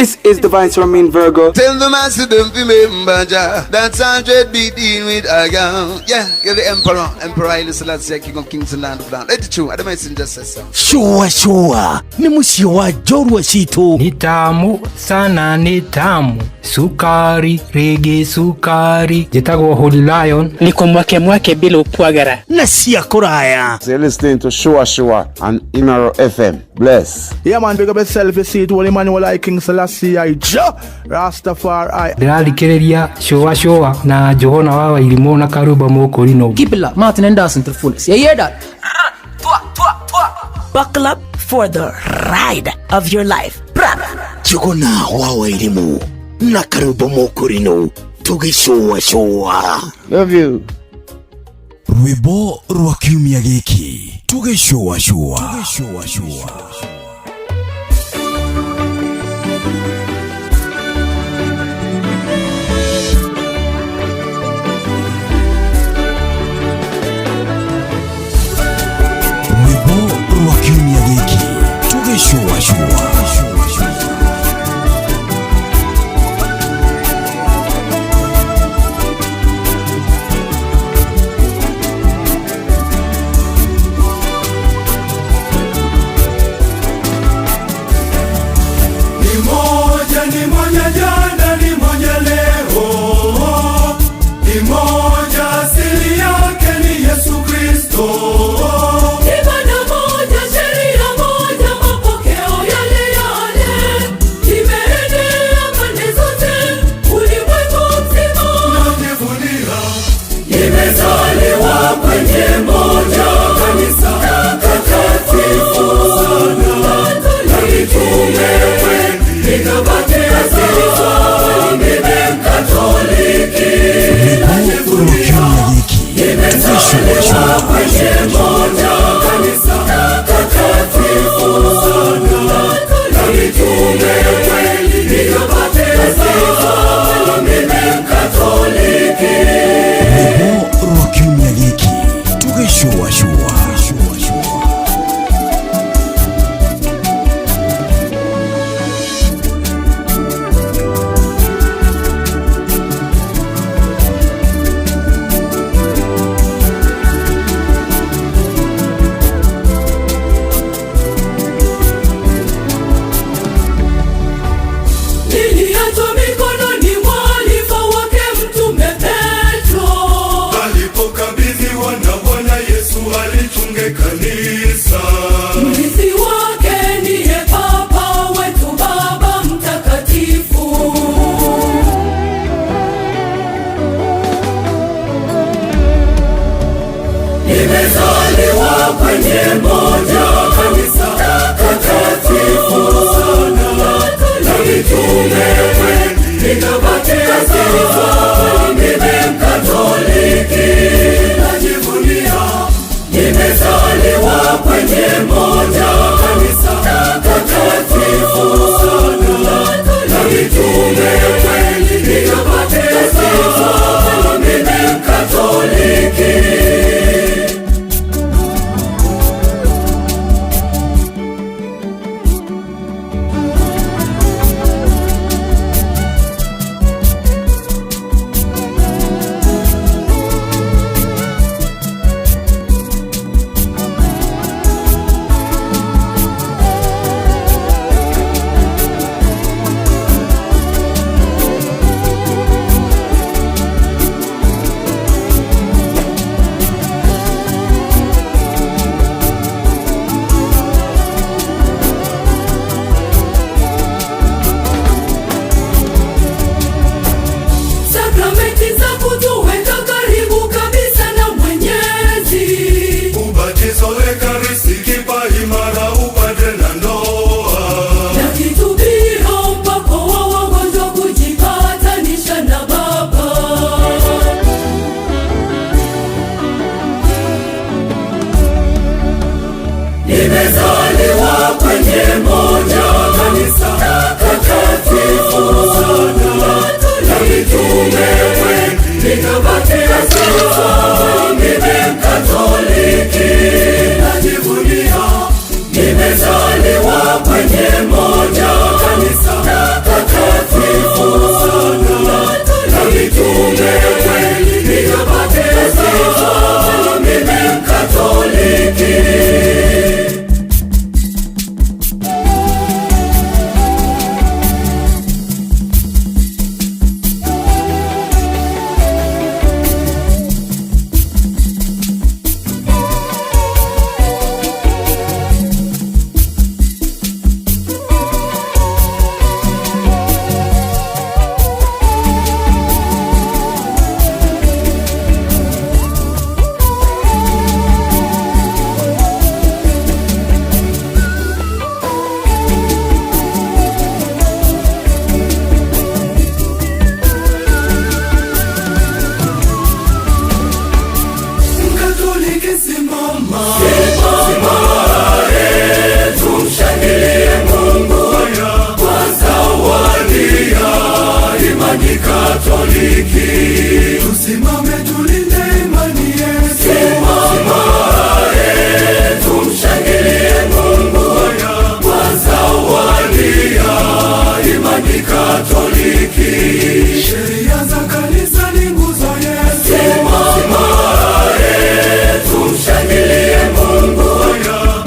This is Divine Sermon Virgo. Tell the master don't remember that's 100 BD with Aga. Yeah, you're the emperor. Emperor Haile Selassie, King of Kings and Land of Land. Let the true, the messenger says so. Shua ni musio wa Jorwa Shito. Ni tamu sana, ni tamu. Sukari, rege sukari. Jitagwa Holy Lion. Niko mwake bila upwagara. Na siya koraya. So you're listening to Shua on Imaro FM. Bless. Yeah man, big up yourself, you see it. Holy Emmanuel I King Selassie I Rastafari. Ndĩrarikĩrĩria Shua na Johana Wawa Irimo na Karuba Mokorino. Keep it up, Martin and Dawson to the fullest. You hear that? Buckle up for the ride of your life. Johana Wawa Irimo na Karuba Mokorino. Tuge Shua. Love you. Rwimbo rwa kiumia gĩkĩ. Tuge Shua. Ni moja jana, ni moja leo, ni moja asili yake ni Yesu Kristo. Ibada moja, sheria moja, mapokeo yale yale, imeenea pande zote, ulimwengu mzima. Najivunia nimezaliwa kwenye moja kanisa takatifu sana, la mitume nikabatia sifa, mimi Mkatoliki. Najivunia nimezaliwa kwenye moja kanisa takatifu sana, la mitume nikabatia sifa, mimi Mkatoliki. Shua. Kanisa mrithi wake ndiye Papa wetu Baba Mtakatifu. Nimezaliwa kwenye moja kanisa takatifu sana, la mitume nikabatia sifa, mimi Mkatoliki. Najivunia nimezaliwa kwenye moja kanisa takatifu sana, la mitume nikabatia sifa, mimi Mkatoliki. Katoliki. Sheria za kanisa ni nguzo yetu. Simamae, tumshangilie Mungu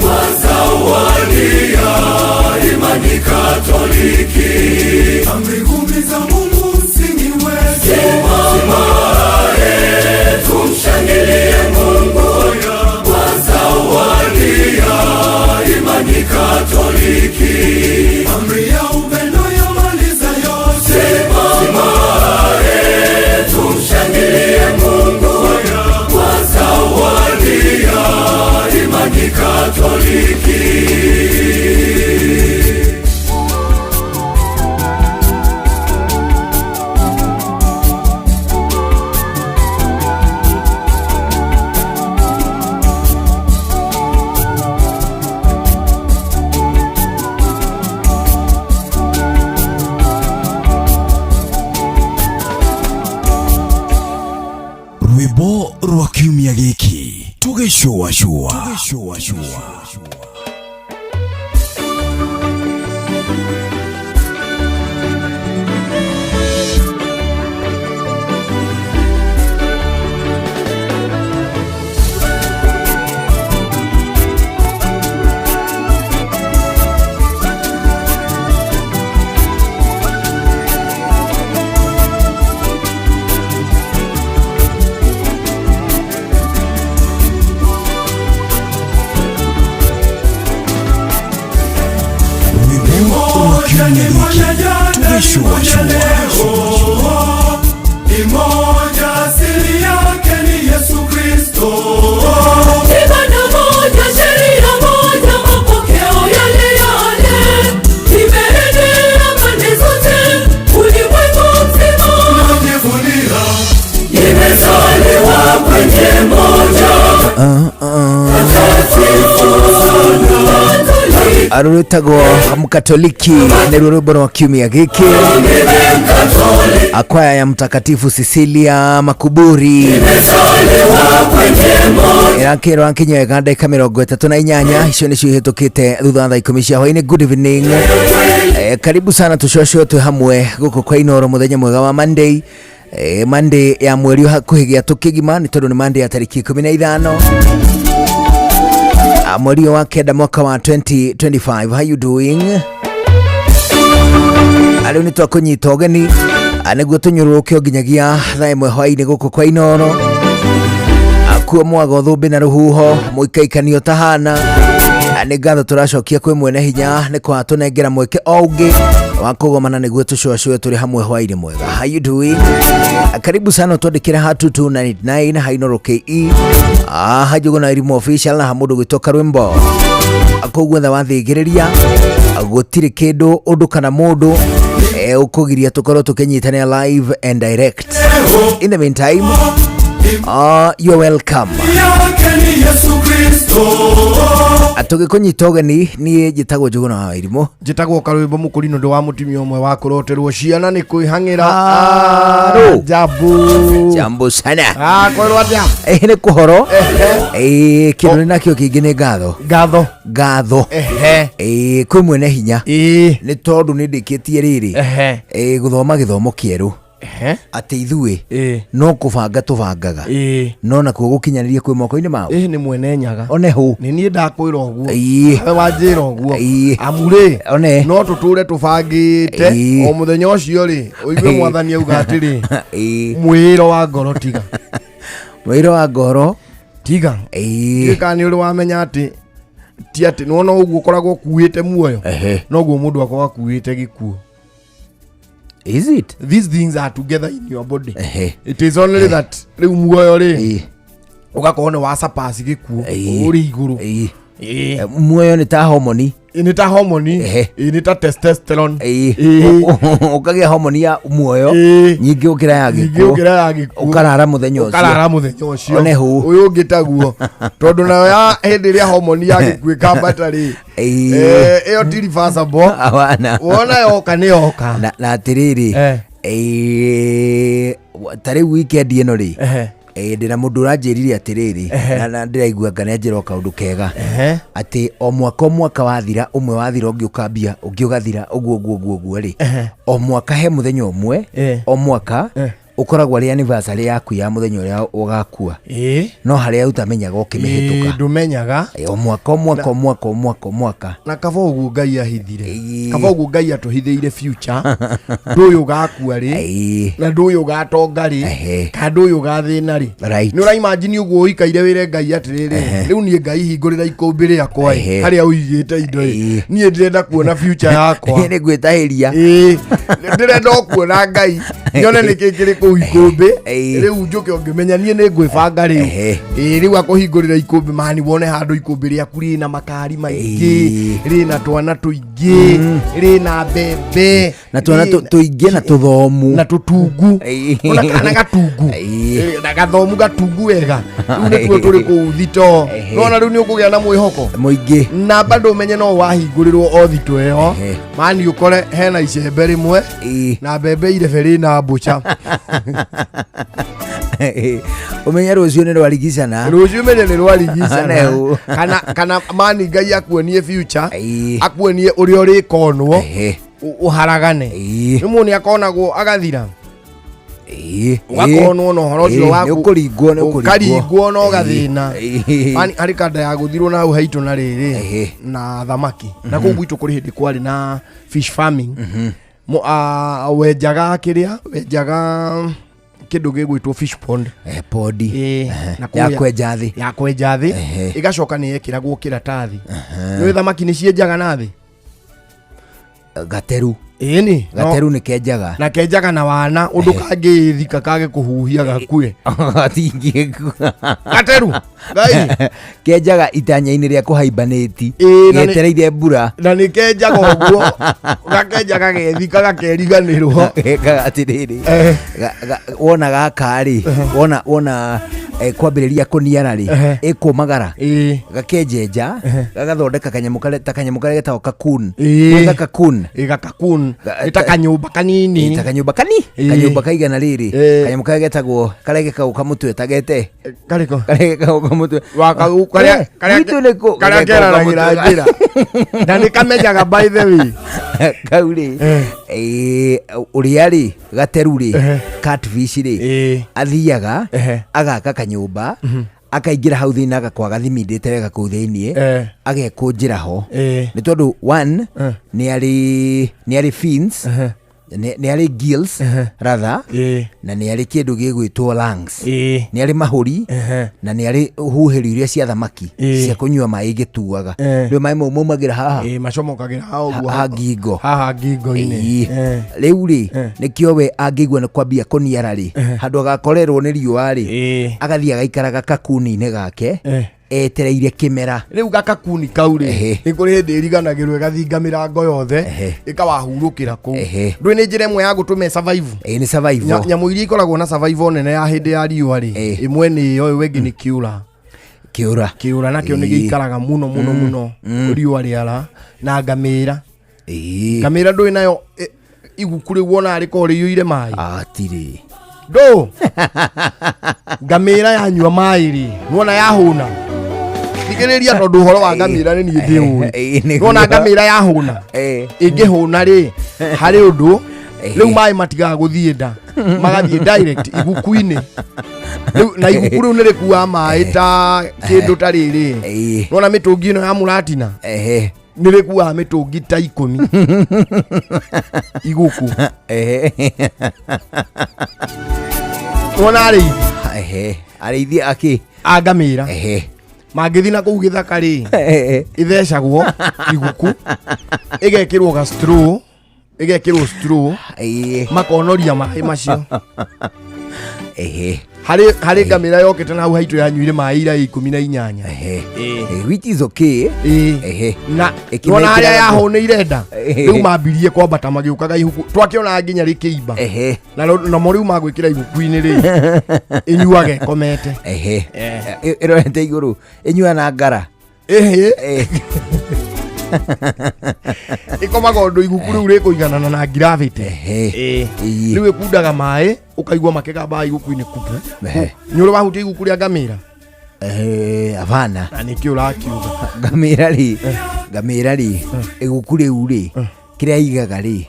kwa zawadi ya imani Katoliki. Amri 10 za Mungu msingi wetu. Simamae, tumshangilie Mungu kwa zawadi ya imani Katoliki. Amri ya upendo yamaliza yote. Simamae, tumshangilie Mungu kwa zawadi ya imani Katoliki. Rwimbo rwa kiumia giki tugicua cua. Imoja asili yake ni Yesu Kristo. Ibada moja, sheria moja, mapokeo yale yale. Imeenea pande zote, ulimwengu mzima. Najivunia nimezaliwa kwenye moja. Arutagwo Mkatoliki ni rwimbo rwa kiumia giki. Akwaya ya Mtakatifu Cecilia Makuburi irakirwa nkinyega ndagika 38 icio nicio ihetukite thutha thaa 10 cia hwaini. Good evening, karibu sana tucocwo twi hamwe guku kwa Inoro muthenya mwega wa Monday. Monday ya mweri hakuhigia tukigima ni tondu ni Monday ya tariki 15 mweri wa kenda mwaka wa 2025. How you doing? Aliu ni twakunyita ugeni niguo tunyururuke nginyagia thaa 1 hwaini guku kwa Inoro. Akuo mwago thumbi na ruhuho muikaikanio tahana ni ngatho turacokia kwi mwene hinya ni kwa tunengera mweke ongi wa kugomana niguo tucocwe turi hamwe hwaini mwega. How you doing? Karibu sana twandikira hatu 299 Hainoro KE hajugo na irimu official na hamudu gwitoka rwimbo akogwo tha wathigiriria gutiri kindu undu kana mundu ukugiria tukorwo tukinyitana live and direct. In the meantime, you're welcome. Atugikunyita ugeni ni njitagwo Njuguna wa Wairimu. Njitagwo Karwimbo Mukurino ndi wa mutimia umwe wa kuroterwo ciana ni kuihangira jambo sana kwero atia ni kuhoro kindu nakio kingi ni ngatho kwi mwene hinya ni tondu ni ndikitie riri guthoma githomo kieru ati ithui no kubanga tubangaga no na kugukinyaniria kwi moko-ini mao ni mwene nyaga one hu ni nie ndakwira uguo we wanjira uguo amure no tuture tubangite o muthenya ucio ri uigue mwathani auga atiri mwiro wa ngoro tiga mwiro wa ngoro tiga ni uri wamenya ati ti ati no uguo koragwo kuite muoyo no guo mundu akwa kuite gikuo. Is it? These things are together in your body. It is only that riu muoyo ri ugakorwo wa surpass gikuo uri iguru. Muoyo ni ta hormone. Ni ta hormone, ni ta testosterone. Ukagia hormone ya muoyo nyingi ukira ya gikuo. Ukarara muthenya ucio. One hu uyu ngitaguo tondu nayo ya hindi ria hormone ya gikuo kambatari iyo ti reversible. Wona yoka ni yoka na atiriri tari weekend ino ri ndina mundu uranjirire atiriri na ndiraigua ngane njira kaundu kega ati o mwaka wathira umwe wathira ungi ukambia ungi ugathira uguo ri o mwaka he muthenya umwe o mwaka ukoragwo ari anniversary yaku ya muthenya uria ugakua no haria utamenyaga ukimihituka ndumenyaga o mwaka na kaba uguo Ngai ahithire kaba uguo Ngai atuhithiire future nduyu ugakua ri na nduyu ugatonga ri ka nduyu ugathina ri ni ura imagine uguo uikaire wire Ngai atiriri riu nie Ngai hingurira ikumbi riakwa haria uigite indo nie ndirenda kuona future yakwa ni gwitahiria ndirenda kuona Ngai nyone nikikiri ku ikumbi riu njuke ongimenya nie ni ngwibanga riu riu akuhingurira ikumbi mani wone handu ikumbi riaku ri na makari maingi ri na twana tuingi ri na bebe na twana tuingi na tuthomu na tutungu ona kana gatungu na gathomu gatungu wega riu nikuo turi ku thito nona riu ni ukugia na mwihoko muingi na bado umenye no wahingurirwo o thito eyo mani ukore hena icembe rimwe na bebe ireberi na mbucha umenya rucio ni rwarigicana rucio menye ni rwarigicana kana mani Ngai akuonie future akuonie uria uri konwo uharagane rimu ni akonagwo agathira ugakonwo no horo cio waku ukaringwo no gathina mani ari kanda ya guthirwo na uhaitu na riri na thamaki na kuu gwitu kuri hindi kwari na fish farming wenjaga kiria wenjaga kindu gigwitwo fish pond podi ya kwenja thi igacoka ni yekiragwo kiratathi ni thamaki ni cienjaga na thi gateru ni gateru ni kenjaga na kenjaga na wana undu kangithika kage kuhuhia gakue atingi gateru Ngai kenjaga itanya-ini ria kuhaimbaniti yetereire mbura na ni kenjaga uguo gakenjaga gethika gakeriganirwo atiriri wona gakari wona kwambiriria kuniara ri ikumagara gakenjenja gagathondeka kanyamu karia getagwo kakun gakakun itakanyumba kanini kanyumba kaigana riri kanyamu karia getagwo karia gekauka mutwe tagete kariko mutwe wakagu karia keranagira njira na nikamenyaga by the way kauri uria ri gateru ri catfish ri athiaga agaka kanyumba akaingira hau thina agakwaga thimindite wega kuu thiini agekunjira ho ni tondu one ni ari fins ni ari gills rather na ni ari kindu gigwitwo lungs ni ari mahuri na ni ari huhiri iria cia thamaki cia kunyua mai gituaga ndo mai maumagira haha macomokagira haha ngingo ini riu ri nikio we angigua ni kwambia kuniara ri handu agakorerwo ni riua ri agathia gaikaraga kakuni-ini gake etereire kimera riu gakakuni kauri ni kuri hindi iriganagirwe gathinga mirango yothe ikawahurukira ku ndui ni njira imwe ya gutume survive ni survive nyamu iria ikoragwo na survive nene ya hindi ya riua ri imwe ni yo wengi ni kiura nakio ni giikaraga muno riua riara na ngamira ngamira ndui nayo igukuri wona ari ko riuire mai atiri ndo ngamira yanyua mai ri wona yahuna thikiriria tondu uhoro wa ngamira ni nie ndiu wona ngamira yahuna ingihuna ri hari undu riu mai matigaga guthie nda magathie direct iguku-ini na iguku riu nirikua mai ta kindu ta riri wona mitungi ino ya muratina nirikua mitungi ta 10 iguku wona ri arithia aki angamira magithina kuu githaka ri ithecagwo iguku igekirwo ga straw makonoria mai macio hari ngamira yokete na hau haitu yanyuire mai ira 18 which is okay na wona haria yahuneire nda riu mambirie kwambata magiukaga ihuku twakiona nginya rikiimba na moriu magwikira ihuku-ini ri inyuage komete irorete iguru inyua na ngara ikoma gondo iguku riu rikuiganana na gravity riu ikundaga mai ukaigua makegamba iguku-ini kupu ni uri wahutia iguku ria ngamira avana na nikio urakiuga ngamira ri iguku riu ri kiria igaga ri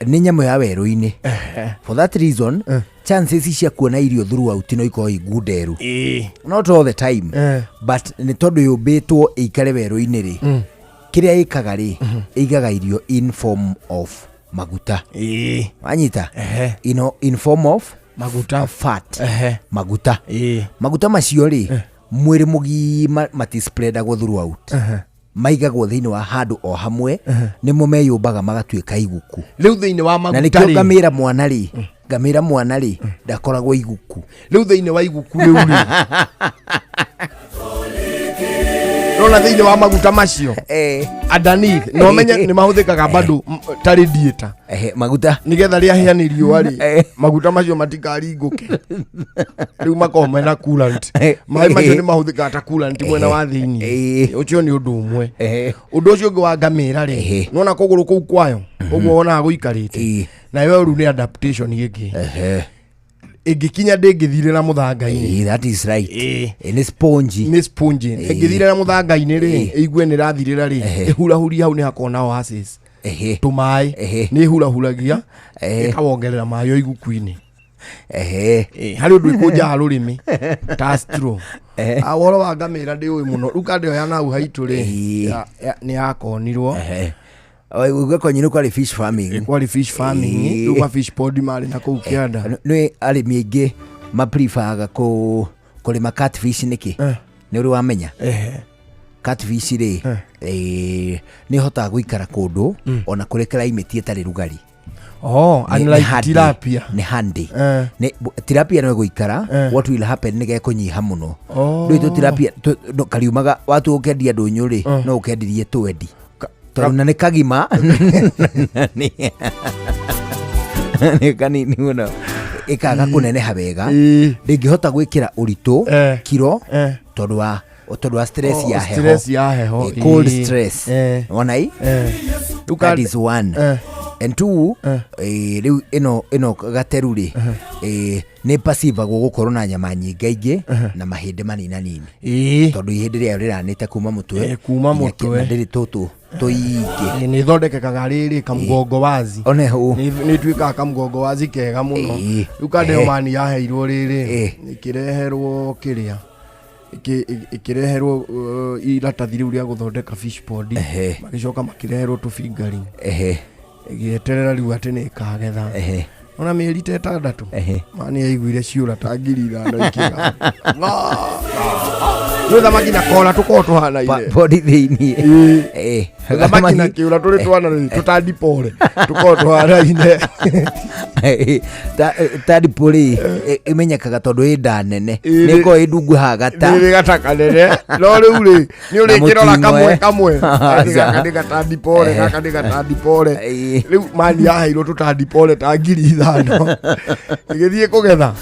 ni nyamu ya weru-ini. For that reason chances cia kuona irio throughout no iko igunderu not all the time but ni tondu yubitwo ikare weru-ini ri kiria ikaga ri igaga irio in form of maguta anyita in form of maguta fat maguta macio ri mwiri mugima matispreadagwo throughout maigagwo thiini wa handu o hamwe nimo meyumbaga magatuika iguku riu thiini wa maguta na nikio ngamira mwana ri ndakoragwo iguku riu thiini wa iguku riu ri rona thiini wa maguta macio underneath no menye ni mahuthikaga bado ta radiator maguta nigetha ria hiani riua ri maguta macio matikaringuke riu makome na coolant mai macio ni mahuthikaga ta coolant mwena wa thiini ucio ni undu umwe undu ucio ungi wa ngamira ri nona kuguru kuu kwayo uguo wona guikarite na yo ru ni adaptation giki igikinya ndingithire na muthanga-ini that is right ni sponge ingithire na muthanga-ini ri igue ni rathirira ri ihurahuri hau ni hakona oasis tumai ni ihurahuragia ikawongerera mayo iguku-ini hari undu ikunja rurimi tastro aworo wa ngamira ndi uyu muno ruka ndio yana u haitu ri ni akonirwo uga konyinu kwa fish farming ruga fish pond mari na ku kianda ni arimi aingi maprefaga kulima catfish niki ni uri wamenya catfish ri ni hota guikara kundu ona kuri climate itari rugari unlike tilapia ni handi ni tilapia no guikara what will happen ni gekunyiha muno ndu tilapia kariumaga watu ukendia ndunyu ri no ukendirie twendi na ni kagima ni kanini muno ikaga kuneneha wega ndingihota gwikira urito kiro tondu wa stress ya heho cold stress onai that is one and two riu ino gateru ri ni passive gukorwo na nyama nyingaingi na mahinde manina nini tondu ihinde ria riranite kuma mutwe ndiri tutu tuingi ni thondekekaga riri kamgongo wazi oneho ni twika kamgongo wazi kega muno ukandeo mani yaheirwo riri ikireherwo kiria ikireherwo iratathi riu ria guthondeka fish pond magicoka makireherwo tu fingering igieterera riu ati ni kagetha ona mieri 6 mani yaiguire ciura ta ngiri 5 ikiga no thamaki na kola tuko tuhana ile body thiini thamaki na kiura turi twana tutandipore tuko tuhana ile tandipore imenyekaga tondu inda nene niko idungu hagata ni gataka nene no riu ri ni uri kirora kamwe gaka tandipore gaka gatandipore riu mani yaheirwo tutandipore ta ngiri 5 igithie kugetha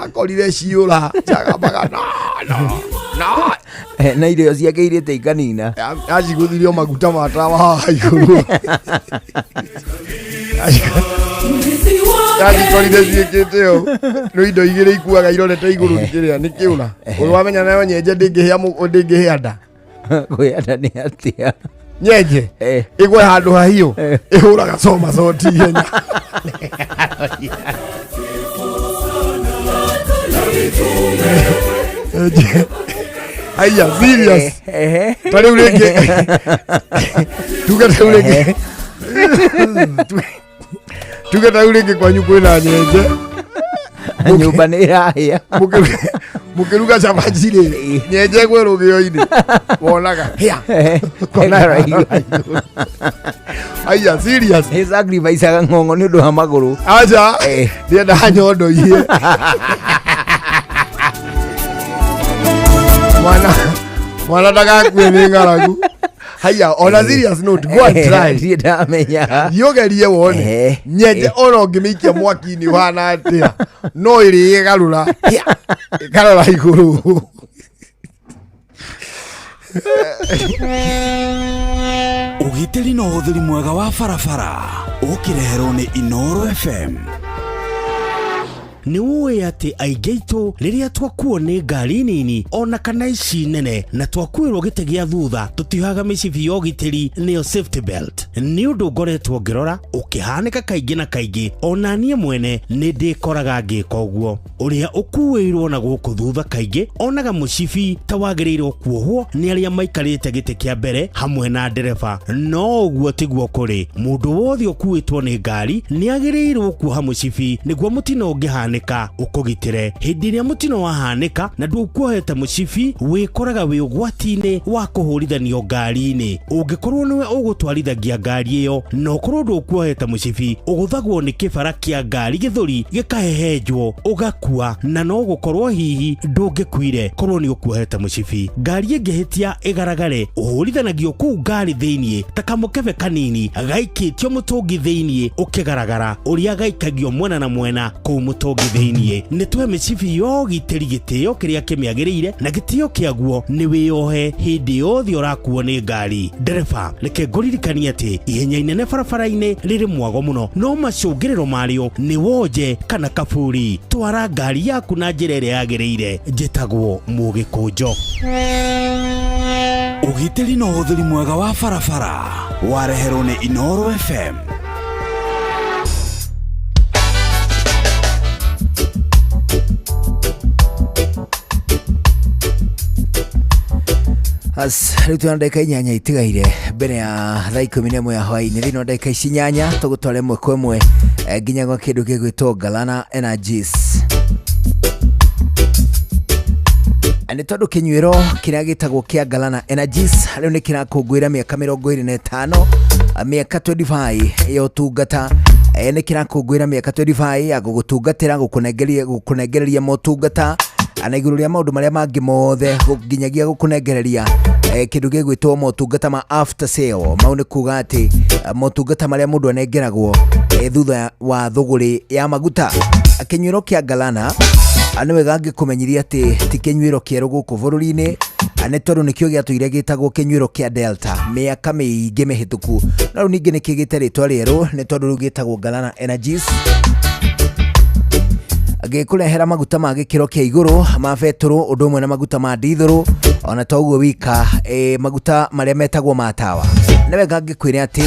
akorire ciura chagabaga no na irio ciake irite ikanina aciguthirio maguta matawa haha iguru agikorire ciĩkĩte ũũ no indo igĩrĩ ikuaga irorete igũrũ nĩkĩrĩa nĩ kĩũra ũyũ wamenya nayo nyenje ndĩngĩhĩa nda kwĩanda nĩ atĩa nyenje ĩgwe handũ hahiũ ĩhũraga coma coti ihenya aya serious tariu rĩngĩ tuge tariu rĩngĩ kwanyu kwĩna nyenje nyũmba nĩ ĩrahĩa mũkĩruga cabaci rĩ nyenje gwĩ rũgĩo-inĩ wonaga hĩa aya serious sacrificeaga ng'ong'o nĩ ũndũ wa magũrũ aca ndiendaga nyondo ihie mwana ndagakue nĩ ng'aragu haya on a serious note go and try ndamenya yogerie wone nyenje ona ũngĩmĩikia mwaki-inĩ ũhana atĩa no ĩrĩgarũra ikarora igũrũ Ugitiri no uthiri mwega wa barabara ukireherwo ni Inoro FM. Ni uwe ati aigeito liria twakuo ni ngari nini ona kana ici nene na twakuirwo gite gia thutha tutihaga micibi yo gitiri niyo safety belt ni undu ngoretwo ngirora ukihanika kaingi na kaingi ona nie mwene ni ndikoraga ngika uguo uria ukuirwo na guku thutha kaingi onaga mucibi ta wagirirwo kuohwo ni aria maikarite gite kia mbere hamwe na ndereba no uguo tiguo kuri mundu wothe ukuitwo ni ngari ni agirirwo kuoha mucibi niguo mutino ungihana ukugitire hindi ria mutino wahanika na ndukuohete mucibi wikoraga wi ugwati-ini wa kuhurithanio ngari-ini ungikorwo niwe ugutwarithagia ngari iyo no korwo ndukuohete mucibi uguthagwo ni kibara kia ngari githuri gikahehenjwo ugakua na no gukorwo hihi ndungikuire korwo ni ukuohete mucibi ngari ingihitia igaragare uhurithanagio kuu ngari thiini ta kamukebe kanini gaikitio mutungi thiini ukigaragara uria gaikagio mwena na mwena kuu mutungi thiini ni twe micibi yo gitiri gitio kiria kimiagirire na gitio kiaguo ni wiohe hindi yothe urakuo ni ngari ndereba reke nguririkanie ati ihenya inene barabara-ini riri mwago muno no macungiriro mario ni wonje kana kaburi twara ngari yaku na njira iria yagirire njitagwo Mugikunjo. Ugitiri no uthiri mwega wa barabara wareherwo ni Inoro FM. Riu tuna ndagika inyanya itigaire mbere ya thaa 11 ya hwaini thini wa ndagika ici inyanya tugutwara imwe kwa imwe nginya gwa kindu gigwitwo Galana Energies. Ni tondu kinywiro kiria gitagwo kia Galana Energies riu ni kirakungwira miaka 25 miaka 25 ya utungata ni kirakungwira miaka 25 ya gugutungatira gukunengereria motungata anaiguru ria maundu maria mangi mothe ginyagia gukunengereria kindu gigwitwo motungata ma after sale mau ni kuga ati motungata maria mundu anengeragwo thutha wa thuguri ya maguta. Kinywiro kia Galana ane wega ngikumenyiria ati ti kinywiro kieru guku bururi-ini ane tondu nikio giatuire gitagwo kinywiro kia Delta miaka miingi mihituku na riu ningi nikigite ritwa rieru ni tondu riu gitagwo Galana Energies agikurehera maguta ma gikiro kia iguru ma beturu undu umwe na maguta ma dithuru ona toguo wika maguta maria metagwo matawa ne wega ngikwire ati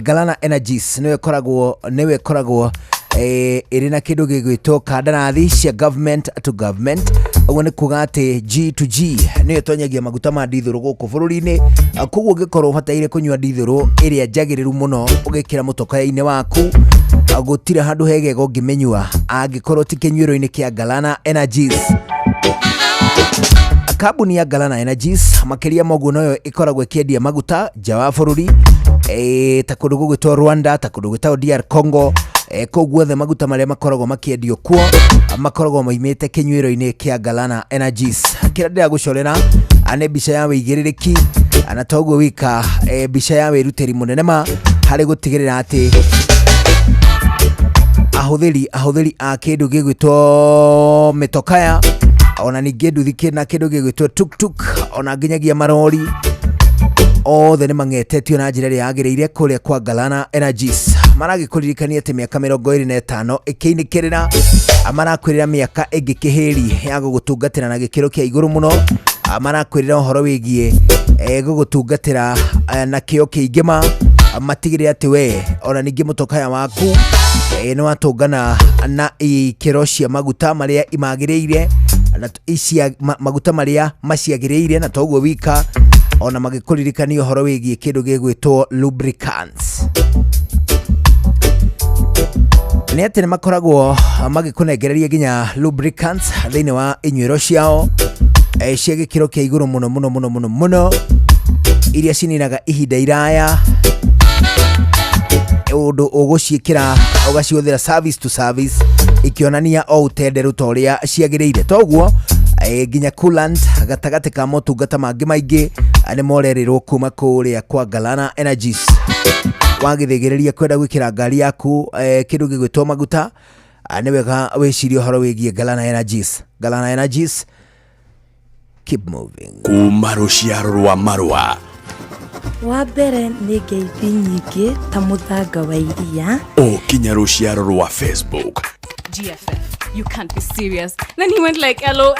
Galana Energies niwe koragwo iri na kindu gigwitwo kandarathi cia government to government uguo ni kuga ati G to G niyo tonyagia maguta ma dithuru guku bururi-ini koguo ngikorwo bataire kunywa dithuru iria njagiriru muno ugikira mutoka-ini waku gutira handu hegego ngimenywa angikorwo ti kinywiro-ini kia Galana Energies. Kambuni ya Galana Energies makiria mogu noyo ikoragwo ikiendia maguta nja wa bururi ta kundu gugwitwo Rwanda ta kundu gwitwo DR Congo koguo the maguta maria makoragwo makiendio kuo makoragwo moimite kinywiro-ini kia Galana Energies. Kira ndira gucorera ane bica ya wigiririki ana toguo wika bica ya wiruteri munene ma hari gutigirira ati ahuthiri a kindu gigwitwo mitokaya ona ningi nduthi na kindu gigwitwo tuk ona nginyagia marori othe ni mangetetio na njira iria yagiriire kuria kwa Galana Energies. Maragikurikania ati miaka 25 ikiinikirira amarakwirira miaka ingi kihiri ya gugutungatira na gikiro kia iguru muno amarakwirira uhoro wigie gugutungatira na kio kiingima matigire ati we ona ningi mutokaya waku ni watungana na ikiro cia maguta maria imagiriire na isia maguta maria maciagiriire na toguo wika ona magikuririkania uhoro wigie kindu gigwitwo lubricants. Ni ati ni makoragwo magikunengereria ginya lubricants thiini wa inywiro ciao cia gikiro kia iguru muno iria cininaga ihinda iraya undu uguciikira ugaciuthira service to service ikionania o utenderu toria ciagiriire toguo ginya coolant gatagati ka motungata mangi maingi ani morerirwo kuma kuria kwa Galana Energies. Wagithigiriria kwenda gwikira ngari yaku kindu gigwitwo maguta ani wega wicirio horo wigie Galana Energies. Galana Energies keep moving. Kuma ruciaro rwa Marua. Wambere nĩ ngeithi nyingĩ ta mũthanga wa iria. Kinya ruciaro rwa Facebook. GFF, you can't be serious. Then he went like LOL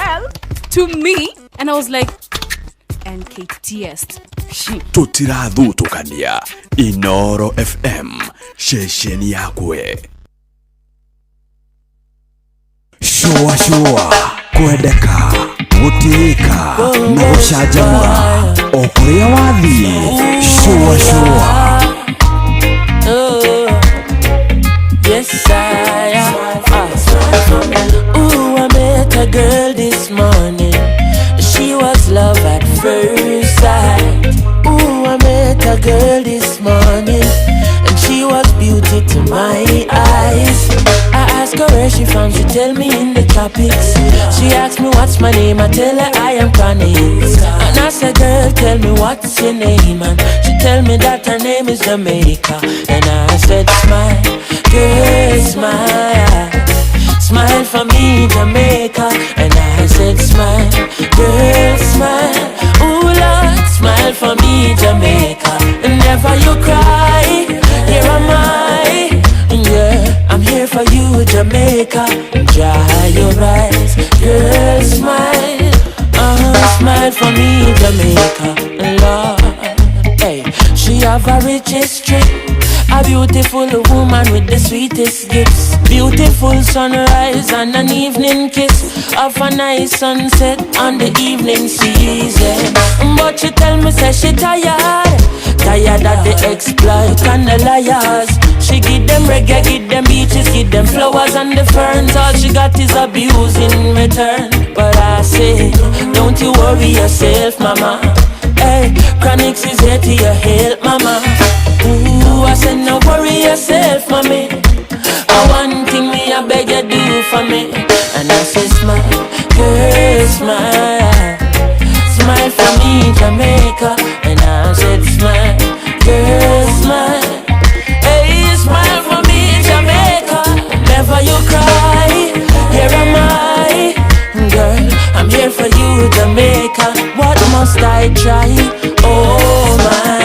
to me and I was like NKTS. Tutirathutukania Inoro FM shesheni yakwe. Shua kwendeka gutika na gucanjamura okuria wathie. Shua Yes, I met a girl this morning. She was love at first sight. I met a girl this morning, and she was beauty to my eyes. I asked her where she from, she tell me in the tropics. She asked me what's my name, I tell her I am Chronixx. And I said, girl, tell me what's your name, and she tell me that her name is Jamaica. And I said, smile, girl, smile. Smile for me, Jamaica. And I said, smile, girl, smile. Ooh, Lord, smile for me, Jamaica. And never you cry, here am I. Yeah, I'm here for you, Jamaica. Dry your eyes, girl, smile. Smile for me, Jamaica. Lord, hey, she have a rich history. A beautiful woman with the sweetest gifts. Beautiful sunrise and an evening kiss of a nice sunset on the evening season. But she tell me, say she tired. Tired of the exploit and the liars. She give them reggae, give them beaches, give them flowers and the ferns. All she got is abuse in return. But I say, don't you worry yourself, mama. Hey, Chronixx is here to your help, mama. Ooh, I said no worry yourself, mommy. One thing me I beg you do for me. And I said smile, girl, smile. Smile for me, Jamaica. And I said smile, girl, smile. Hey, smile for me, Jamaica. Never you cry, here am I. Girl, I'm here for you, Jamaica. What must I try? Oh my.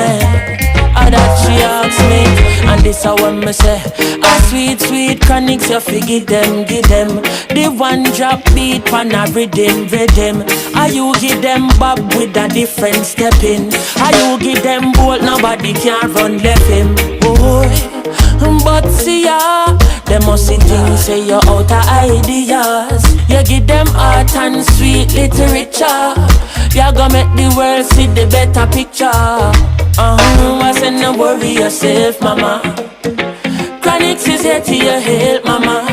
That she asks me, and this I want me say. A sweet, sweet Chronixx, you figure them, give them the one drop beat pan a rhythm. Are you give them bob with a different step in? Are you give them bolt, nobody can run left him, boy. But see ya, they must see things say you're out of ideas. You give them art and sweet literature. You gonna make the world see the better picture. I said no worry yourself, mama. Chronixx is here to your help, mama.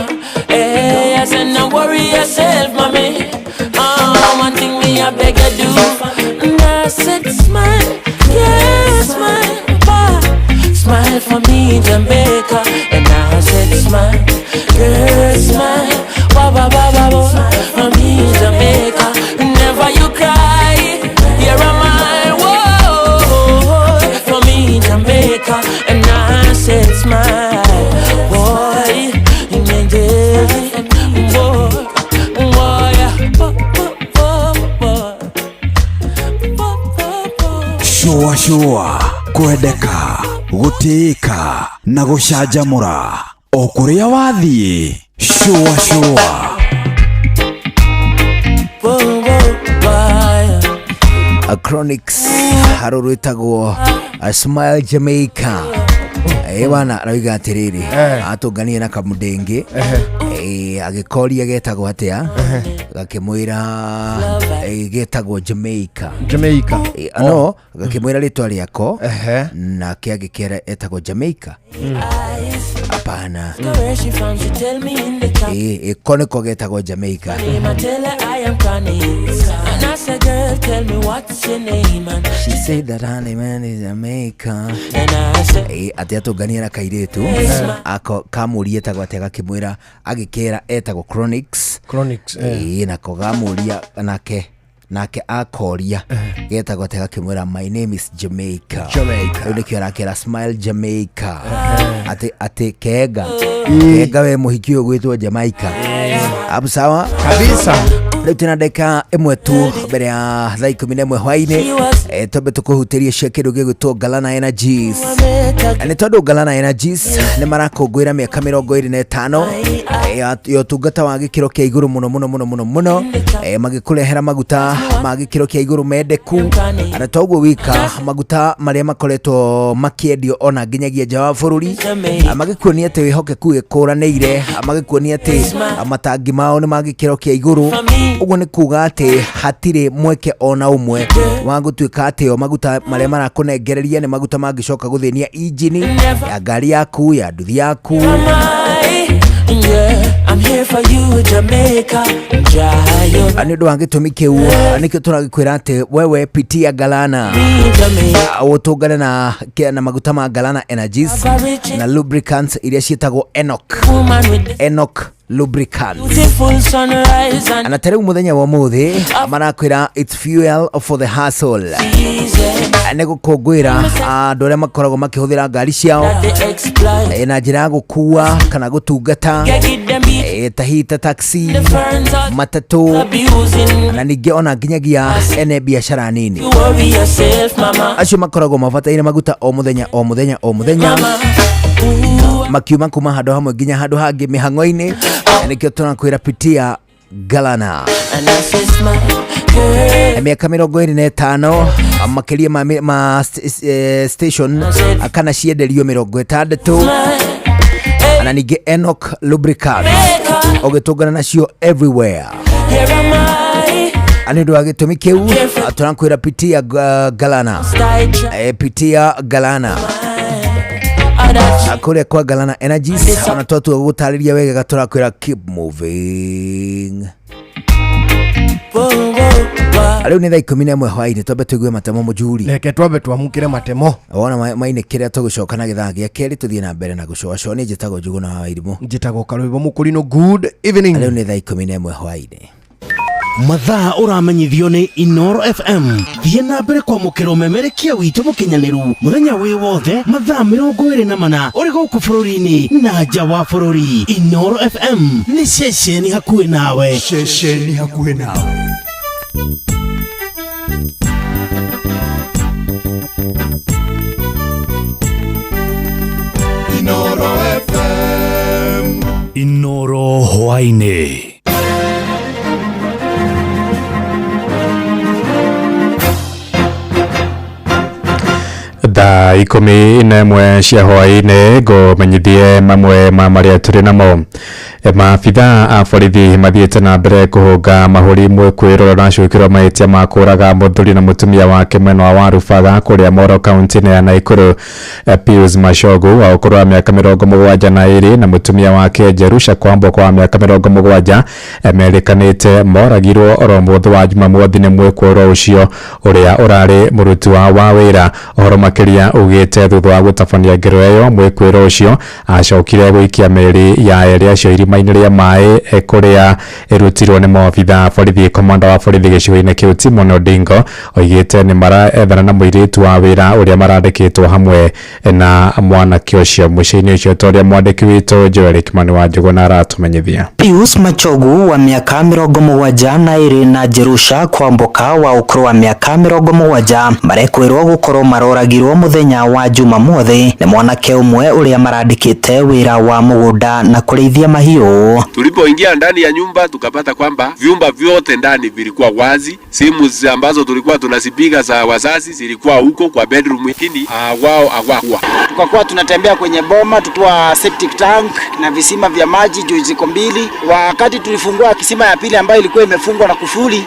Hey, I said no worry yourself, mommy. One thing me I beg you do. And I said smile, yeah, smile, smile for me, Jamaica. And I said smile, girl, smile, for me, Jamaica. Never you cry, here am I, whoa, for me, Jamaica. And I said smile, boy, Shua kwendeka gutika na gucanjamura okuria wathie. Shua a Chronixx haruru itagwo a Smile Jamaica. Bana rauga atiriri atunganie na kamudenge agikoria getagwo atia gakimwira getagwo Jamaica no gakimwira ritwa riako na kiagikera etagwo Jamaica apana koneko getagwo Jamaica. She said that her name is Jamaica. Ati atungania na kairetu ako kamuria etagwo atia gakimwira agikera etagwo Chronixx nako gamuria nake akoria getagwo atia gakimwira my name is Jamaica. Riu nikio arakera Smile Jamaica ati kega we muhiki uyo gwitwo Jamaica. Abu sawa kabisa. Leo tena dakika imwe tu mbere ya thaa 11 hwaini tobe tukuhutiria shekeru gigwitwo Galana Energies. Ni tondu Galana Energies ni marakungwira miaka 25 yo tungata wa gikiro kia iguru muno magikurehera maguta ma gikiro kia iguru mendeku ana toguo wika maguta maria makoretwo makiendio ona nginyagia nja wa bururi magikuonia ati wihokeku ikuranire magikuonia ati matangi mao ni magikiro kia iguru uguo ni kuga ati hatire mweke ona umwe wa gutuika ati yo maguta maria marakunengereria ni maguta mangicoka guthinia injini ya gari yaku ya nduthi yaku. I'm here for you, Jamaica. Ani ndo angitumi kiu nikio turagikwira ati wewe pitia Galana utungane na maguta ma Galana Energies na lubricants iria cietagwo Enoch lubricants. Anatere muthenya wa muthi marakwira it's fuel for the hustle. Ane gukungwira andu aria makoragwo makihuthira ngari ciao na njira ya gukua kana gutungata tahita taxi matatu na ningi ona nginyagia ene biashara nini acio makoragwo mabataire maguta o muthenya makiuma kuma handu hamwe nginya handu hangi mihango-ini nikio tunakwira pitia Galana. Miaka 25 makiria ma station akana cienderio 60 ana ningi Enoch lubricants ogitungana nacio everywhere. Ani ndo agitumi kiu tunakwira pitia Galana akore kwa Galana Energies ana totu gutariria wega gaturakwira keep moving. Ariu ni thaa 11 hwaini tobe tuigue matemo mujuri leke twabe twamukire matemo wona maine kire tugucokana githaa gia keri tuthie na mbere na gucoaco ni njitago njugu na wairimu njitago Karwimbo Mukurino. Good evening. Ariu ni thaa 11 hwaini mathaa uramenyithio ni Inoro FM. Thie na mbere kwa mukiro memerekia witu mukinyaniru muthenya wi wothe mathaa 24 uri guku bururi-ini na nja wa bururi. Inoro FM ni ceceni hakuhi nawe. Inoro FM. Inoro hwaini. Thaa 11 cia hwaini ngumenyithie mamwe ma maria turi namo. Maabitha a borithi mathiete na mbere kuhunga mahuri mwe kwirora na cukiro maitia makuraga muthuri na mutumia wake mwena wa Warubatha kuria Moro county ya Naikuru. Pius Mashogu wa ukuru wa miaka 72 na mutumia wake Jerusha Kwambo kwa miaka 70 emerikanite moragirwo oromothe wa Jumamothi ni mwe kworo ucio uria urari muruti wa wira. Ohoro makiria ugite thutha wa gutabania ngero iyo mwe kworo ucio acokire gwikia meri ya eri acio irima-ini ria mai kuria irutirwo ni maabitha borithi. Komanda wa borithi gicigo-ini kiu Timon Odingo oigite ni maraethana na muiritu wa wira uria marandikitwo hamwe na mwanake ucio. Muciini ucio toria mwandiki witu Joel Kimani wa Njugu na aratumenyithia. Pius Machogu wa miaka 72 na Jerusha Kwamboka wa ukuru wa miaka 70 marekwirwo gukorwo maroragirwo muthenya wa Jumamothi ni mwanake umwe uria marandikite wira wa mugunda na kureithia mahiu. Tulipoingia ndani ya nyumba tukapata kwamba vyumba vyote ndani vilikuwa wazi. Simu ambazo tulikuwa tunazipiga za wazazi zilikuwa huko kwa bedroom, lakini wao hawakuwa. Tukakuwa tunatembea kwenye boma tukiwa septic tank na visima vya maji juu ziko 2. Wakati tulifungua kisima ya pili ambayo ilikuwa imefungwa na kufuli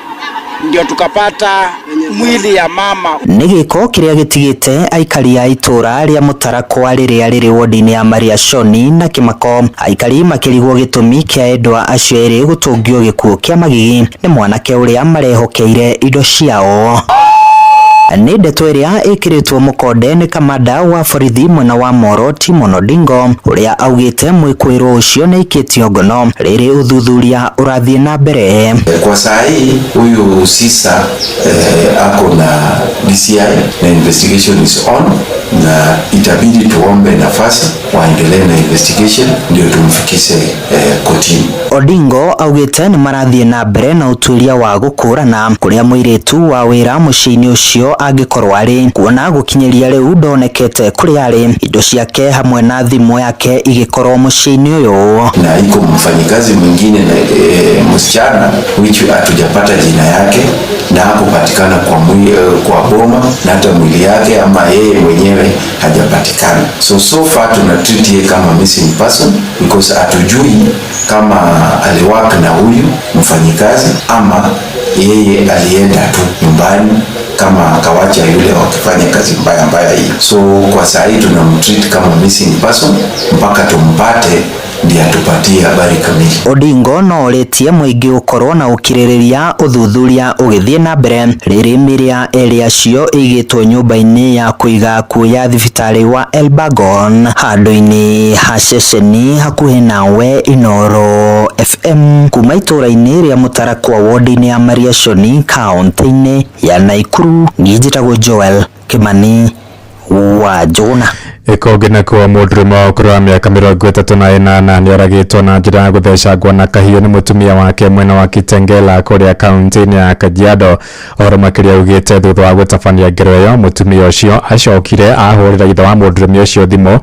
ndio tukapata mwili ya mama. Nigiko kiria gitigite aikari ya itura ria Mutarakwa riria riri wodi-ini ya Mariashoni na Kimako. Aikari makirigwo gitumi kia endwa acio eri gutungio gikuo kia magigi ni mwanake uria marehokeire indo ciao. Nĩ ndeto ĩrĩa ĩkĩrĩtwo mũkonde nĩ kamanda wa borithi mwena wa Moro Timon Odingo ũrĩa augĩte mwĩkũĩrwo ũcio nĩ ikĩtio ngono rĩrĩ ũthuthuria ũrathiĩ na mbere. Kwa saa hii huyu sisa ako na DCI na investigation is on, na itabidi tuombe nafasi waendelee na investigation ndio tumfikishe kotini. Odingo augĩte nĩ marathiĩ na mbere na ũtuĩria wa gũkũrana kũrĩa mũirĩtu wa wĩra mũciĩ-inĩ ũcio angĩkorwo arĩ, kuona gũkinyĩria rĩu ndonekete kũrĩa arĩ, indo ciake hamwe na thimũ yake igĩkorwo mũciĩ-inĩ ũyũ. Na iko mfanyikazi mwingine na msichana which hatujapata jina yake na hakupatikana kwa boma na hata mwili yake ama yeye mwenyewe hajapatikana. So far tuna treat yeye kama missing person because hatujui kama aliwaka na huyu mfanyikazi ama yeye alienda tu nyumbani kama kawacha yule wakifanya kazi mbaya hii. So kwa saa hii tunamtreat kama missing person mpaka tumpate ndiye atupatie habari kamili. Odingo no ũrĩtie mũingĩ ũkorwo na ũkirĩrĩria ũthuthuria ũgĩthiĩ na mbere rĩrĩ mĩrĩa ĩrĩa cio ĩigĩtwo nyũmba-inĩ ya kũiga kuoya thibitarĩ wa Elbagon handũ-inĩ ha ceceni hakuhĩ nawe Inooro FM kuma itũra-inĩ rĩa Mũtarakwa ward-inĩ ya Mariaconi kaunti-inĩ ya Naikuru. Niĩ njĩtagwo Joel Kimani wa Jona. Ikogena kwa mũndũrũme ũkũrũ wa mĩaka 38 nĩoragĩtwo na njĩra ya gũthecangwo na kahiũ nĩ mũtumia wake mwena wa Kitengela kũrĩa kaunti-inĩ ya Kajiado. Ũhoro makĩria ugĩte thutha wa gũtabania ngero ĩyo, mũtumia ũcio acokire ahũrĩra ithe wa mũndũrũme ũcio thimũ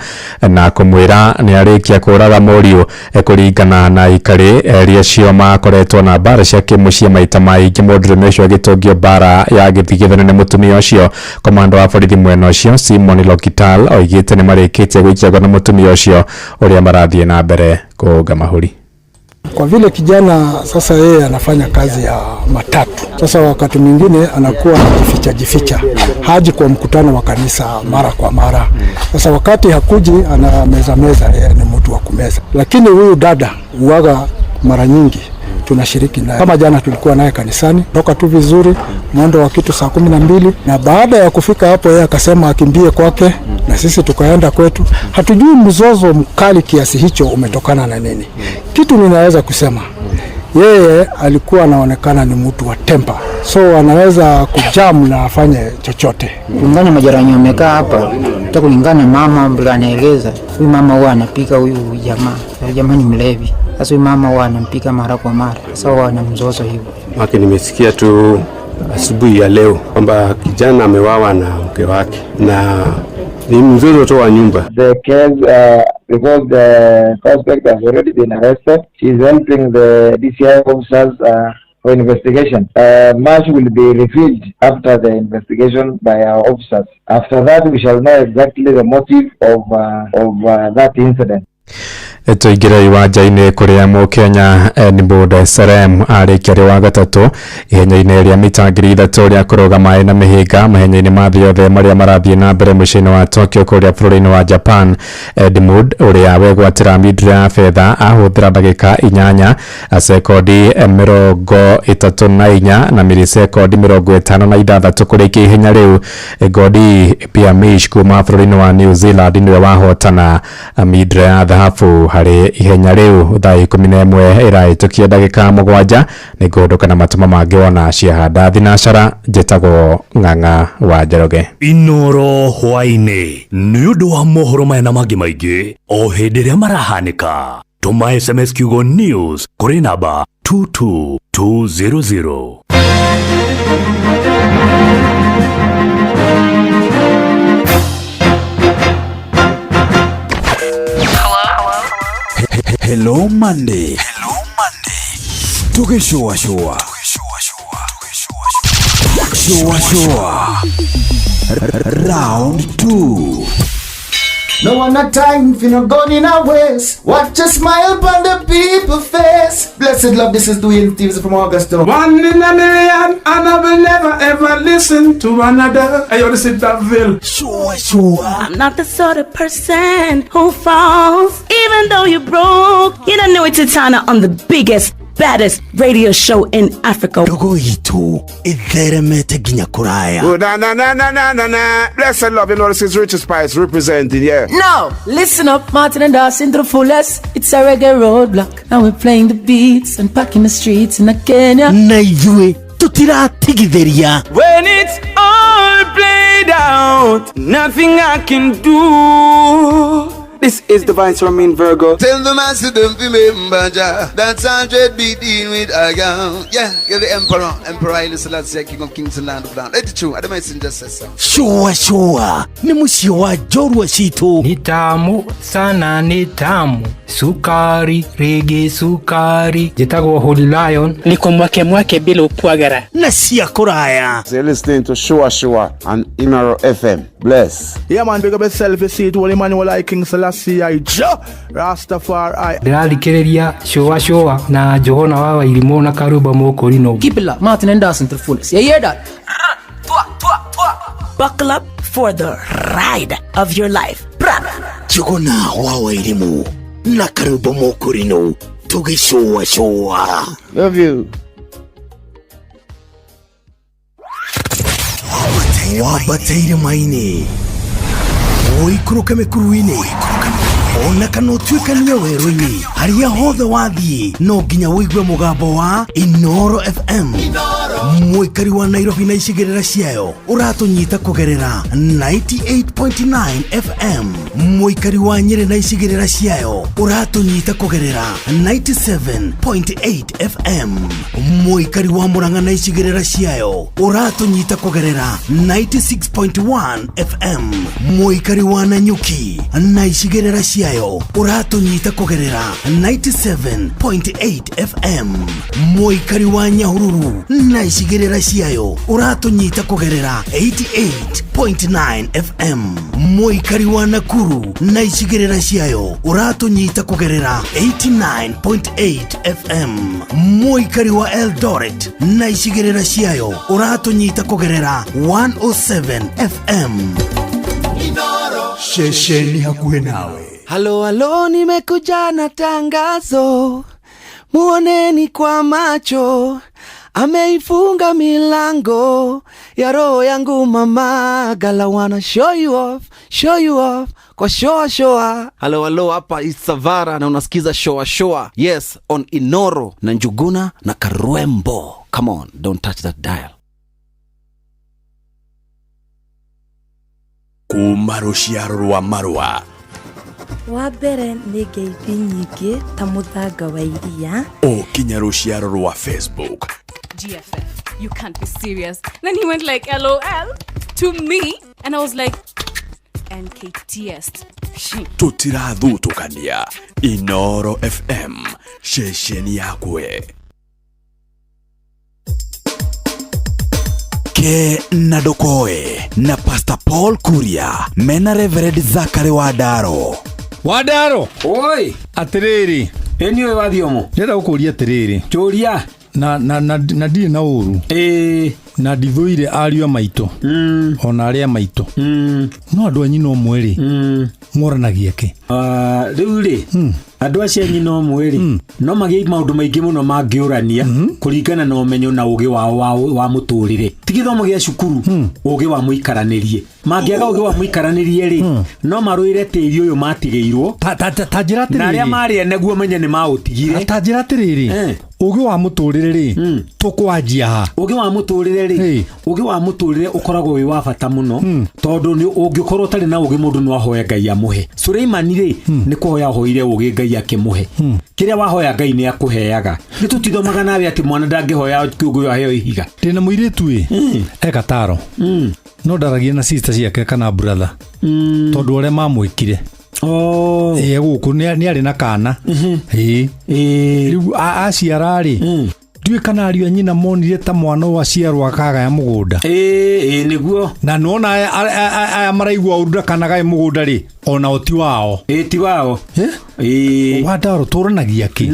na kũmwĩra nĩarĩkia kũraga mũriũ. Kũringana na ikarĩ iria cio makoretwo na mbara cia kĩmũciĩ maita maingĩ, mũndũrũme ũcio agĩtũngio mbara ya gĩthigithano nĩ mũtumia ũcio. Komanda wa borithi mwena ũcio Simon Lokital oigĩte nĩ marĩkĩtie gũikia ngono mũtumia ũcio ũrĩa marathiĩ na mbere kũũnga mahũri. Kwa vile kijana sasa yeye anafanya kazi ya matatu, sasa wakati mwingine anakuwa jificha haji kwa mkutano wa kanisa mara kwa mara. Sasa wakati hakuji ana meza yeye ni mtu wa kumeza, lakini huyu dada uwaga mara nyingi tunashiriki naye. Kama jana tulikuwa naye kanisani, toka tu vizuri mwendo wa kitu saa 12, na baada ya kufika hapo yeye akasema akimbie kwake na sisi tukaenda kwetu. Hatujui mzozo mkali kiasi hicho umetokana na nini. Kitu ninaweza kusema yeye alikuwa anaonekana ni mtu wa temper, so anaweza kujam na afanye chochote. Kulingana majirani wamekaa hapa, kulingana mama bila anaeleza, huyu mama huwa anapika huyu jamaa ni mlevi. Sasa huyu mama huwa anampika mara kwa mara. Sasa huwa ana mzozo hivyo. Maki nimesikia tu asubuhi ya leo kwamba kijana amewawa na mke wake na ni mzozo tu wa nyumba. The case because the suspect has already been arrested. She is helping the DCI officers for investigation. Much will be revealed after the investigation by our officers. After that, we shall know exactly the motive of that incident. Tuingĩre iwanja-inĩ kũrĩa Mũkenya Nibud Serem arĩkia rĩ wa gatatũ ihenya-inĩ rĩa mita 300 rĩa kũrũga maĩ na mĩhĩnga mahenya-inĩ ma thĩ yothe marĩa marathiĩ na mbere mũciĩ-inĩ wa Tokyo kũrĩa bũrũri-inĩ wa Japan. Nibud ũrĩa wegwatĩra midra ya fedha ahũthĩra ndagĩka 8 sekondi 34 na milisekondi 56 kũrĩkia ihenya rĩu. Godi Piamish kuma bũrũri-inĩ wa New Zealand nĩwe wahotana midra ya dhahabu harĩ ihenya rĩu. Thaa 11 ĩrahĩtũkia ndagĩka 7 nĩngũndũka na matũma mangĩ wona ciahanda thinacara. Njĩtagwo Ng'ang'a wa Njoroge. Inooro hwainĩ nĩ ũndũ wa mohoro maya na mangĩ maingĩ o hĩndĩ ĩrĩa marahanĩka. Tũma SMS kiugo news kũrĩ namba 22200. Hello Monday. Tukishua. Round 2. No one a time if you not going in our ways. Watch a smile upon the people's face. Blessed love, this is Dwayne Stevens from Augusta. 1 in a million, and I will never ever listen to another. I only sit that Ville. Sure. I'm not the sort of person who falls. Even though you're broke, you don't know it's a turn on the biggest baddest radio show in Africa. Dogo itu itheremete ginya kuraya. Oh, na. Blessed love, you know this is Richard Spice representing, yeah. No, listen up, Martin and Dawson to the fullest. It's a reggae roadblock, and we're playing the beats and packing the streets in Kenya. Na yue tutiratigithiria. When it's all played out, nothing I can do. This is Divine Sermon Virgo. Tell the master don't remember that's 100 beating with a gun. Yeah, you're the emperor. Emperor Haile Selassie, king of kings and land of land. Let it true. I don't mind just say so. Shua. Ni musio wa jorwa shitu. Ni tamu sana, ni tamu. Sukari, reggae sukari. Jitagwa Holy Lion. Niko mwake bila upwagara. Na siya kuraya. You're listening to Shua on Inaro FM. Bless. Yeah man, big up yourself, you see it, Holy Emmanuel I King Selassie I Rastafari. Ndĩrathikĩrĩria Shua na Johana wa Wairimu na Karuba Mokorino. Keep it locked, Martin and Dawson to the fullest. You hear that? Buckle up for the ride of your life. Johana wa Wairimu na Karuba Mokorino. Tugi Shua. Love you. Wabateire maini oikuruke mekuruini ona kanotwikania werũ-inĩ harĩa hothe wathiĩ no nginya wĩigue mũgambo wa Inoro FM mũikari wa Nairobi na icigĩrĩra ciayo ũratũnyita kũgerera 98.9 FM mũikari wa Nyĩrĩ na icigĩrĩra ciayo ũratũnyita kũgerera 97.8 FM mũikari wa Murang'a na icigĩrĩra ciayo ũratũnyita kũgerera 96.1 FM mũikari wa Nanyuki na icigĩrĩra ciayo ũratũnyita kũgerera 97.8 FM mũikari wa Nyahururu na icigĩrĩra ciayo ũratũnyita kũgerera 88.9 FM mũikari wa Nakuru na icigĩrĩra ciayo ũratũnyita kũgerera 89.8 FM mũikari wa Eldoret na icigĩrĩra ciayo ũratũnyita kũgerera 107 FM Shesheni hakuhe nawe. Halo, nimekuja na tangazo, muoneni kwa macho, ameifunga milango ya roho yangu mama, gala wanna show you off kwa showa. Halo, hapa Isavara na unasikiza showa. Yes, on Inoro na Njuguna na Karwembo. Come on, don't touch that dial. Kuma rũciaro rwa Marwa. Wa mbere nĩ ngeithi nyingĩ ta mũthanga wa iria. Kinya rũciaro rwa Facebook. GFF, you can't be serious. Then he went like LOL to me and I was like NKTS. Tutirathutukania Inoro FM shesheni yakwe. Ke Nadokoe na Pastor Paul Kuria mena Reverend Zachary Wadaro. Oi, atiriri. Eniwe wathiomo. Ndĩrenda gũkũria atiriri. Churia. Na ndirĩ na ũru. Na ndithuire ariũ a maitũ. Ona arĩa maitũ. No andũ anyu no mweri. Moranagia kĩ? Rĩu rĩ. Andũ acio anyu no mweri. No magĩe maũndũ maingĩ mũno mangĩũrania kũringana na ũmenyo na ũgĩ wa mũtũrĩre. Ti gĩthomo gĩa cukuru, ũgĩ wa mũikaranĩrie. Mangĩaga ũgĩ wa mũikaranĩrie rĩ, no marũire tĩri ũyũ matigĩirwo. Ta njĩra atĩrĩrĩ. Na arĩa marĩa neguo menye nĩ maũtigire. Ta njĩra atĩrĩrĩ. Ũgĩ wa mũtũrĩre rĩ, tũkwanjia ha. Ũgĩ wa mũtũrĩre rĩ, ũgĩ wa mũtũrĩre ũkoragwo wĩ wa bata mũno, tondũ nĩ ũngĩkorwo ũtarĩ na ũgĩ mũndũ no ahoya Ngai amũhe. Suleimani rĩ, nĩ kũhoya ahoire ũgĩ Ngai akĩmũhe. Kĩrĩa wahoya Ngai nĩ akũheaga. Nĩ tũtithomaga nawe atĩ mwana ndangĩhoya kĩũngũ aheo ihiga. Ndĩna mũirĩtu ĩ, eka taro. No ndaragia na sister ciake kana brother. Tondũ arĩa mamwĩkire. Gũkũ nĩ arĩ na kana. Rĩu aciara rĩ, ndiũĩ kana ariũ a nyina monire ta mwana ũyũ aciarwo akagaya mũgũnda. Nĩguo. Na nona aya maraigua ũru kanaga mũgũnda rĩ, ona oti wao. Ti wao. Wadaro tũranagia kĩ?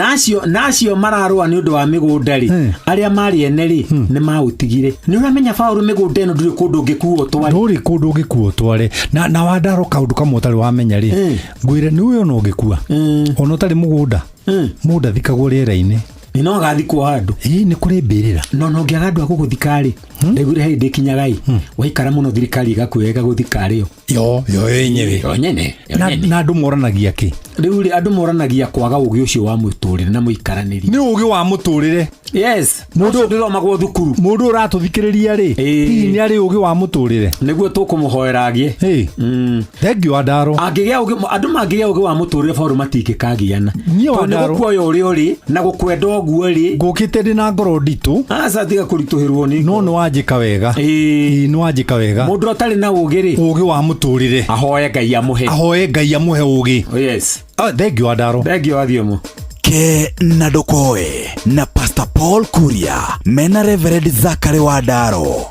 Nacio mararũa nĩ ũndũ wa mĩgũnda rĩ, arĩa marĩ ene rĩ nĩ maũtigire. Nĩ ũramenya Paul mĩgũnda ĩno ndũrĩ kũndũ ũngĩkuo tware. Ndũrĩ kũndũ ũngĩkuo tware. Na Wadaro kaũndũ kamwe ũtarĩ wamenya rĩ, ngwĩre nĩ ũyũ no ũngĩkua. Ona ũtarĩ mũgũnda. Mũndũ athikagwo rĩera-inĩ. no gathikwo handu ni kuri mbirira no ngiaga andu akuguthikari ndegure hindi kinyagai waikara muno thirikari igakuega guthikari yo yenyewe na andu moranagia ki riu andu moranagia kwaga ugi ucio wa muturire na muikaraniri ni ugi wa muturire yes mundu ndiromagwo thukuru mundu uratuthikiriria ri hihi ni ari ugi wa muturire niguo tukumuhoeragie thank you Adaro angigia ugi andu mangigia ugi wa muturire bora matikikagiana Adaro kuoyo uri na gukwenda oguo ri ngukite ndina ngoro nditu asa tiga kurituhirwo ni no wanjika wega ni wanjika wega mundu atari na ugi ri ugi wa muturire ahoye Ngai amuhe ugi yes thank you Adaro thank you Adhiamo ke nadokoe na Pastor Paul Kuria mena Reverend Zachary Wadaro.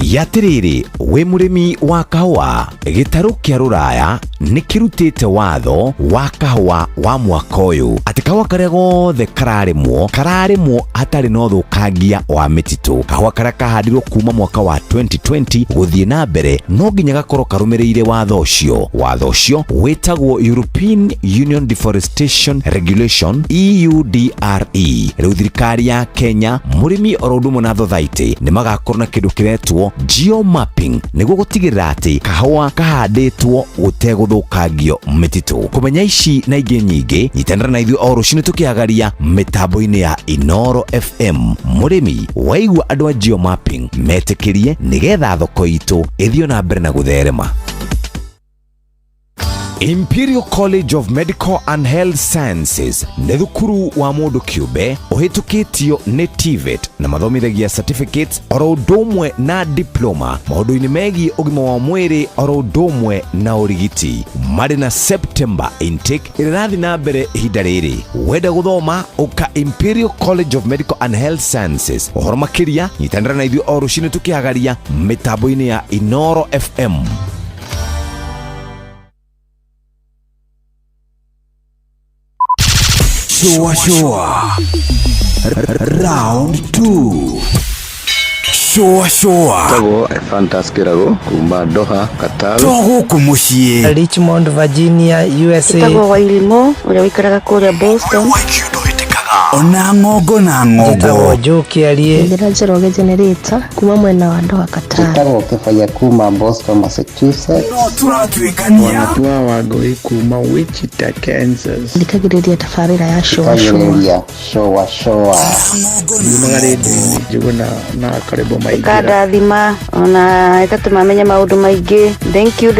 Yatiriri we murimi wa kahua gitaru kia ruraya nikirutite watho wa kahua wa mwaka uyu ati kahua karia gothe kararimwo hatari no thukangia wa mititu kahua karia kahandirwo kuma mwaka wa 2020 guthie na mbere no nginya gakorwo karumireire watho ucio wetagwo European Union Deforestation Regulation EUDRE. Riu thirikari ya Kenya murimi orondumo na thothaiti ni magakorwo na kindu kiretwo geomapping niguo gutigirira ati kahua kahanditwo guteguthukangio mititu. Kumenya ici na ingi nyingi nyitandara na ithuĩ o rucini tukiagaria mitambo-ini ya Inoro FM. Murimi waigua andu a geomapping metikirie nigetha thoko itu ithio na mbere na gutherema. Imperial College of Medical and Health Sciences nĩ thukuru wa mũndũ kĩũmbe ũhĩtũkĩtio nĩ TVET na mathomithagia certificates oro ũndũ ũmwe na diploma maũndũ-inĩ megiĩ ũgima wa mwĩrĩ oro ũndũ ũmwe na ũrigiti. Marĩ na September intake ĩrĩa ĩrathiĩ na mbere ihinda rĩrĩ. Wenda gũthoma ũka Imperial College of Medical and Health Sciences. Ũhoro makĩria nyitanĩra na ithuĩ o rũciinĩ tũkĩagaria mĩtambo-inĩ ya Inoro FM. Showa Round 2. Showa Tago Fantaskirago kuma Doha Qatar Togo kumushie Richmond Virginia USA Tago Wailimo ule wikaraga kule Boston ona ngogo na ngogo Tago Joki aliye Ndirajeroge generator kuma mwena wa Doha Qatar Tago kefanya kuma Boston Massachusetts no turatwikania wanatua wagoi kuma Wichita Kansas ndikagiriria tafarira ya showa Magaridi juguna na karibu maigi kada thima ona etatu mamenya maundu maingi. Thank you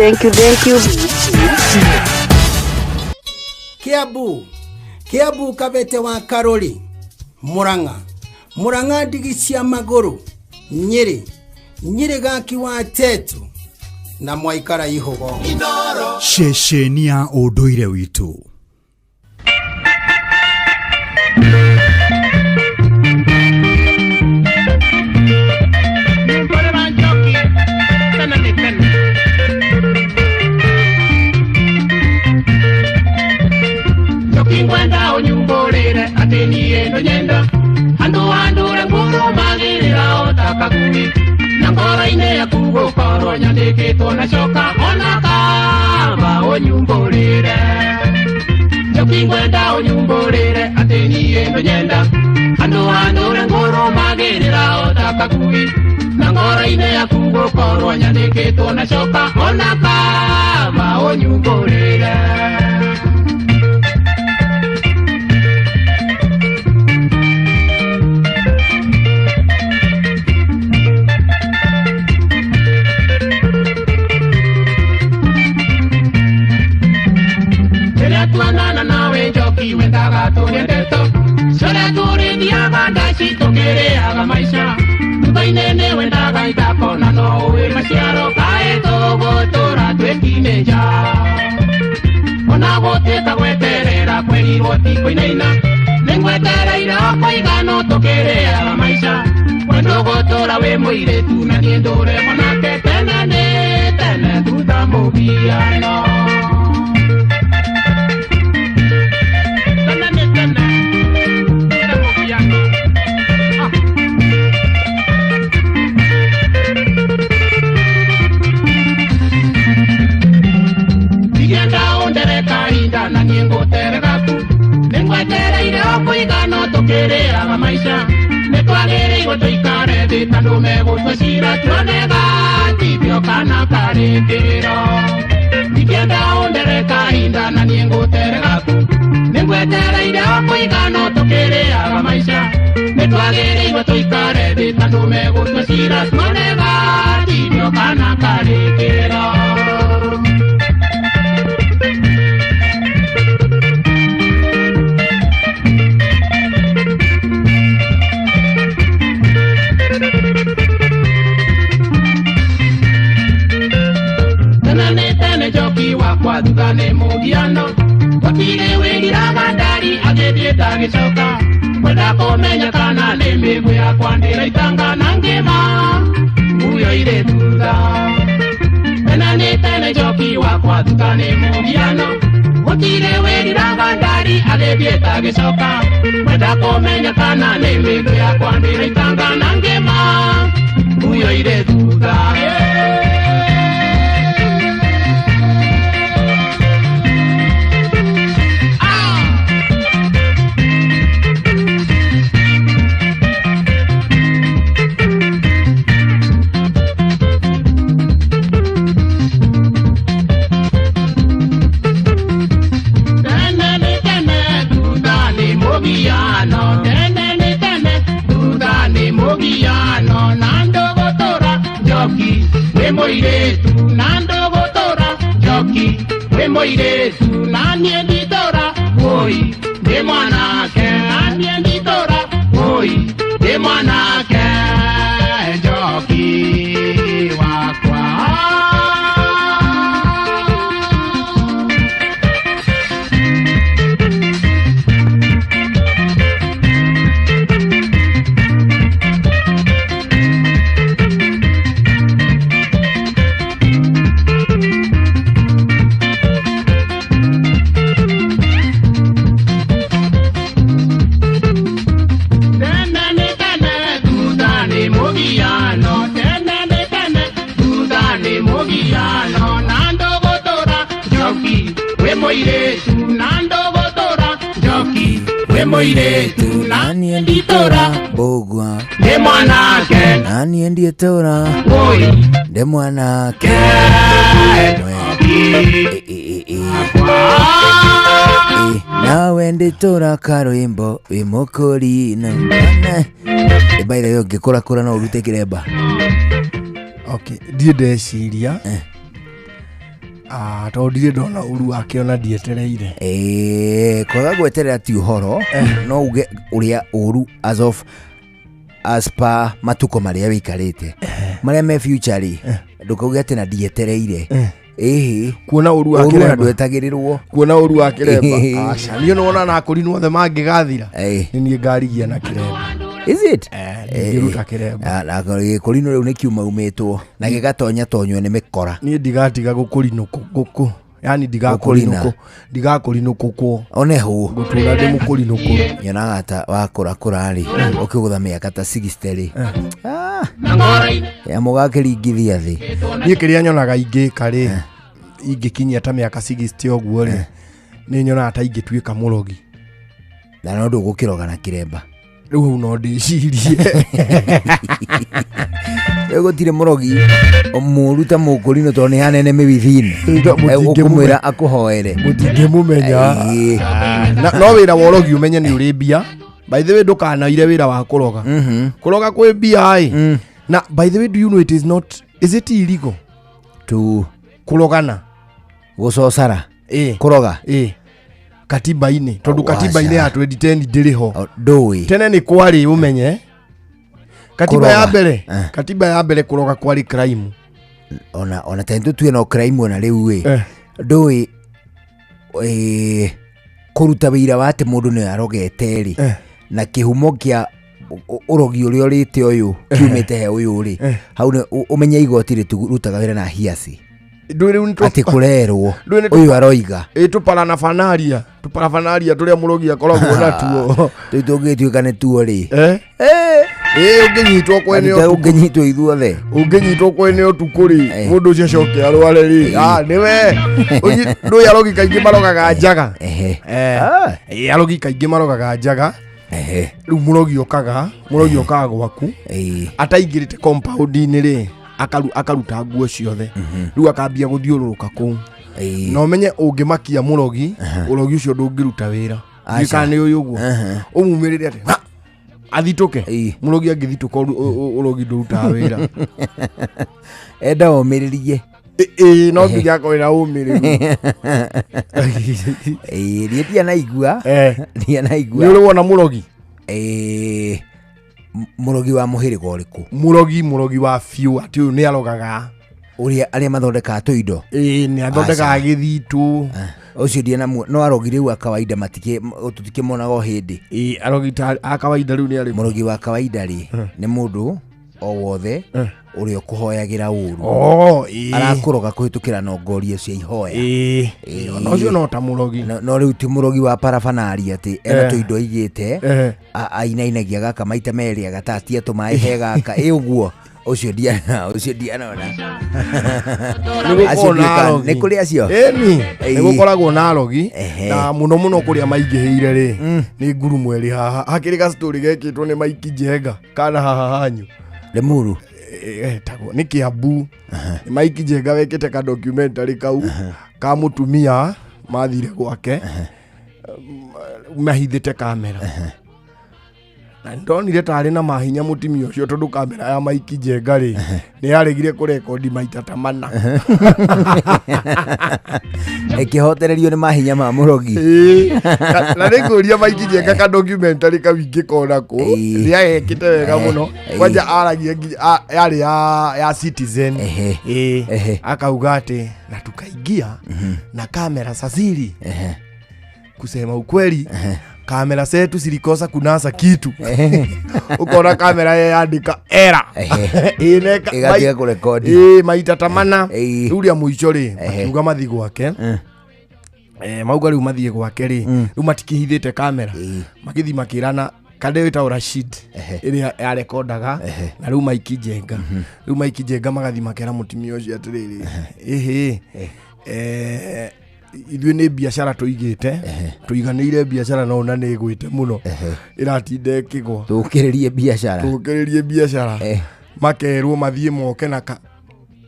Kiabu Kabete wa Karoli Murang'a ndigi cia maguru Nyeri gaki wa Tetu na Mwaikara Ihogo Shesheni ya ũndũire witũ. Ngwenda unyumborere ateni endo nyenda andure nguru magirira otakaguri na ngora-ine ya kugo koro nyandikitwo na coka ona kamba unyumborere Njoki ngwenda unyumborere ateni endo nyenda andure nguru magirira otakaguri na ngora-ine ya kugo koro nyandikitwo na coka ona kamba unyumborere Tuanana nawe Njoki wendaga turendeto Sore turindiaga ndaci tukireaga maisha Tukainene wendaga itakona no uwe maciaro Kae tugutura twekine nja Ona gutika gweterera kwerirwo tikuinaina Ningwetereire okwaigano tukireaga maisha Wendo gutura wi muiretu na nie ndure monake tene thutha mugiano Ningwetereire kuigana tukireaga maica nitwagiriirwo tuikare thi tandu megutwacira tuonega tithio kana karikiro ndikienda undere kahinda na nie nguterega ku ningwetereire kuigana tukireaga maica nitwagiriirwo tuikare thi tandu megutwacira tuonega tithio kana karikiro. Joki wakwa thugane mugiano gotire wigiraga ndari agithieta gicoka kwenda kumenya kana ni migu yakwa ndiraitanga na ngima nguyo ire thutha tene joki wakwa thugane mugiano gotire wigiraga ndari agithieta gicoka kwenda kumenya kana ni migu yakwa ndiraitanga na ngima nguyo ire thutha. Moiretu nando gotora joki we moiretu nani editora oi de mwanake nani editora oi de mwanake joki wakwa. Moiretu nani editora bogwa de mwanake nani editora oi de mwanake nawe editora karoimbo imokori na baira yo ngikora kora no urute kiremba. Okay, die ndeciria to ndire ndona uru wake ona ndietereire kwaga gweterera ti uhoro no uge uria uru as per matuko maria wikarite maria me future ndukauge ati na ndietereire kuona uru wake na ndwetagirirwo kuona uru wake remba aca niyo nona na kurinwo the mangigathira ni ngarigia na kiremba. Is it? Ngiruta kiremba. Na kurino riu nikiuma umetwo na gigatonya tonywe ni mikora. Ni ndigatiga gukurinuku guku. Yani ndigakurinuku kwo. Oneho gutura ndi mukurinuku. Nyonaga ata wakura kurari ukigutha miaka ta 60 ri. Ya mugakiringithia thi. Ni kiria nyonaga ingikari ingikinyia ta miaka 60 oguo ri. Ni nyonaga ta ingituika murogi. Na no ndugukiroga na kiremba. Riu no ndicirie gutire murogi omuruta mukurino to ni hanene mibithini ukumwira akuhoere mutingimumenya no wira worogi umenye ni uri bia. By the way ndukanaire wira wa kuroga kuroga kwe bia na by the way do you know is it illegal to kurogana gusosara kuroga katiba-ini tondu katiba-ini ya 2010 ndiriho ndui tene ni kwari umenye katiba ya mbere kuroga kwari crime ona tentu tu no crime ona riu ndui kuruta wira wate mundu ni arogete ri na kihumo kia urogi uri orite uyu kiumite he uyu ri hau ne umenye igoti ritugurutaga wira na hiasi ati kurerwo uyu aroiga tuparafanaria turia murogi akoragwo natuo tutugituika ne tuo ri Ungenyitwo kwene o ungenyitwo ithuothe ungenyitwo kwene o tukuri mundu ucio coke arware ri niwe ndu yarogi kaingi marogaga njaga yarogi kaingi marogaga njaga riu murogi okaga gwaku ataingirite compound ini ri akaruta nguo ciothe riu akambia guthiururuka kuu no menye ungimakia murogi ucio ndungiruta wira gikani uyu guo umumirire ati athituke murogi angithituka urogi nduruta wira enda umiririe no nginya kwira umiririe dia naigua ni urona murogi murogi wa muhiriga uriku murogi wa fiu ati uyu ni arogaga uria aria mathondeka tuindo ni athondeka githitu ucio dia no arogire wa kawaida tutike monago hindi arogita a kawaida riu ni ari murogi wa kawaida ri ni mundu o wothe uria ukuhoyagira uru arakuroga kuhitukira nongoria cia ihoya no cio no ta murogi no riu ti murogi wa parafanari ati ena tuindo igite ainainagia gaka maita meri agatatia tumai he gaka uguo ucio diana ni kuri acio ni gukoragwo na arogi na muno kuria maingiheire ri ni nguru mweri haha hakiri ga story gekitwo ni Mike Njenga kana haha hanyu Lemuru tago ni Kiambu Mike Njenga wekite ka documentary kau ka mutumia mathire gwake mahithite kamera na ndonire tari na mahinya mutimia ucio tondu kamera ya Mike Njenga ri ni yaregire kurekodi maita ta mana ikihotererio ni mahinya ma murogi na niguria Mike Njenga ka documentary ka wingi kona ko ni yekite wega muno kwanja aragia yari ya Citizen akauga ati na tukaingia na kamera sasiri kusema ukweli kamera zetu zilikosa kunasa kitu ukona kamera yaandika era igatia kurekodi maita tamana uria muico ri akiuga mathi gwake mauga riu mathie gwake ri riu matikihithite kamera magithi makirana kande wita Rashid iria ya rekordaga na riu Mike Njenga magathi makera mutimia ucio atiriri ithuĩ nĩ biacara tuigite tuiganĩire biacara no na nĩ gwite muno iratinde kigwa tukĩrĩrie biacara makerwo mathie moke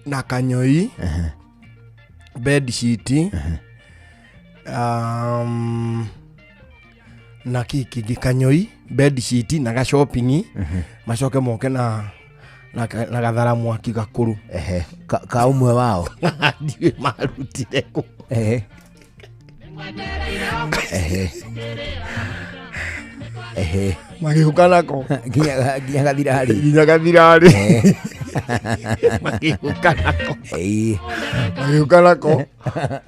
na kanyoi bed sheet na kiki kanyoi bed sheet na ga shopping macoke moke na gathara mwaki gakuru ka umwe wao ndiwe marutire ku magĩũka nako nginya gathirari magĩũka nako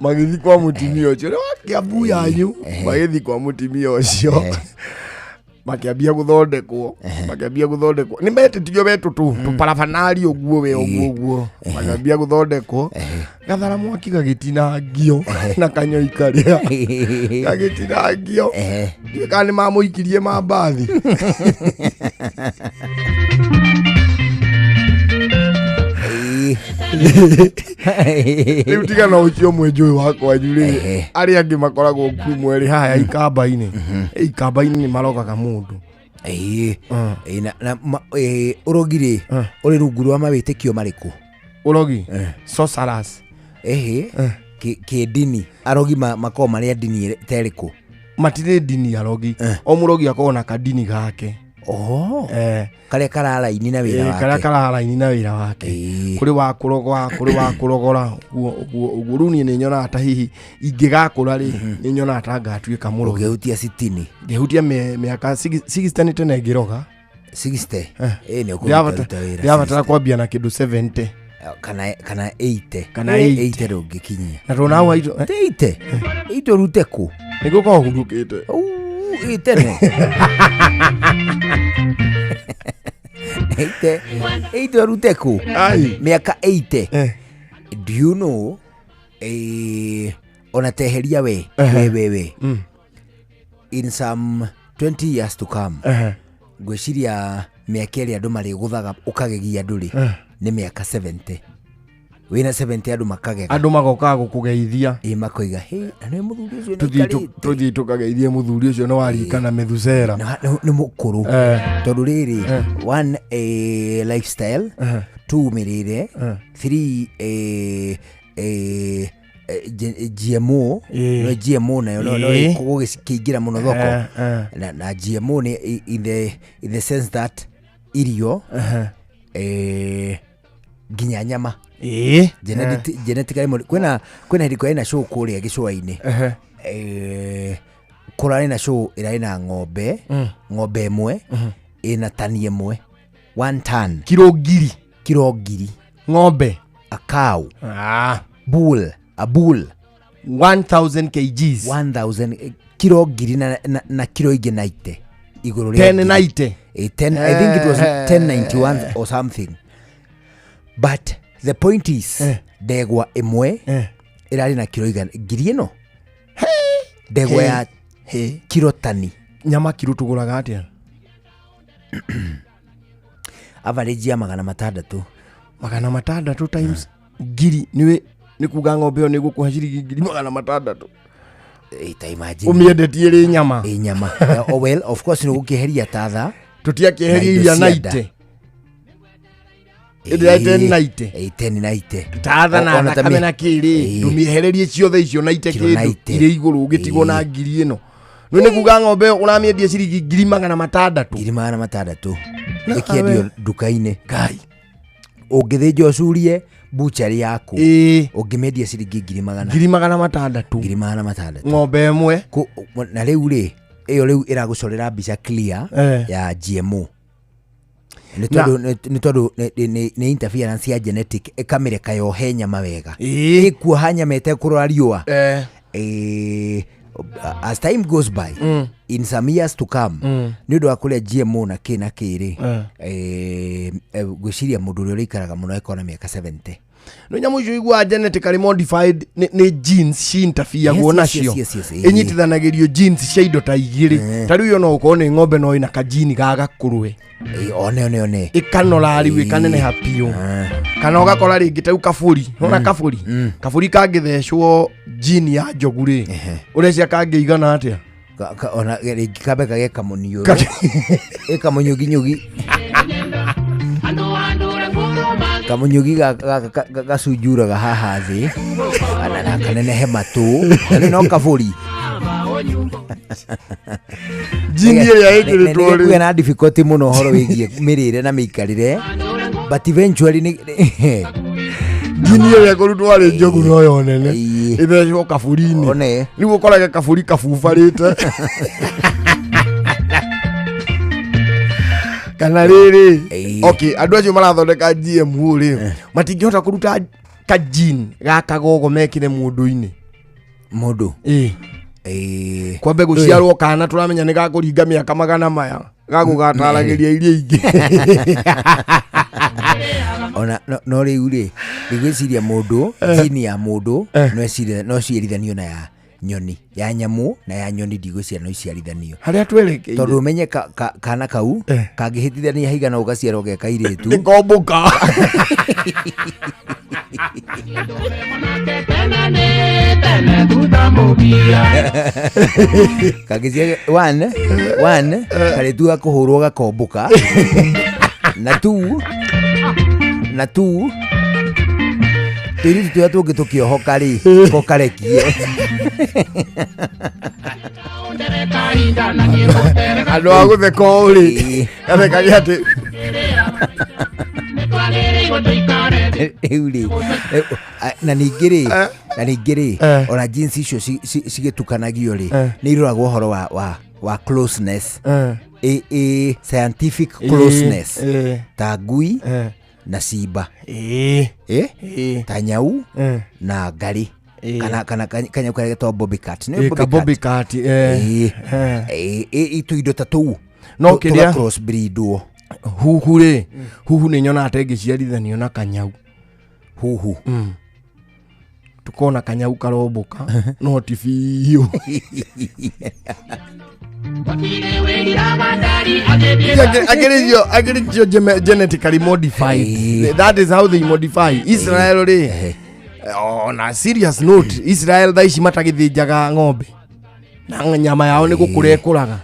magĩthi kwa mutimia ũcio nĩ wa Kiambu yanyu magĩthi kwa mutimia ũcio makiambia guthondekwo ni metĩtio betu tu tuparafanari uguo we uguo makiambia guthondekwo gathara mwaki gagitinangio na kanyoi karia gagitinangio kana mamuikirie mabathi Tiga na ucio mwenjoi wakwa njuri ari angi makoragwo kumweri haya ikamba-ini ikamba-ini ni marogaga mundu urogire uri rungu rwa mawitikio mariku urogi sorcerers kidini arogi makoo maria dini teriku matire dini arogi o murogi akona kadini gake karia kararaini na wira wake kuri wa kurogora uguo runi ni nyona ata hihi ingigakura ri ni nyona ata ngatuika murogi gehutia 60 gehutia miaka 60 tene ngiroga 60 ni yavatara kwambia na kindu 70 kana 80 rungikinyia na tona hau 80 ruteku niguko hurukite itene Eite ruteku miaka 80 do you know onateheria we in some 20 years to come gweciria mĩaka ĩrĩa andũ marĩgũthaga ũkagegia andũ rĩ nĩ mĩaka 70 wĩna 70 andũ makagega andũ magoka gũkũgeithia makoiga nĩ mũthuri ũcio tũthiĩ tũkageithie mũthuri ũcio no arikana Methusela nĩ mũkũrũ tondũ rĩrĩ one lifestyle two mĩrĩre three GMO no GMO nayo no gũkĩingĩra mũno thoko na GMO nĩ in the sense that irio nginya nyama genetically kwena hĩndĩ ĩna show kũrĩa gĩcũa-inĩ kũrarĩ na show ĩrarĩ na ng'ombe ĩmwe ĩna tani ĩmwe 1 ton kilo ngiri ng'ombe a cow a bull 1000 kgs 1000 kilo ngiri na kilo ingĩ 90 igũrũ 1090 I think it was 1091 or something. But the point is ndegwa ĩmwe ĩrarĩ na kilo ngiri ĩno ndegwa ya kilo tani nyama kilo tũgũraga atĩa average ya 600 times ngiri nĩ kuga ng'ombe ĩyo nĩ gũkũhe ciringi ngiri 600 imagine umĩendetie rĩ nyama well of course nĩ gũkĩheria tatha tũtiakĩheria iria 90 ĩrĩa 1090 tatha na thakame na kĩrĩ ndũmĩehererie ciothe icio 90 kĩndũ irĩ igũrũ ũgĩtigwo na ngiri ĩno nĩ kuga ng'ombe ũramĩendia ciringi ngiri 600 ĩkĩendio nduka-inĩ kai ũngĩthĩnja ũcurie buchari yaku ũngĩmendia ciringi ngiri 600 ng'ombe ĩmwe na rĩu rĩ ĩyo ĩragũcorera mbica clear ya GMO nĩ tondũ nĩ interference ya genetic ĩkamĩreka yohe nyama wega ĩkuoha nyama ĩtekũrora riũa as time goes by in some years to come nĩ ũndũ wa kũrĩa GMO na kĩrĩ gwĩciria mũndũ ũrĩa ũrĩikaraga mũno ĩkorwo na mĩaka 70 no nyamũ icio igua genetically modified nĩ genes ci interfere nacio ĩnyitithanagĩrio genes cia indo ta igĩrĩ ta rĩu no ũkorwo nĩ ng'ombe no ĩna kajini ga gakũrwe one ĩkanora rĩu ĩkaneneha piũ kana ũgakora rĩngĩ ta kabũri ona kabũri kangĩthecwo jini ya njogu rĩ ũrecia kangĩigana atĩa ona rĩngĩ kambe kagĩa kamunyugi kamunyugi gacunjuraga haha thĩ na kanenehe matũ na no kabũri jini ĩrĩa ĩkĩrĩtwo rĩ na difficulty mũno ũhoro wĩgiĩ mĩrĩre na mĩikarĩre but eventually jini ĩrĩa kũrutwo arĩ njogu no yo nene ĩthecwo kabũri-inĩ rĩu ũkoraga kabũri kabubarĩte kana rĩrĩ andũ acio marathondeka GMO rĩ matingĩhota kũruta kajini gaka gogo mekire mũndũ-inĩ kwa mbegũ ciarwo kana tũramenya nĩ gakũringa mĩaka 100 maya gagũgataragĩria iria ingĩ ona no rĩu rĩ gwĩciria mũndũ jini ya mũndũ no ciarithanio na ya nyoni ya nyamũ na ya nyoni ndigwĩciria no ciarithanio harĩa twerekeire tondũ ũmenye kana kau kangĩhĩtithania haigana ũgaciarwo ge kairĩtu nĩkombũka kangĩcia one karĩtu gakũhũrwo gakombũka na tu tĩri tũrĩa tũngĩ tũkĩohoka rĩ kokarekie andũ a gũtheka ũrĩ gathekagia atĩ na ningĩ rĩ ona jinsi icio cigĩtukanagio rĩ nĩ iroragwo ũhoro wa closeness scientific closeness ta ngui na simba ta nyau na ngari kana kanyau karĩa getagwo bobby cat indo ta tũu no kĩrĩa cross breedwo huhu rĩ huhu nĩ nyonaga ta ĩngĩciarithanio na kanyau huhu tukona kanyau karombũka no ti biũ ageretio genetically modified. That is how they modify Israel ri. On a serious note, Israel thaici matagithinjaga ng'ombe na nyama yao ni gukure kuraga.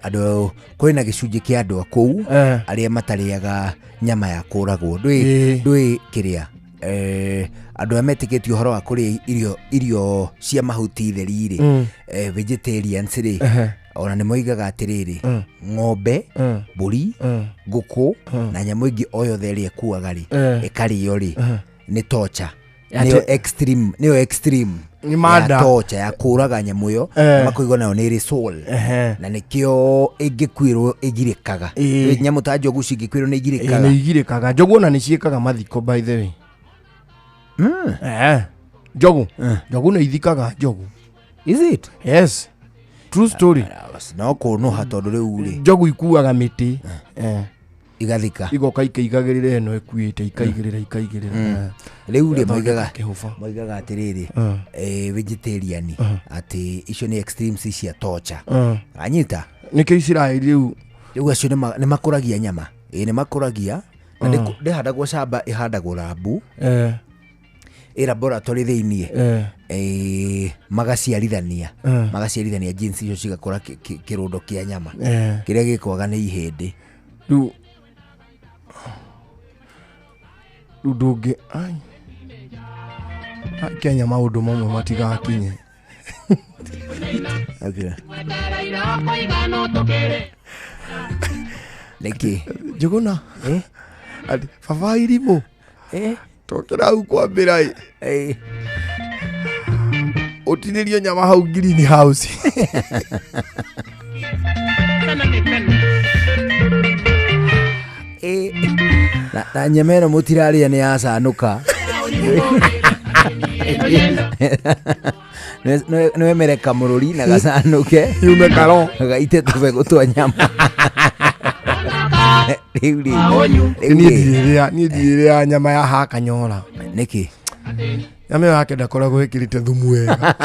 Andu kwina gicunji kia andu akou aria matariaga nyama ya kuragwo ndui kiria andu ametiketio horo wa kuri irio cia mahuti theri ri vegetarians ri ona ni moigaga atiriri ng'ombe mburi nguku na nyamu ingi oyothe ri ekuaga ri ekario ri ni torture niyo extreme ni mada torture ya kuraga nyamu yo makoigo nayo ni ri soul na nikio ingikwirwo igirikaga nyamu ta njogu cingikwirwo ni igirikaga njogu na ni ciekaga mathiko by the way njogu na ithikaga njogu. Is it? Yes, true story. No kono hatondu riu ri njogu ikuaga miti igathika igoka ikaigagirira eno ekuite ikaigirira riu ri moigaga atiriri vegetarian ati icio ni extremes cia torture anyita nikio Israel riu acio ni makuragia nyama ni makuragia na ndihandagwo shamba ihandagwo labu laboratory thiini magaciarithania jinsi icio cigakora kirundo kia nyama kiria gikwaga ni ihindi riu ndungi Kenya maundu mamwe matigakinye niki njuguna ati baba irimo tokera u kwambira utinirio nyama hau green house na nyameno mutiraria ni asanuka nwe mereka mururi na gasanuke yume karo gaite tubego twa nyama ni ndiria nyama ya haka nyora niki nyama yake ndakoragwo ikirite thumu wega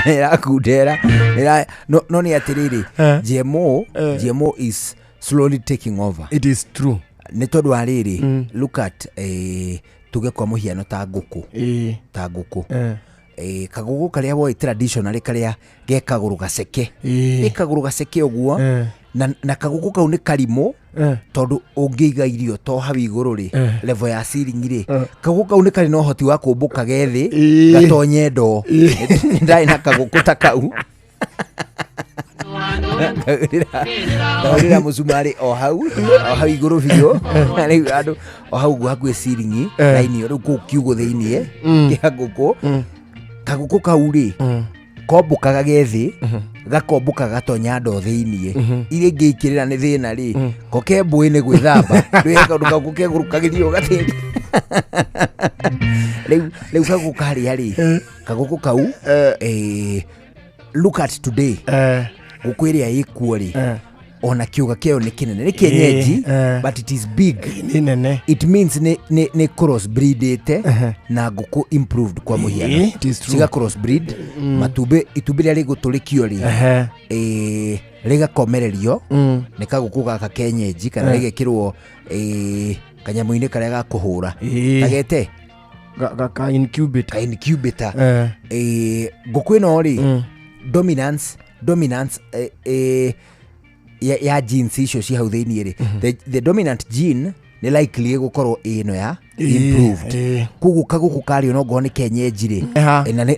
irakundera no ni atiriri GMO is slowly taking over. It is true. Ni tondu ariri look at tuge kwa muhiano ta nguku kaguku karia boy traditional karia gekaguru gaceke gekaguru gaceke uguo na kaguku kau ni karimo tondu ungiiga irio to hawi iguru ri level ya ceiling ri kaguku kau ni kari no hoti wa kumbuka gethi gatonye ndo ndai na kaguku ta kau Ndawira musumari o hau iguru biyo ari andu o hau gwaku ceiling line yo ku kiugo thiini kihaguku kaguku kauri kombukaga gethi gakombuka gatonya ndo thiini ire ngikirira ni thina ri kokembui ni gwithamba ndweka nduka kukegurukagiriyo gatiri leu kaguku kari ari kaguku kau look at today ukwiria ikuori ona kiuga keo ni kinene ni kienyeji but it is big ni nene it means ni cross breedete na nguku improved kwa muhiano siga cross breed matube itubiria riguturikio ri riga komererio ni kaguku gaka kienyeji kana rigekirwo kanyamuini karia gakuhura kagete ka incubator nguku ino ri dominance ya genes icio ci hau thiini ri the dominant gene ni likely gukorwo ino ya improved kugu kaguku kari no ngo ni kenyeji ri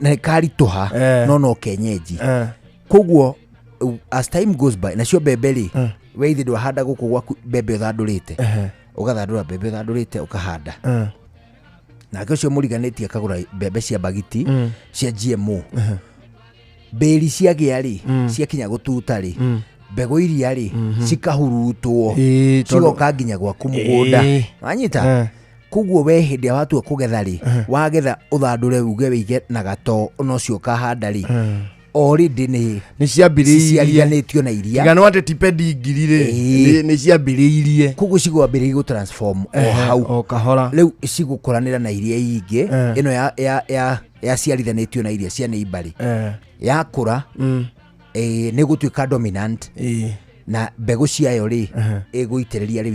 na kari tuha no kenyeji kugu as time goes by na cio bebe ri we ithe ndwahanda guku gwaku bebe uthandurite ugathandura bebe uthandurite ukahanda na cio muriganitie kagura bebe cia bagiti cia GMO beri ciagia ri ciakinya gututa ri mbegu iria ri cikahurutwo cigoka nginya gwaku mugunda anyita kuguo we hindi watu kugetha ri wagetha uthandure uge wige na gato no cio kahanda ri already ni ciambiriirie na iria igano ate tipedi ngirire ni ciambiriirie kuguo cigwambiririe go transform o hau o kahora riu cigukuranira na iria ingi ino ya ciarithanitio na iria cia neibari yakura nĩ gũtuĩka dominant na mbegũ ciayo rĩ ĩgũitĩrĩria rĩu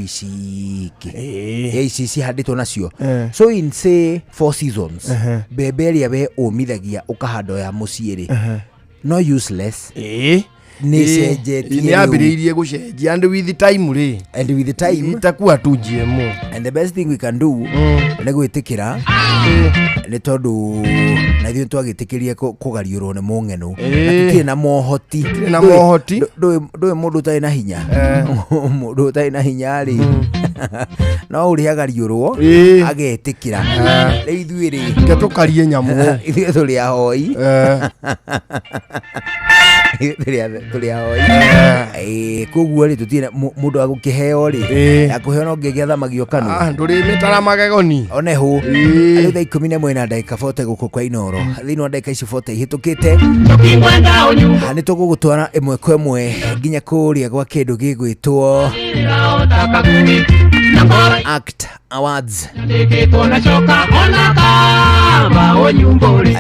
ici cihandĩtwo nacio. So in say 4 seasons mbembe ĩrĩa we ũmithagia ũkahanda ya mũciĩ rĩ no useless. Ni ambiriirie gucenjia and with the time itakuwa tu GMO. And the best thing we can do ni gwitikira ni tondu na ithuĩ twagĩtĩkĩria kũgariũrwo nĩ mũng'eno na tũtirĩ na mohoti ndũĩ mũndũ ũtarĩ na hinya mũndũ ũtarĩ na hinya rĩ no ũrĩa agariũrwo agetĩkĩra rĩ ithuĩ rĩ tũkarie nyamũ ithuĩ tũrĩ ahoi tũrĩ ahoi koguo rĩ tũtirĩ mũndũ agũkĩheo rĩ yakũheo no ngĩgĩa thamagio kanua ndũrĩ mĩtara magegoni oneho rĩu thaa 11 na ndagĩka 40 gũkũ kwa Inoro thĩinĩ wa ndagĩka ici 40 ihĩtũkĩte nĩ tũgũgũtwara ĩmwe kwa ĩmwe nginya kũrĩa gwa kĩndũ gĩgwĩtwo ACT Awards. Nĩ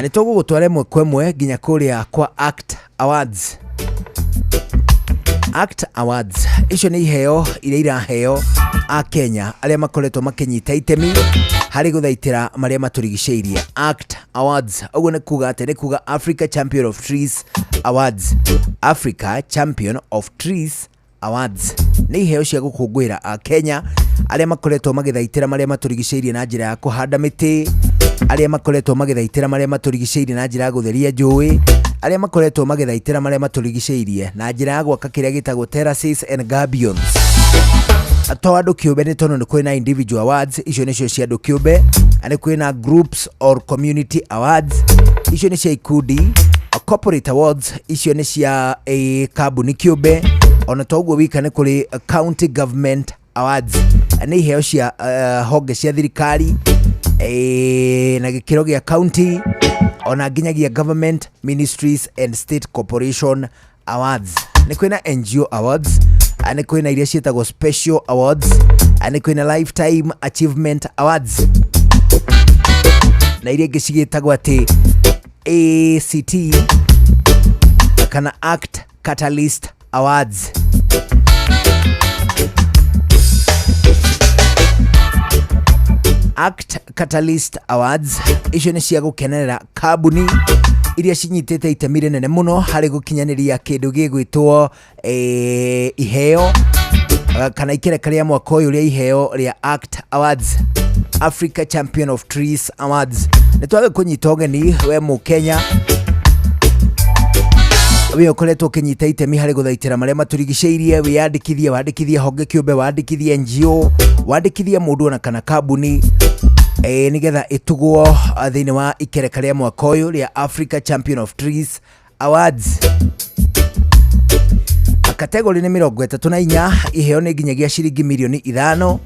tũgũgũtwara ĩmwe kwa ĩmwe nginya kũrĩa kwa ACT Awards. ACT Awards icio nĩ iheo iria iraheo a Kenya arĩa makoretwo makĩnyita itemi harĩ gũthaitĩra marĩa matũrigicĩirie. ACT Awards ũguo nĩ kuga atĩ nĩ kuga Africa Champion of Trees Awards. Africa Champion of Trees Awards nĩ iheo cia gũkũngũĩra a Kenya arĩa makoretwo magĩthaitĩra marĩa matũrigicĩirie na njĩra ya kũhanda mĩtĩ, arĩa makoretwo magĩthaitĩra marĩa matũrigicĩirie na njĩra ya gũtheria njũĩ, arĩa makoretwo magĩthaitĩra marĩa matũrigicĩirie na njĩra ya gwaka kĩrĩa gĩtagwo terraces and gabions. To andũ kĩũmbe nĩ tondũ nĩ kwĩ na individual awards, icio nĩcio cia andũ kĩũmbe, nĩ kwĩ na groups or community awards, icio nĩ cia ikundi, corporate awards, icio nĩ cia kambuni kĩũmbe, ona to ũguo wika nĩ kũrĩ county government awards, nĩ iheo cia honge cia thirikari na gĩkĩro gĩa county, ona nginyagia government ministries and state corporation awards. Nĩ kwĩ na NGO awards, nĩ kwĩ na iria ciĩtagwo special awards, nĩ kwĩ na lifetime achievement awards, na iria ingĩ cigĩtagwo atĩ ACT kana ACT Catalyst Awards. ACT Catalyst Awards icio nĩ cia gũkenerera kambuni iria cinyitĩte itemi rĩnene mũno harĩ gũkinyanĩria kĩndũ gĩgwĩtwo iheo kana ikereka rĩa mwaka ũyũ rĩa iheo rĩa ACT Awards, Africa Champion of Trees Awards. Nĩ twagĩ kũnyita ũgeni we Mũkenya we ũkoretwo ũkĩnyita itemi harĩ gũthaitĩra marĩa matũrigicĩirie, wandĩkithie honge kĩũmbe, wandĩkithie NGO, wandĩkithie mũndũ ona kana kambuni nĩgetha ĩtugwo thĩinĩ wa ikereka rĩa mwaka ũyũ rĩa Africa Champion of Trees Awards. Kategori nĩ 34, iheo nĩ nginyagia ciringi milioni 5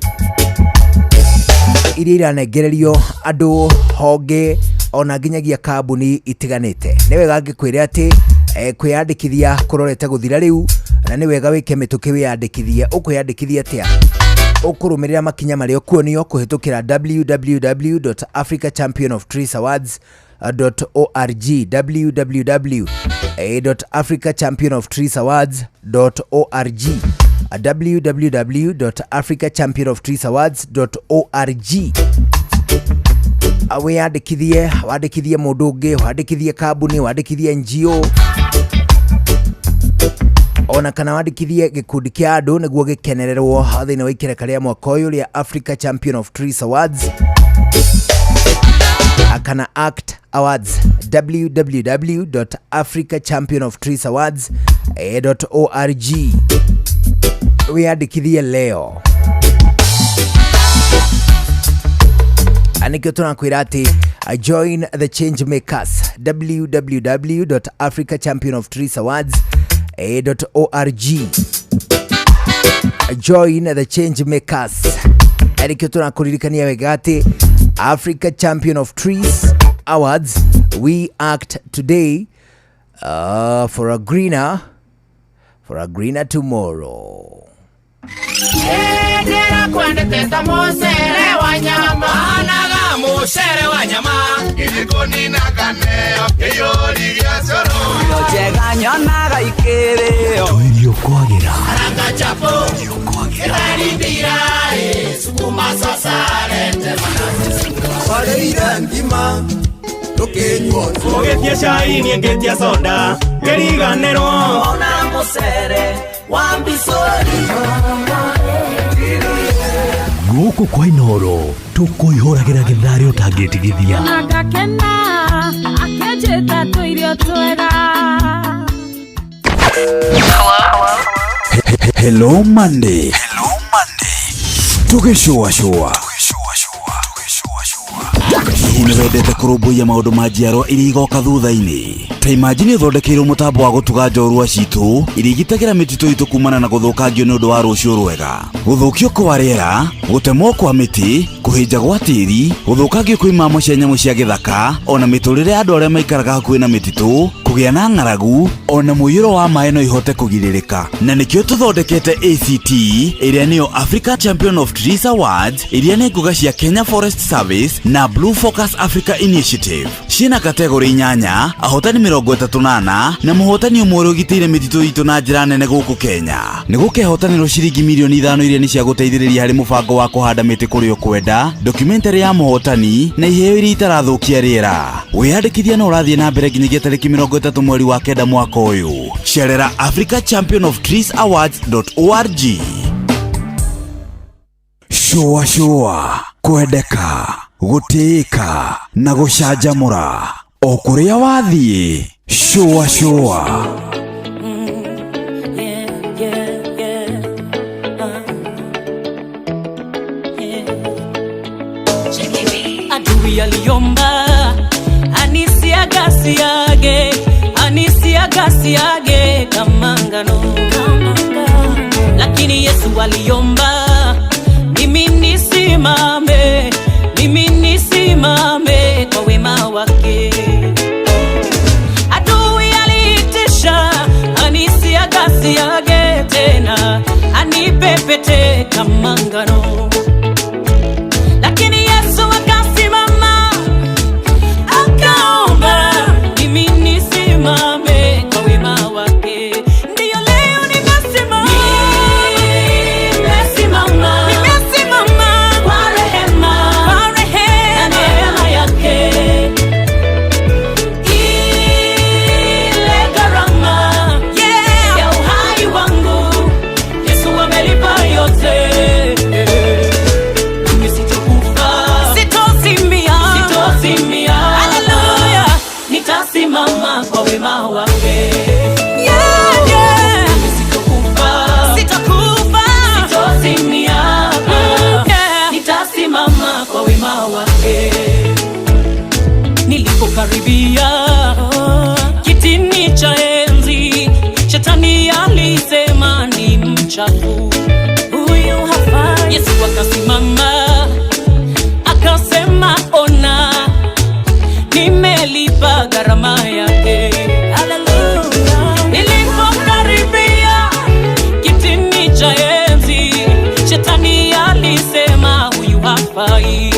iria iranengererio andũ, honge ona nginyagia kambuni itiganĩte. Nĩ wega ngĩkwĩre atĩ kwĩyandĩkithia kũrorete gũthira rĩu, na nĩ wega wĩke mĩtũkĩ wĩyandĩkithie. Ũkwĩyandĩkithia atĩa? Ũkũrũmĩrĩra makinya marĩa ũkuonio kũhĩtũkĩra www.africachampionoftreesawards.org, www.africachampionoftreesawards.org, www.africachampionoftreesawards.org. wandĩkithie mũndũ ũngĩ, wandĩkithie kambuni, wandĩkithie NGO, ona kana wandĩkithie gĩkundi kĩa andũ nĩguo gĩkenererwo thĩinĩ wa ikereka rĩa mwaka ũyũ rĩa Africa Champion of Trees Awards kana ACT Awards. www.africachampionoftreesawards.org. wĩyandĩkithie leo. Anikio tunakwĩra atĩ join the change makers, www.africachampionoftreesawards.org. Join the change makers. Anikio tunakuririkania wega atĩ Africa Champion of Trees Awards, we act today for a greener tomorrow. Nera kwende teta mosere wa nyama, anaga mosere wa nyama, iliko nina kaneo, yori ya soro. Yo chega Nyonaga ikere Tuirio kwagera Aranga chapo Kirarindira Sukuma sasare Wareira ngima Tukenywo Mugetia chai niegetia soda Keriganero Ona musere Wambisori Guku kwa Inoro tukuihuragira githari utangitigithia Nagakena akejeta tuirio twega. Hello Monday. Tugishua. Hino wendete kurumbuia maundu ma njiarwa iria igoka thutha-ini. Ta imagine uthondekeirwo mutambo wa gutuga njorua citu iria igitagira mititu itu kumana na guthukangio ni undu wa rucio rwega. Guthukio kwa riera, gutemwo kwa miti, kuhinja gwa tiri, guthukangio kwa imamo cia nyamu cia githaka, ona miturire andu aria maikaraga hakuhi na mititu, kugia na ng'aragu, ona muiyuro wa maĩ no ihote kugiririka. Na nikio tuthondekete ACT iria niyo Africa Champion of Trees Awards iria ni nguga cia Kenya Forest Service na Blue Focus Africa Initiative. Ciina kategori 8, ahotani 38 na muhotani umwe ugitire mititu itu na njira nene guku Kenya. Ni gukehotanirwo ciringi milioni 5 iria ni cia guteithiriria hari mubango wa kuhanda miti kuri ukwenda, documentary ya muhotani na iheo iria itarathukia riera. Wiyandikithia no urathie na mbere nginyagia tariki 30 mweri wa 9 mwaka uyu. Cerera africachampionoftreesawards.org. Shua kwendeka gutiika na gucanjamura o kuria wathie. Shua Adui aliomba anisiagasiage kama ngano, lakini Yesu aliomba mimi nisimame kwa wema wake. Adui aliitisha anisiagasiage tena anipepete kama ngano, lakini Yesu akasimama akaomba mimi nisimame kwa wema wake. Ndiyo leo nimesimama kwa rehema na neema yake. Ile gharama ya uhai wangu Yesu amelipa yote. Nitasimama kwa wema wake. Sitakufa. Sitozimia. Nitasimama kwa wema wake. Nilipokaribia kitini cha enzi, shetani alisema ni mchafu, huyu hafai. Yesu akasimama akasema, ona nimelipa gharama yake. Hallelujah. Nilipokaribia kitini cha enzi, shetani alisema huyu hafai.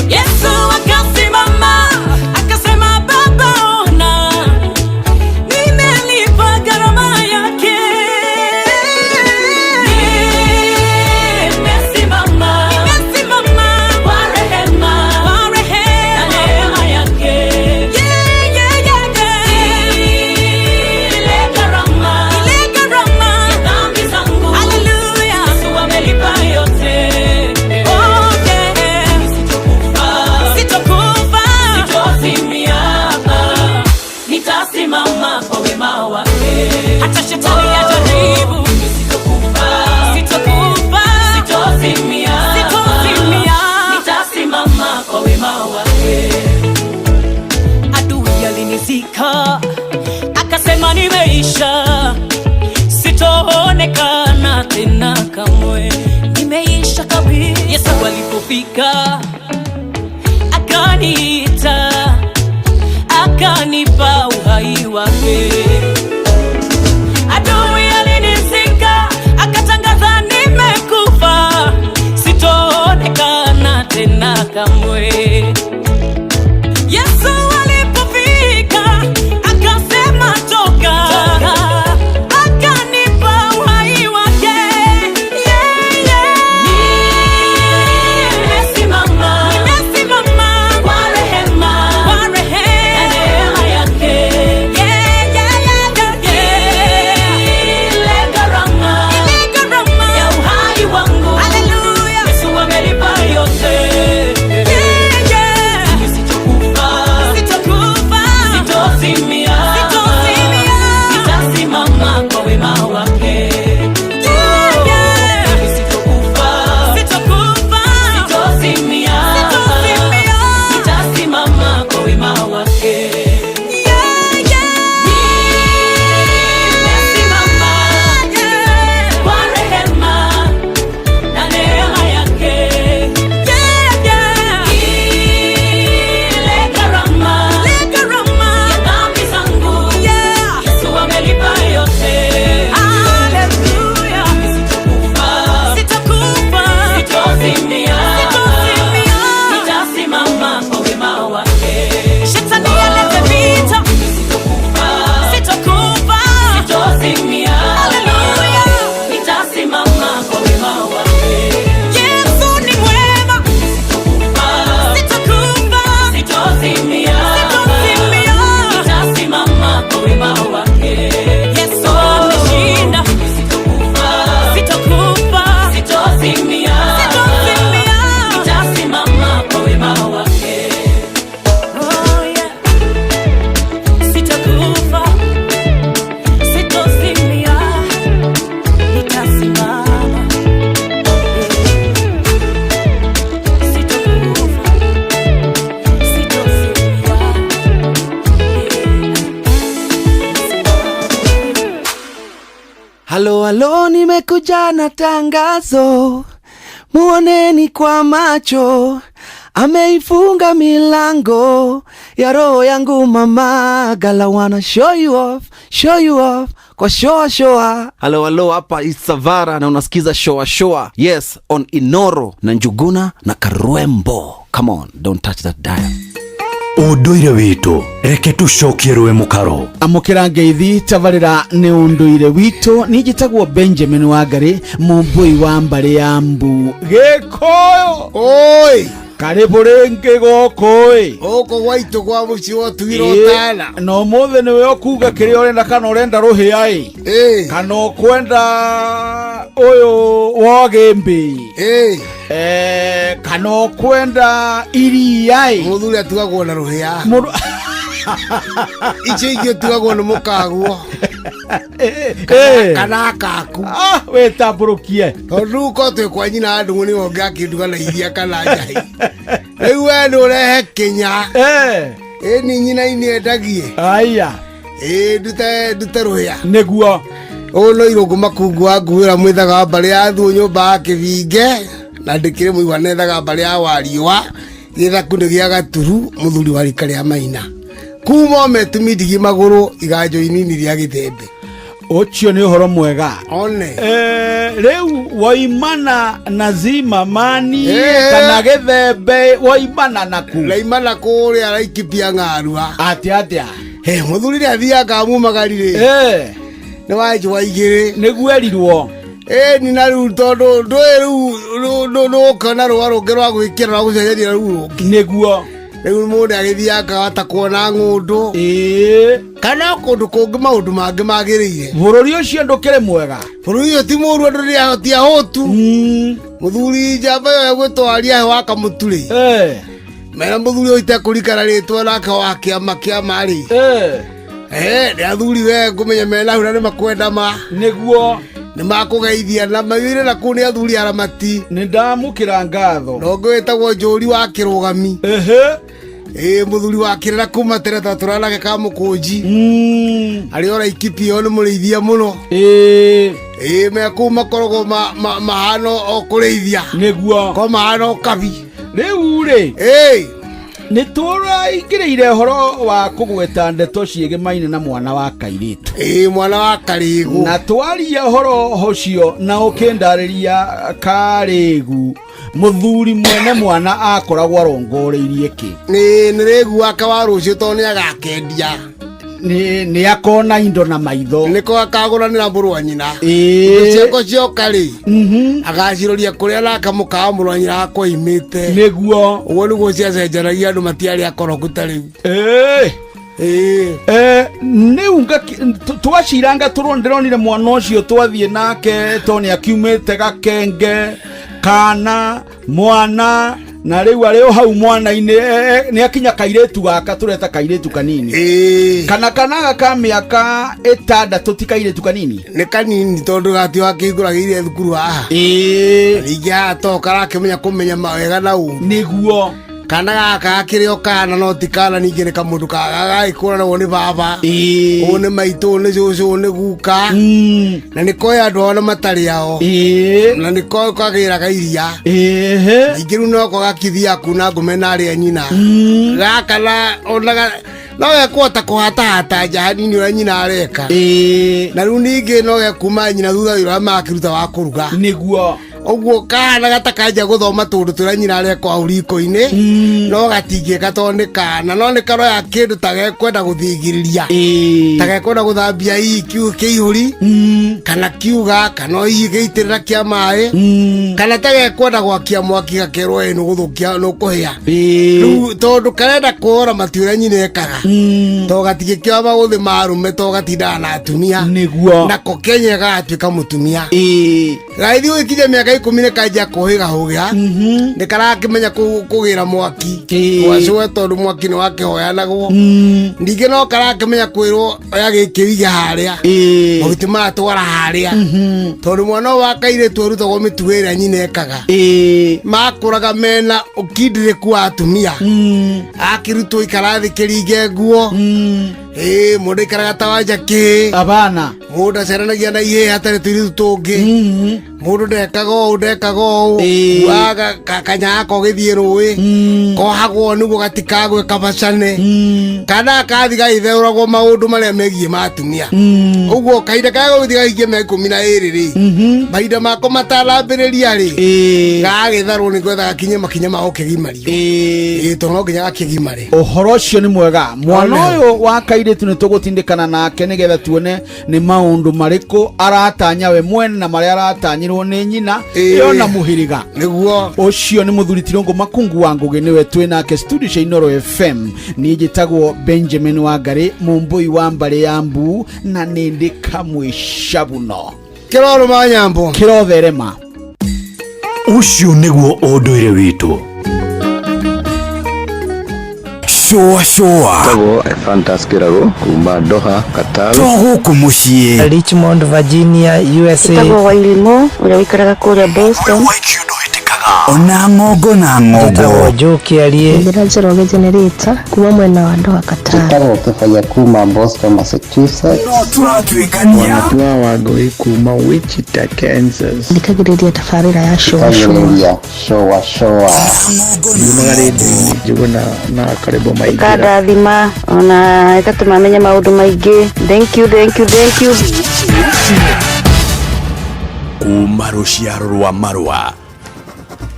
Yesu akasimama akasema, Baba ona nimelipa gharama yake. Nimesimama kwa rehema na neema yake. Ile gharama ya dhambi zangu Yesu amelipa yote. Sitakufa. Sitozimia. Nitasimama kwa wema wake. Hata shetani ajaribu. Sitakufa. Sitozimia. Nitasimama kwa wema wake. Adui alinizika akasema nimeisha, sitoonekana tena kamwe, nimeisha kabisa. Yesu alipofika akaniita, akanipa uhai wake. Adui alinizika akatangaza nimekufa, sitoonekana tena kamwe. Yesu alipofika akasema Halo halo, nimekuja na tangazo, muoneni kwa macho, ameifunga milango ya roho yangu mama. Gala wanna show you off kwa shoa. Halo halo, hapa Isavara na unasikiza shoa. Yes, on Inoro na Njuguna na Karwembo. Come on, don't touch that dial. Unduire witu reke tucokie rwe mukaro amukira ngeithi tabarira ni unduire witu nijitagwo Benjamin Wangari mumbui wa mbare ya Mbu Gikoyo. Oi karibu renge gokoi oko gwaitu gwa mucio twiro tana no mothe niwe okuga kiria urenda kana urenda ruhi ai kana kwenda uyu wogembi kana kwenda iri ai muthuri atugagwo na ruhia ichi igio tugagwo na mukaguo kana kaku we taburukie ruko twe kwa nyina andu ni onga kinduga na iria kana njai ewe no rehe Kenya ni nyina ini endagie aya dute ruhia neguo no irogo makungu wanguira mwithaga mbare ya thu nyumba ya Kibinge na ndikire muigwa nethaga mbare ya Wariwa githa kunde gia Gaturu muthuri wa rika ria Maina kuma metumi ndigi maguru iganjo inini ria Githembe. Ocio ni uhoro mwega one reu waimana na Zimamani kana Githembe waimana naku laimana kuri araikipia ngarua atia muthuri ria thiaga mumagarire ni waje waigire niguo erirwo ni na ru tondu ru kana ru rwa gwikira rwa gucenjeria ru niguo riu mundu agithiaga atakuona ngundu kana kundu kungi maundu mangi magiriire bururi ucio ndukire mwega bururi ucio ti muru andu ria hotia hotu muthuri njamba yo gwitwaria waka muturi mera muthuri oite kurikana ritwa nake wakiama kiamari ni athuri we ngumenya mena hura ni makwenda ma niguo ni makugeithia na mawire na kuni athuri aramati ni ndamukira ngatho no gwetagwo Njuri wa Kirugami muthuri wa kirera kuma tereta turanaga ka mukunji ari ora ikipio ni murithia muno me kuma korogo mahano okurithia niguo ko mahano kabi riu ri ni tura ingiriire horo wa kugweta ndeto ciege maine na mwana wa kairitu mwana wa Karigu na twaria horo hocio na ukendariria Karigu muthuri mwene mwana akoragwo arongoreirie ki ni regu akawaru cio to ni agakendia ni akona indo na maitho niko akaguranira burwa nyina ciako cio kari agaciroria kuria naka mukaa murwa nyina akwa imite niguo uguo niguo ciacenjanagia andu matiari akoroku tariu niunga twaciranga turwo ndironire mwana ucio twathie nake toni akiumite Gakenge kana mwana na riu ari hau mwana ni akinya kairetu gaka tureta kairetu kanini kana gaka miaka 6 tikairetu kanini ni kanini tondu gati wakinguragire thukuru haha rigia toka rakimenya kumenya mawega na u niguo kana gaka kirio kana no tikana ningire kamundu kaga ikura no ni baba one maitu ne jojo ne guka na nikoya andu ona matari ao na nikoya kagira kairia igiru no ko gakithia kuna ngumena ari nyina gaka na ona no yakota kuhata jahani ni nyina areka na riu ningi no yakuma nyina thutha wira makiruta wa kuruga niguo oguo kana gatakanja guthoma tundu tura nyina areko auriko-ini no gatingie gatondekana no ni karo ya kindu tagekwenda guthingiriria tagekwenda guthambia kiu kiihuri kana kiuga kana igeitirira kia mai kana tagekwenda gwakia mwaki gakerwo enu guthukia no kuhia riu tondu karenda kuora matiura nyina ekaga to gatige kia maguthi marume to gatinda na atumia niguo na ko Kenya gatwika mutumia gaithi ukinya miaka 10 kanja kuhiga hugia ndikarakimenya kugira mwaki wacwe tondu mwaki ni wake hoyanagwo ndige no karakimenya kwirwo yagikiriga haria mutima twara haria tondu mwana wa kaire twerutagwo mituwira nyine ekaga makuraga mena ukindire ku atumia akirutwo ikarathi kirige nguo mundu ikaraga tawanja ki abana Muda seranagia na ihe hatare tiri tutungi. Mudu ndekago waga kakanya ko githie rui. Ko hagwo nugo gatikagwe kabacane. Kana kathi gaithuragwo maundu maria megie matumia. Uguo kaida kago githie gaige me 12 ri. Maida mako matarambiriria ri. Gagitharwo ni gwetha gakinye makinya ma okegimario. Tono nginya gakigimare. Uhoro ucio ni mwega. Mwana uyu wa Kairitu ni tugutindikana nake nigetha tuone ni maundu mariku aratanya we mwene na maria aratanyirwo ni nyina iyo na muhiriga. Niguo ucio ni muthuri Tirongo Makungu wa Ngugi niwe twi nake studio cia Inoro FM. Ni njitagwo Benjamin Wangari mumbui wa mbare ya Mbu na nindi kamwishabuno kiroro manyambo kirotherema. Ucio niguo unduire witu. Shoa Tago Fantas Kirago kuma Doha Qatar. Togo kumushie Richmond, Virginia, USA. Tago Wailimo uria wikaraga kuria Boston. Ona ngogo Tago Joki alie Ndĩranjĩra generator kuma mwena wa Doha Qatar. Tago Kefaya kuma Boston, Massachusetts. Turatwikania Tua Wagoi kuma Wichita, Kansas. Ndikagĩrĩria tabarĩra ya showa. Jumagaridi juguna na karibu maigi. Kadathima ona ĩtatũmamenya maũndũ maingĩ. Thank you. kuma ruciaro rwa Marua.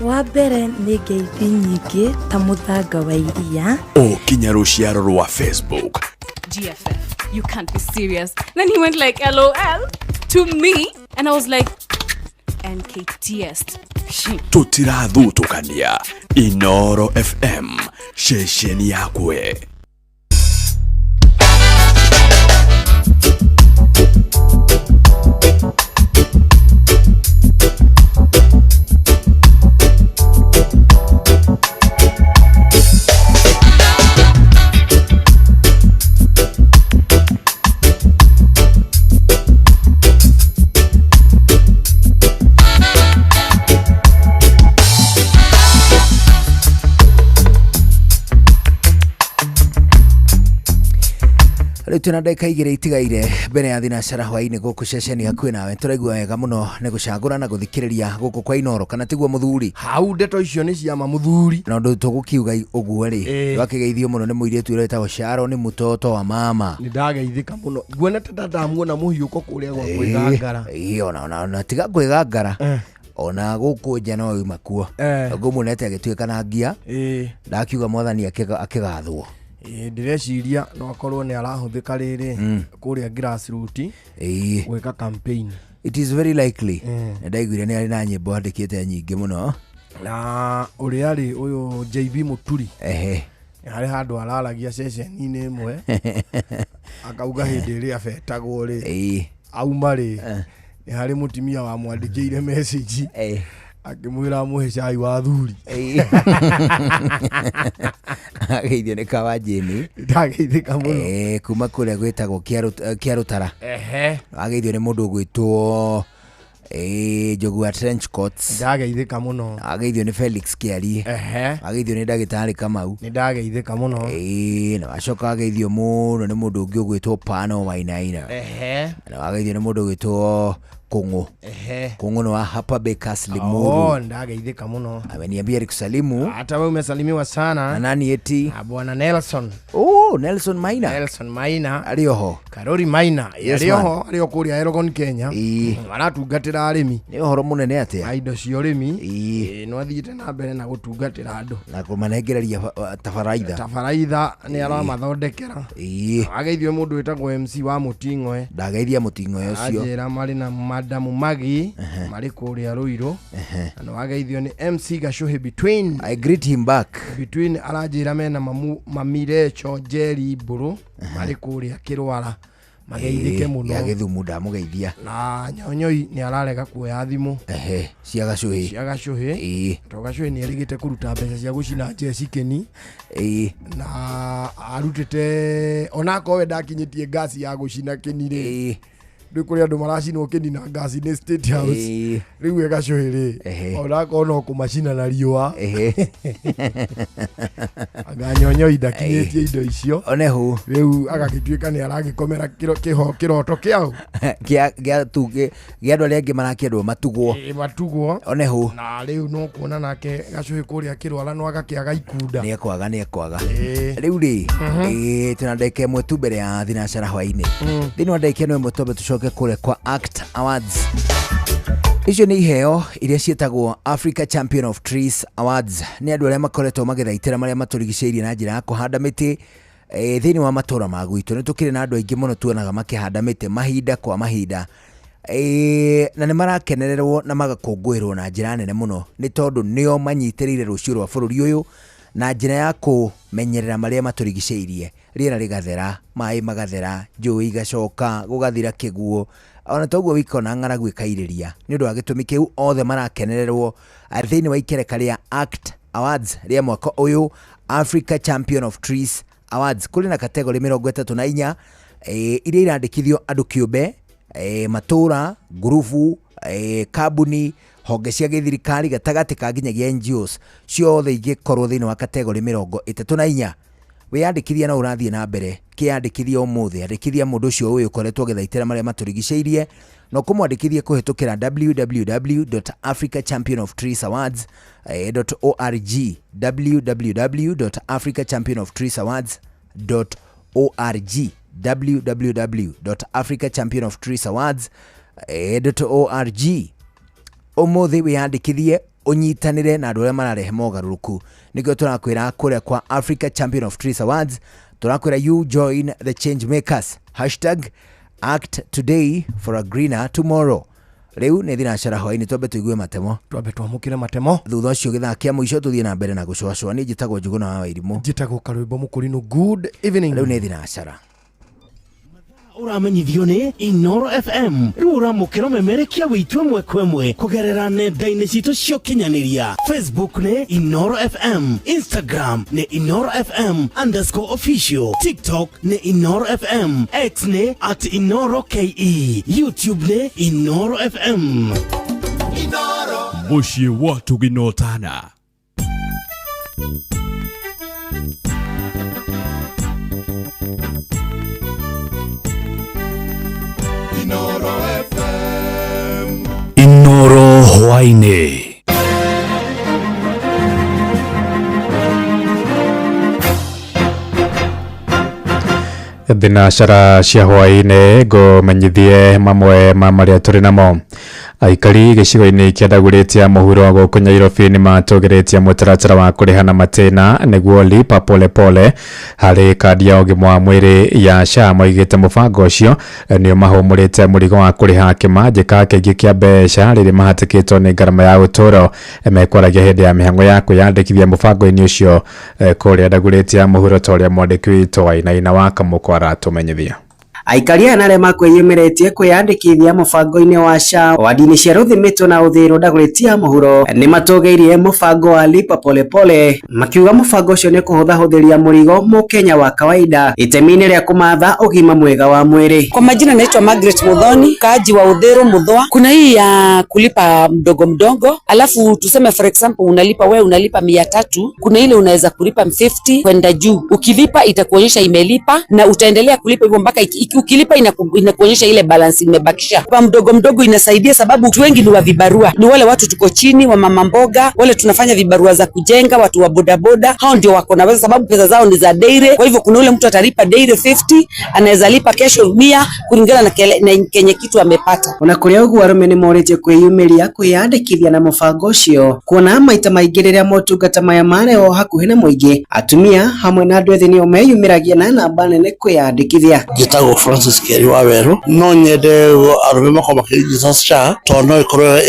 Wa mbere nĩ ngeithi nyingĩ ta mũthanga wa iria. Kinya ruciaro rwa Facebook. GFF, you can't be serious. Then he went like LOL to me and I was like NKTS. Tutirathutukania Inoro FM shesheni yakwe. Tuna ndeka igire itigaire mbere ya thinacara hwaini guku ceceni hakuhi nawe turaigua wega muno ni gucagura na guthikiriria guku kwa Inoro kana tiguo muthuri hau ndeto icio ni cia muthuri na ndu tugukiuga uguo ri wakigeithio muno ni muiretu uretagwo Sharo ni mutoto wa mama ni ndageithika muno guona tatamuona muhiuko kuria gwa kwigangara ona tiga kwigangara ona guku nja no yuma kuo ngumunete agituika na ngia ndakiuga mwathani akigathwo ndireciria no akorwo ni arahuthika riri kuria grassroots gwika campaign. It is very likely ndaiguire ni ari na nyimbo andikite nyingi muno na uri ari uyu JB Muturi hari handu araragia ceceni-ini imwe akauga hindi iri afetagwo ri auma ri ni hari mutimia wa mwandikire message akimwira muhe cai wa thuri ageithio ni Kawajini ndageithika muno kuma kuria gwitagwo Kiarutara ageithio ni mundu gwitwo Jogua Trench Coats ndageithika muno ageithio ni Felix Kiari ageithio ni Ndagitari Kamau ni ndageithika muno na wacoka ageithio muno ni mundu ungi gwitwo Pano Wainaina na ageithio ni mundu gwitwo Kungu no hapa Bakers Limuru ndageithika muno ameniambia alikusalimu hata wewe umesalimiwa sana na nani eti bwana Nelson Nelson Maina alioho Karori Maina alioho aliokuria Elgon Kenya maratungatira arimi ni uhoro munene atia indo cio rimi no athiite na mbere na gutungatira andu na kumanegereria tafaraitha ni aramathondekera ageithio mundu witagwo MC wa Muting'oe ndageithia Muting'oe ucio ajira mari na Madamu Magi mari kuria Ruiro na wageithio ni MC Gashuhi between I greet him back between arajira mena mamire Chojeri Buru mari kuria Kirwara mageithike muno ya Githumu ndamugeithia na Nyonyoi ni ararega kuoya thimu cia Gashuhi to Gashuhi ni erigite kuruta mbeca cia gucina Jesikeni na arutite onako we ndakinyitie gasi ya gucina Kenire ndikuri andu maracinwo kinina ngasi ni State House riu egacuhiri ona kono kumacina na riua aganyonyo idakinyĩtie indo icio onehu riu agagituĩka ni aragikomera kiroto kiao gia tuge gia andu aria angi marakĩendwo matugwo onehu na riu no kuona nake gacuhi kuria kirwala no agakiaga ikunda ni ekwaga riu ri tuna ndeke mwe tu mbere ya thinacara hwaini thini wa ndeke no mutobe tucoke kure kwa ACT Awards. Icio ni iheo iria cietagwo Africa Champion of Trees Awards. Ni andu aria makoretwo magithaitira maria maturigiceirie na njira ya kuhanda miti thini wa matura ma gwitu. Ni tukire na andu aingi muno tuonaga makihanda miti mahinda kwa mahinda na ni marakenererwo na magakungwirwo na njira nene muno ni tondu nio manyitiriire rucio rwa bururi uyu na njira ya kumenyerera maria maturigiceirie. Riera rigathera, mai magathera, njui igacoka, gugathira kiguo, ona toguo wikona ng'aragu ikairiria. Ni undu wa gitumi kiu othe marakenererwo thini wa ikereka ria ACT Awards ria mwaka uyu, Africa Champion of Trees Awards. Kuri na kategori 34 iria irandikithio andu kiumbe, matura, ngurubu, kabuni, honge cia githirikari gatagati ka nginyagia NGOs ciothe igikorwo thini wa kategori 34. Wiyandikithia na urathie na mbere kiandikithia umuthi andikithia mundu ucio uyu koretwo githaitira maria maturigiceirie no kumwandikithia kuhitukira www.africachampionoftreesawards.org www.africachampionoftreesawards.org www.africachampionoftreesawards.org umuthi wiyandikithie unyitanire na andu aria mararehe mogaruruku. Nikio turakwira kuria kwa Africa Champion of Trees Awards, turakwira you join the change makers #act today for a greener tomorrow. Riu ni thinacara hwaini twambe tuigue matemo, twambe twamukire matemo, thutha ucio githakia muico tuthie na mbere na gucwacwa. Ni njitagwo Njuguna wa Wairimu, njitagwo Karwimbo Mukurino. Good evening. Riu ni thinacara uramenyithio ni Inoro FM. Riu uramukira memerekia witwe mwe kwemwe kugerera nenda-ini citu cio kinyaniria. Facebook ni Inoro FM, Instagram ni Inoro FM_official, TikTok ni Inoro FM, X ni @InoroKE, YouTube ni Inoro FM. Inoro muciĩ wa tuginotana. Inoro FM. Inoro hwaini. Thinacara cia hwaini ngumenyithie mamwe ma maria turi namo. Aikari gicigo-ini kia Ndaguritia muhuro guku Nairobi ni matugeretie mutaratara wa kurihana matena niguo lipa pole pole hari kandi ya ugima wa mwiri ya SHA. Moigite mubango ucio ni mahumurite murigo wa kuriha kimanjika kingi kia mbeca riri mahatikitwo ni ngarama ya uturo. Mekwaragia hindi ya mihango ya kwiyandikithia mubango-ini ucio kuria Ndaguritia muhuro toria mwandiki witu Wainaina wa Kamukwara tumenyithia. Aikari anare makwiyumiretie kwiyandikithia mubango-ini wa SHA wadi-ini cia Ruthimitũ na Uthiru Ndaguritia muhuro ni matugeirie mubango wa lipa pole pole, makiuga mubango ucio ni kuhuthahuthiria murigo mukenya wa kawaida itemi-ini ria kumatha ugima mwega wa mwiri. Kwa majina naitwa Margaret Muthoni, kaaji wa Uthiru Muthwa. Kuna hii ya kulipa mdogo mdogo, alafu tuseme for example unalipa wewe unalipa 300, kuna ile unaweza kulipa 50 kwenda juu. Ukilipa itakuonyesha imelipa na utaendelea kulipa hivyo mpaka ukilipa inakuonyesha ile balance imebakisha. Kwa mdogo mdogo inasaidia sababu watu wengi ni wa vibarua. Ni wale watu tuko chini wa mama mboga, wale tunafanya vibarua za kujenga, watu wa bodaboda, hao ndio wako na pesa sababu pesa zao ni za daily. Kwa hivyo kuna ule mtu atalipa daily 50, anaweza lipa kesho 100 kulingana na kenye kitu amepata. Ona kuria ugu arume ni morete kwiyumiria kwiyandikithia na mubango ucio kuona maita maingi riria motungata maya mare o hakuhi na muingi. Atumia hamwe na andu ethĩ nĩo meyumiragia na namba nene kwiyandikithia. Njĩtagwo Francis Keri wa Weru. No nyende arume makoma kĩrigita SHA tondũ no ĩkorwo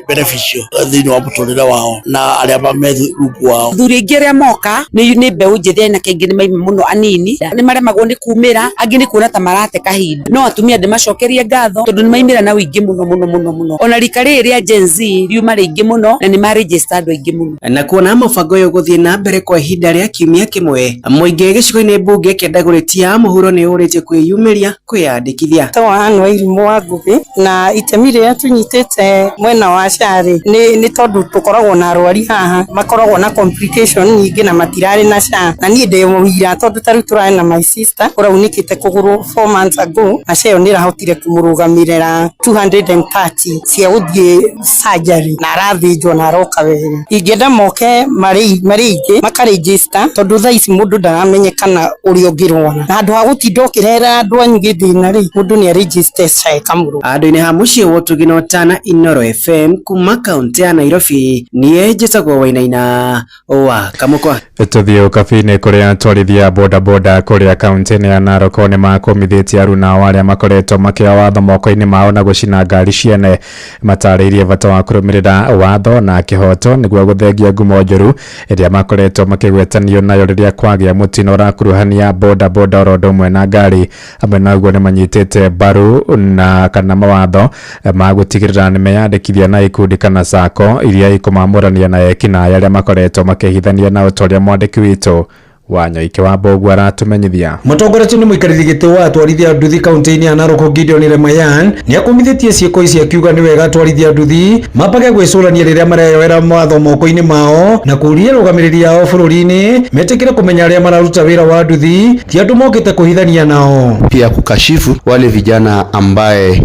beneficial thĩinĩ wa mũtũrĩre wao na arĩa mamethu rungu wao. Thuri aingĩ arĩa moka nĩ mbeũ njĩthĩ na kaingĩ nĩ maima mũno anini, nĩ maremagwo nĩ kumĩra, angĩ nĩ kuona ta marate kahinda. No atumia ndĩmacokerie ngatho tondũ nĩ maimĩra na ũingĩ mũno. Ona rika rĩrĩ rĩa Gen Z riuma rĩingĩ mũno na nĩ ma-register andũ aingĩ mũno. Na kuona mũbango ũyũ gũthiĩ na mbere kwa ihinda rĩa kiumia kĩmwe, mũingĩ gĩcigo-inĩ mbunge kĩa Ndaguritia muhuro nĩ ũrĩtie kwĩyumĩria makĩambĩrĩria kwĩyandĩkithia. Tawana Irimũ wa Ngugi na itemi rĩrĩa tũnyitĩte mwena wa SHA nĩ tondũ tũkoragwo na arwari haha makoragwo na complication nyingĩ na matirarĩ na SHA, na niĩ ndĩ mũira tondũ tarĩu tũrarĩ na my sister ũraunĩkĩte kũgũrũ 4 months ago, na SHA nĩ ĩrahotire kũmũrũgamĩrĩra 230 cia gũthiĩ surgery na arathĩnjwo na aroka wega. Ingĩenda moke marĩ aingĩ makaregister tondũ thaa ici mũndũ ndaramenyekana ũrĩa ũngĩrwara, na handũ ha gũtinda ũkĩrehera andũ anyingĩ thĩna rĩ mũndũ nĩ aregister SHA kamũrũ. Andũ-inĩ ha mũciĩ wa Ũtugi Tana Inooro FM kuma kaunti ya Nairobi niĩ njĩtagwo Wainaina wa Kamũkwa. Tũthiĩ ũkabi-inĩ kũrĩa atwarithia bodaboda kũrĩa kaunti-inĩ ya Narok nĩ makomithĩtie aruna ao arĩa makoretwo makĩoya watho moko-inĩ mao na gũcina ngari ciene, matarĩirie bata wa kũrũmĩrĩra watho na kĩhoto nĩguo gũthengia ngumo njũru ĩrĩa makoretwo makĩgwetanio nayo rĩrĩa kwagĩa mũtino ũrakuruhania bodaboda oro ũndũ ũmwe na ngari. Amwe naguo nĩ manyitĩte mbaru na kana mawatho ma gũtigĩrĩra nĩ meyandĩkithia na ikundi kana sako iria ikũmamũrania na ekinaĩ arĩa makoretwo makĩhithania na ũtoria mwandĩki witũ wa Nyoike wa Mbogu aratumenyithia. Mũtongoretie nĩ mũikarĩri gĩtĩ wa atwarithia nduthi kaunti-inĩ ya Narok Gideon Lemayan nĩ akomithĩtie ciĩko ici akiuga nĩ wega atwarithia nduthi mambage gwĩcũrania rĩrĩa mareyoera mawatho moko-inĩ mao na kũria rũgamĩrĩri ao bũrũri-inĩ metĩkĩre kũmenya arĩa mararuta wĩra wa nduthi ti andũ mokĩte kũhithania nao. Pia kukashifu wale vijana ambaye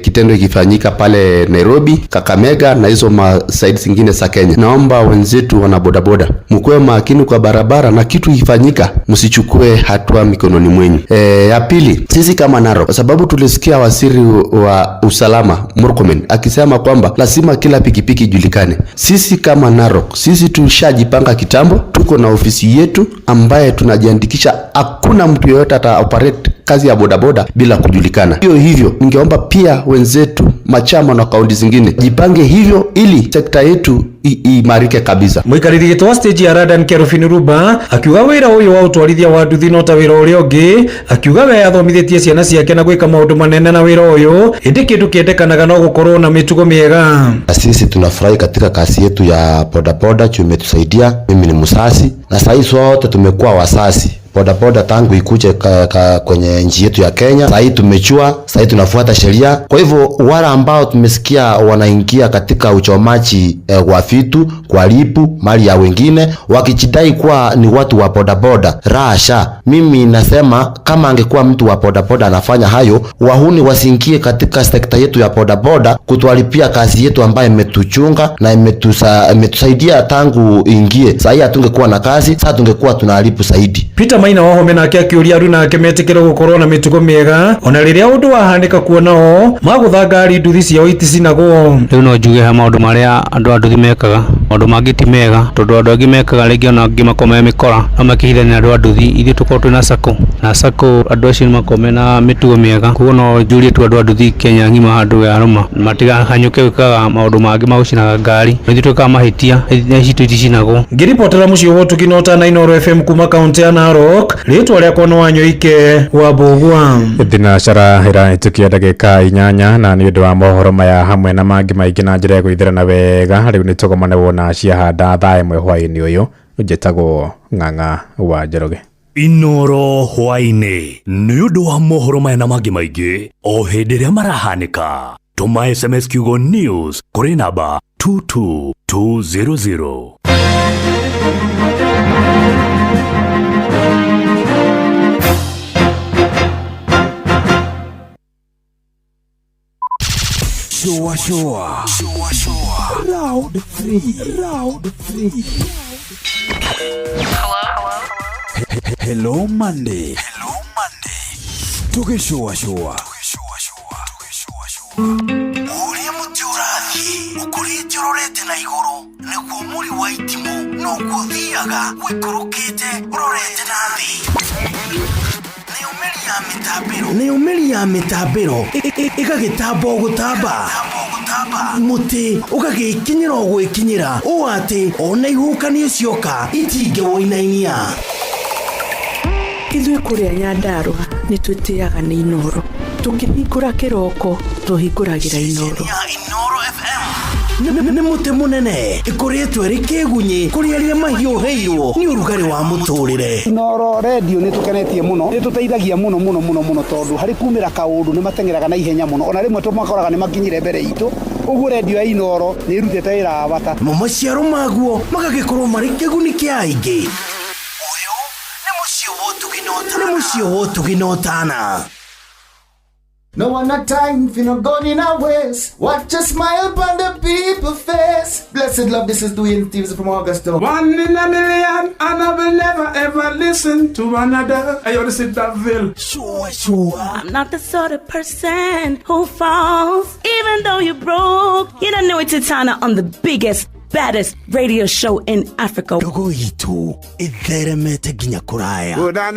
kitendo ikifanyika pale Nairobi, Kakamega na hizo sides zingine za Kenya. Naomba wenzetu wana bodaboda mkuwe makini kwa barabara na kitu ifanyika msichukue hatua mikononi mwenyu. Ya pili, sisi kama Narok, kwa sababu tulisikia waziri wa usalama Murkomen akisema kwamba lazima kila pikipiki ijulikane. Sisi kama Narok, sisi tushajipanga kitambo, tuko na ofisi yetu ambaye tunajiandikisha, hakuna mtu yeyote ata operate kazi ya bodaboda bila kujulikana. Hivyo ningeomba pia wenzetu machama na kaunti zingine jipange hivyo ili sekta yetu imarike kabisa. Mũikarĩri gĩtĩ wa stage ya Radan Kerofin Ruba akiuga wĩra ũyũ wa ũtwarithia wa nduthi no ta wĩra ũrĩa ũngĩ, akiuga we athomithĩtie ciana ciake na gwĩka maũndũ manene na wĩra ũyũ, ĩndĩ kĩndũ kĩendekanaga no gũkorwo na mĩtugo mĩega. Sisi tunafurahi katika kazi yetu ya bodaboda, tumetusaidia. Mimi ni msasi na sasa sote tumekuwa wasasi. Bodaboda tangu ikuje kwenye nchi yetu ya Kenya, sasa tumechua, sasa tunafuata sheria. Kwa hivyo wale ambao tumesikia wanaingia katika uchomaji wa vitu, kuharibu mali ya wengine wakijidai kuwa ni watu wa bodaboda, rasha. Mimi nasema kama angekuwa mtu wa bodaboda anafanya hayo, wahuni wasiingie katika sekta yetu ya bodaboda kutuharibia kazi yetu ambayo imetuchunga na imetusaidia tangu ingie. Sasa hatungekuwa na kazi, sasa tungekuwa tunaharibu zaidi. Peter Maina wahome nake akiuria aruna ake metikire gukorwo na mitugo miega ona riria undu wahandika kuonao magutha ngari nduthi ciao iticinagwo. Riu no njuge ha maundu maria andu a nduthi mekaga, maundu mangi ti mega tondu andu angi mekaga ringi ona angi makome mikora no makihithania andu a nduthi. Ithuĩ tukorwo twina sako na sako andu acio makome na mitugo miega, koguo no njurie tu andu a nduthi Kenya ngima handu ya roma matigahanyuke gwikaga maundu mangi ma gucinaga ngari. Ithuĩ twĩkaga mahĩtia na ici tuticinagwo. Ngiripotera mũciĩ wa Ũtugi Tana Inooro FM kuma kaunti ya Narok, rĩtwa rĩakwa no wa Nyoike wa Mbogu. Thinacara ĩrahĩtũkia ndagĩka 8 na nĩ ũndũ wa mohoro maya hamwe na mangĩ maingĩ na njĩra ya gũithĩrana wega. Rĩu nĩ tũgomane wona ciahanda thaa ĩmwe hwaĩ-inĩ ũyũ. Njĩtagwo Ng'ang'a wa Njoroge. Inooro hwaĩ-inĩ nĩ ũndũ wa mohoro maya na mangĩ maingĩ o hĩndĩ ĩrĩa marahanĩka. Tũma SMS kiugo news kũrĩ namba 22200. Showa. Round 3. Hello Monday. Tuge showa. Uria mutiurathi ukurite urorete na iguru niguo muri wa itimu no kuthiaga wikurukite urorete na thi. Nĩ umeri ya mitambiro ĩgagĩtamba gũtamba muti ũgagĩkinyĩra gwĩkinyĩra ũũ atĩ ona ihukanio cioka itingĩwoinainia. Ithuĩ kũrĩa Nyandarua nĩ twĩtĩaga nĩ Inooro, tũkĩhingũra kĩroko tũhingũragĩra Inooro. Inooro FM nĩ mũtĩ mũnene ĩkoretwo ĩrĩ kĩgunyi kũrĩ arĩa mahiũhĩirwo nĩ ũrugarĩ wa mũtũrĩre. Inooro radio nĩ tũkenetie mũno, nĩ tũteithagia mũno tondũ harĩ kumĩra kaũndũ nĩ matengeraga na ihenya mũno, ona rĩmwe tũmakoraga nĩ makinyire mbere itũ. Ũguo radio ya Inooro nĩ irutĩte wĩra wa bata, mo maciaro maguo magagĩkorwo marĩ kĩguni kĩa aingĩ. Ũyũ nĩ mũciĩ wotũgi na ũtana. No one a time for no gun in our ways. Watch a smile upon the people's face. Blessed love, this is Dwayne Stevens from Augusta. 1 in a million, and I will never ever listen to another. I already said that Bill. Sure. I'm not the sort of person who falls, even though you broke. You don't know it's Tana on the biggest, baddest radio show in Africa. Dogo itu itheremete ginya kuraya. Oh, na.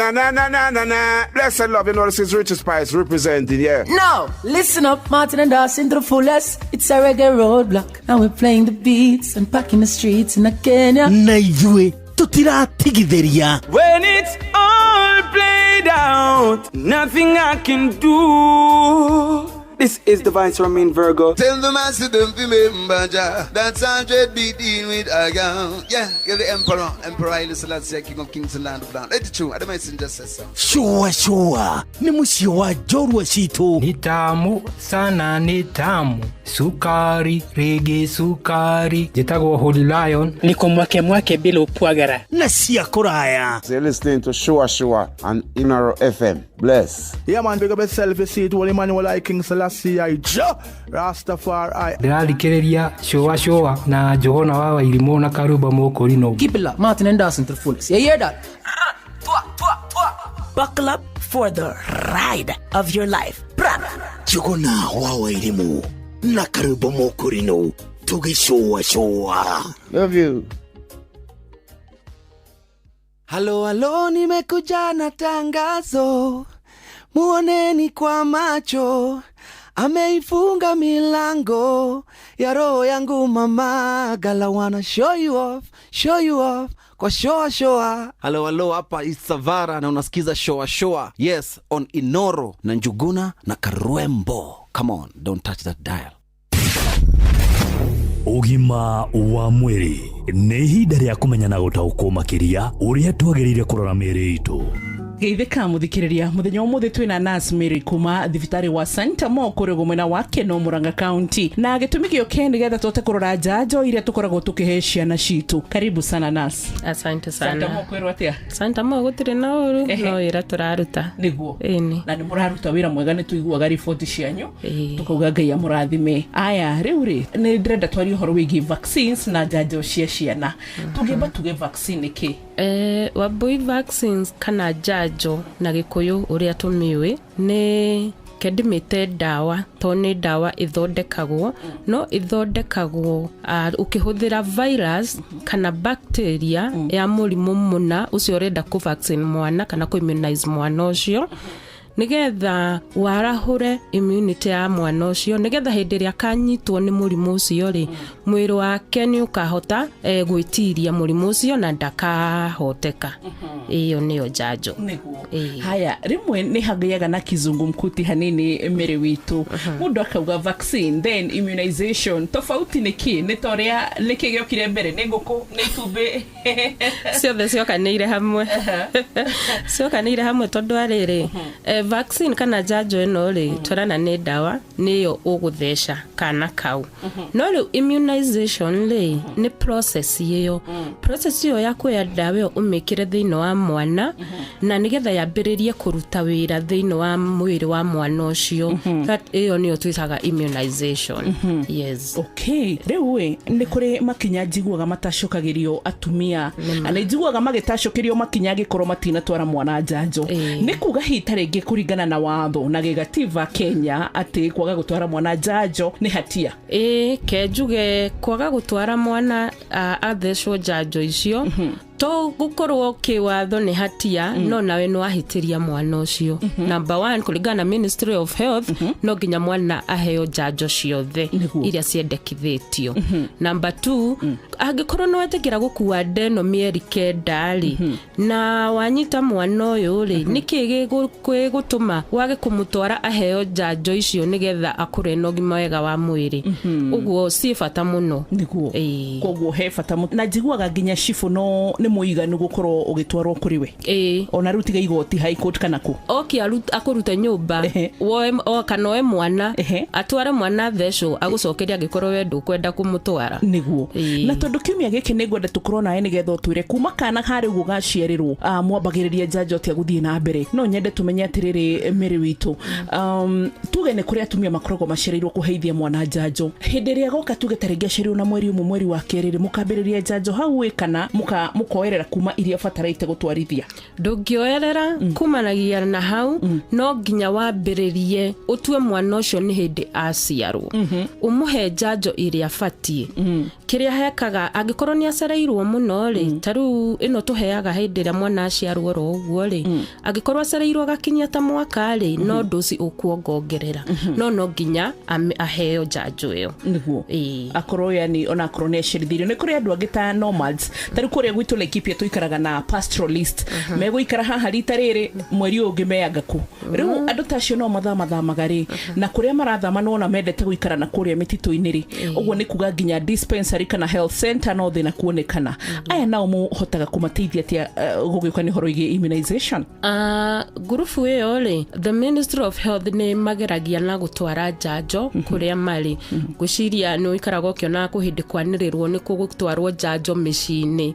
Blessed love, you know this is Richard Spice representing, yeah. No, listen up, Martin and Dawson to the fullest. It's a reggae roadblock. Now we're playing the beats and packing the streets in Kenya. Naijue tutiratigithĩria. When it's all played out, nothing I can do. This is Divine Sermon Virgo. Tell the master don't remember that's 100 BD with Aga. Yeah, get the Emperor Haile Selassie, King of Kings and Land of Down. Let it true, I don't mind just say so. Sure. Ni mũciĩ wa Njorua citũ. Ni tamu sana, ni tamu. Sukari, reggae sukari. Jitagwo Holy Lion. Niko mwake bila upwagara. Na cia kuraya. So you're listening to Shua on Inaro FM. Bless. Yeah man, big up yourself, you see it, Holy Emmanuel I King Selassie I Rastafari. Ndĩrarikĩrĩria Shua na Johona wa Wairimu na Karuba Mokorino. Keep it locked, Martin and Dawson to the fullest. You hear that? Buckle up for the ride of your life. Johona wa Wairimu na Karuba Mokorino. Shua. Love you. Halo, nimekuja na tangazo, muoneni kwa macho, ameifunga milango ya roho yangu mama, gala wanna show you off kwa showa. Halo, hapa Isavara na unasikiza showa. Yes, on Inoro na Njuguna na Karwembo. Come on, don't touch that dial. Ugima wa mwiri nĩ ihinda rĩa kũmenya na gũtaũkwo makĩria ũrĩa twagĩrĩire kũrora mĩĩrĩ itũ. Geithĩka mũthikĩrĩria, mũthenya ũmũthĩ twĩna Nurse Mary kuma thibitarĩ wa Santa Mokore mwena wa Keno Murang'a County, na gĩtũmi gĩoke nĩgetha tũhote kũrora njanjo iria tũkoragwo tũkĩhe ciana citũ. Karibu sana Nurse. Asante sana. Santa Mokore atia? Santa Mokore gũtirĩ na ũru, no wĩra tũraruta. Nĩguo. Na nĩ mũraruta wĩra mwega, nĩ tũiguaga riboti cianyu. Tukauga Ngai amũrathime. Aya, rĩu nĩ ndĩrenda twarie ũhoro wĩgiĩ vaccines na njanjo cia ciana. Tũngĩamba tuge vaccine kĩ? Wambui vaccines kana njanjo na Gĩkũyũ ũrĩa tũmĩũĩ nĩ kendimĩte ndawa, to nĩ ndawa ithondekagwo, no ithondekagwo ukĩhũthĩra virus kana bacteria ya mũrimũ mũna ũcio ũrenda kũvaccine mwana kana kũimmunize mwana ũcio, nigetha warahure immunity ya mwana ũcio, nigetha hĩndĩ ĩrĩa kanyitwo nĩ mũrimũ ũcio rĩ, mwĩrĩ wake nĩ ũkahota gwĩtiria mũrimũ ũcio na ndakahoteka. Iyo nĩyo njanjo. Haya, rĩmwe nĩ hagĩaga na kizungumkuti hanini mbere witũ. Mũndũ akauga vaccine then immunization. Tofauti nĩ kĩ? Nĩ torĩa nĩkĩgĩokire mbere, nĩ ngũkũ, nĩ itumbĩ. Ciothe ciokanĩire hamwe tondũ arĩrĩ vaccine kana njanjo ĩno rĩ, twarana nĩ ndawa nĩyo ũgũtheca kana kau. No rĩu immunization rĩ, nĩ process ĩyo. Process ĩyo ya kuoya ndawa ĩyo ũmĩkĩre thĩinĩ wa mwana na nĩgetha yambĩrĩrie kũruta wĩra thĩinĩ wa mwĩrĩ wa mwana ũcio. Ĩyo nĩyo twĩtaga immunization. Yes. Okay. Rĩu nĩ kũrĩ makinya njiguaga matacũkagĩrio atumia. Na njiguaga magĩtacũkĩrio makinya gĩkorwo matinatwara mwana njanjo. Nĩ kuga hita rĩngĩ kũringana na watho na gĩgatiba Kenya atĩ kwaga gũtwara mwana njanjo nĩ hatia. Kenjuge kwaga gũtwara mwana athecwo njanjo icio to gukorwo kiwatho ni hatia no nawe no ahitiria mwana ucio. Number 1 kuringana na Ministry of Health no nginya mwana aheo janjo ciothe iria ciendekithitio. Number 2 angikorwo no etegira gukua ndeno mieri kendari na wanyita mwana uyu ri niki gutuma wage kumutwara aheo janjo icio nigetha akure no gima wega wa mwiri. Uguo si fata muno niguo koguo he fata muno na njiguaga nginya shifu no ni muiganu gukorwo ugitwarwo kuri we ona rutiga igoti high court kana ku akuruta nyumba woe kana mwana atware mwana thesho agucokeria gikorwo we ndukwenda kumutwara niguo na tondu kiumia giki nigwenda tukorwo nae nigetha twire kuma kana hari gugaciarirwo mwambagiriria janjo tia guthie na mbere no nyende tumenye atiriri miri witu tuge ne kuri atumia makorogo maciarirwo kuheithia mwana janjo hindi ria goka tuge taringaciarirwo na mweri umwe mweri wa keriri mukambiriria janjo hau we kana mukoerera kuma iria fataraite gutwarithia ndungioerera kumanagia na hau no nginya wambiririe utue mwana ucio ni hindi aciarwo umuhe janjo iria fatie kiria hekaga angikorwo ni acereirwo muno ri taru ino tuheaga hindi ria mwana aciarwo ro uguo ri angikorwo acereirwo gakinya ta mwaka ri no ndosi ukuongongerera no nginya aheo janjo iyo niguo akorwo yani ona akorwo ni acirithirio ni kuri andu angita nomads taru kuria gwitu Laikipia tuikaraga na pastoralist meguikara haha rita riri mweri ungi meaga ku riu andu tacio no mathamaga ri na kuria marathama no na mendete guikara na kuria mititu-ini ri uguo ni kuga nginya dispensary kana health center no thina kuonekana aya nao muhotaga kumateithia tia gugikuka ni horo igi immunization gurufu iyo ri the Ministry of Health ni mageragia na gutwara janjo kuria mari guciria no ikaraga kiona kuhindi kwanirirwo ni kugutwarwo janjo micini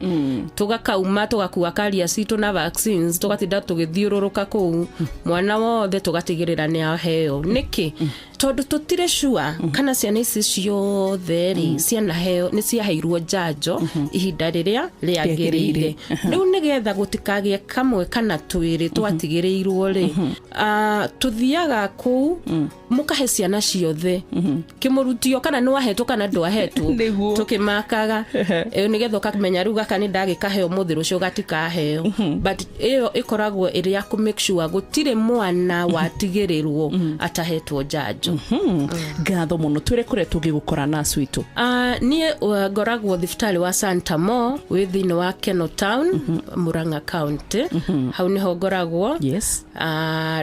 tugakauma tugakua karia citu na vaccines tugatinda tugithiururuka ku mwana wothe tugatigirira ni aheo niki tondu tutire shua kana ciana ici ciothe ri ciana heo ni ciaheirwo janjo ihinda riria riagirire riu nigetha gutikagie kamwe kana twiri twatigirirwo ri tuthiaga ku mukahe ciana ciothe kimurutio kana no ahetwo kana ndwahetwo tukimakaga nigetha ukamenya ruga kana ndagikaheo muthiru cio gatikaheo but iyo ikoragwo iria ku make sure gutire mwana watigirirwo atahetwo janjo gatho muno twire kure tugigukora na switu nie ngoragwo thibitari wa Santa Mo within wa Keno Town Murang'a County hau niho ngoragwo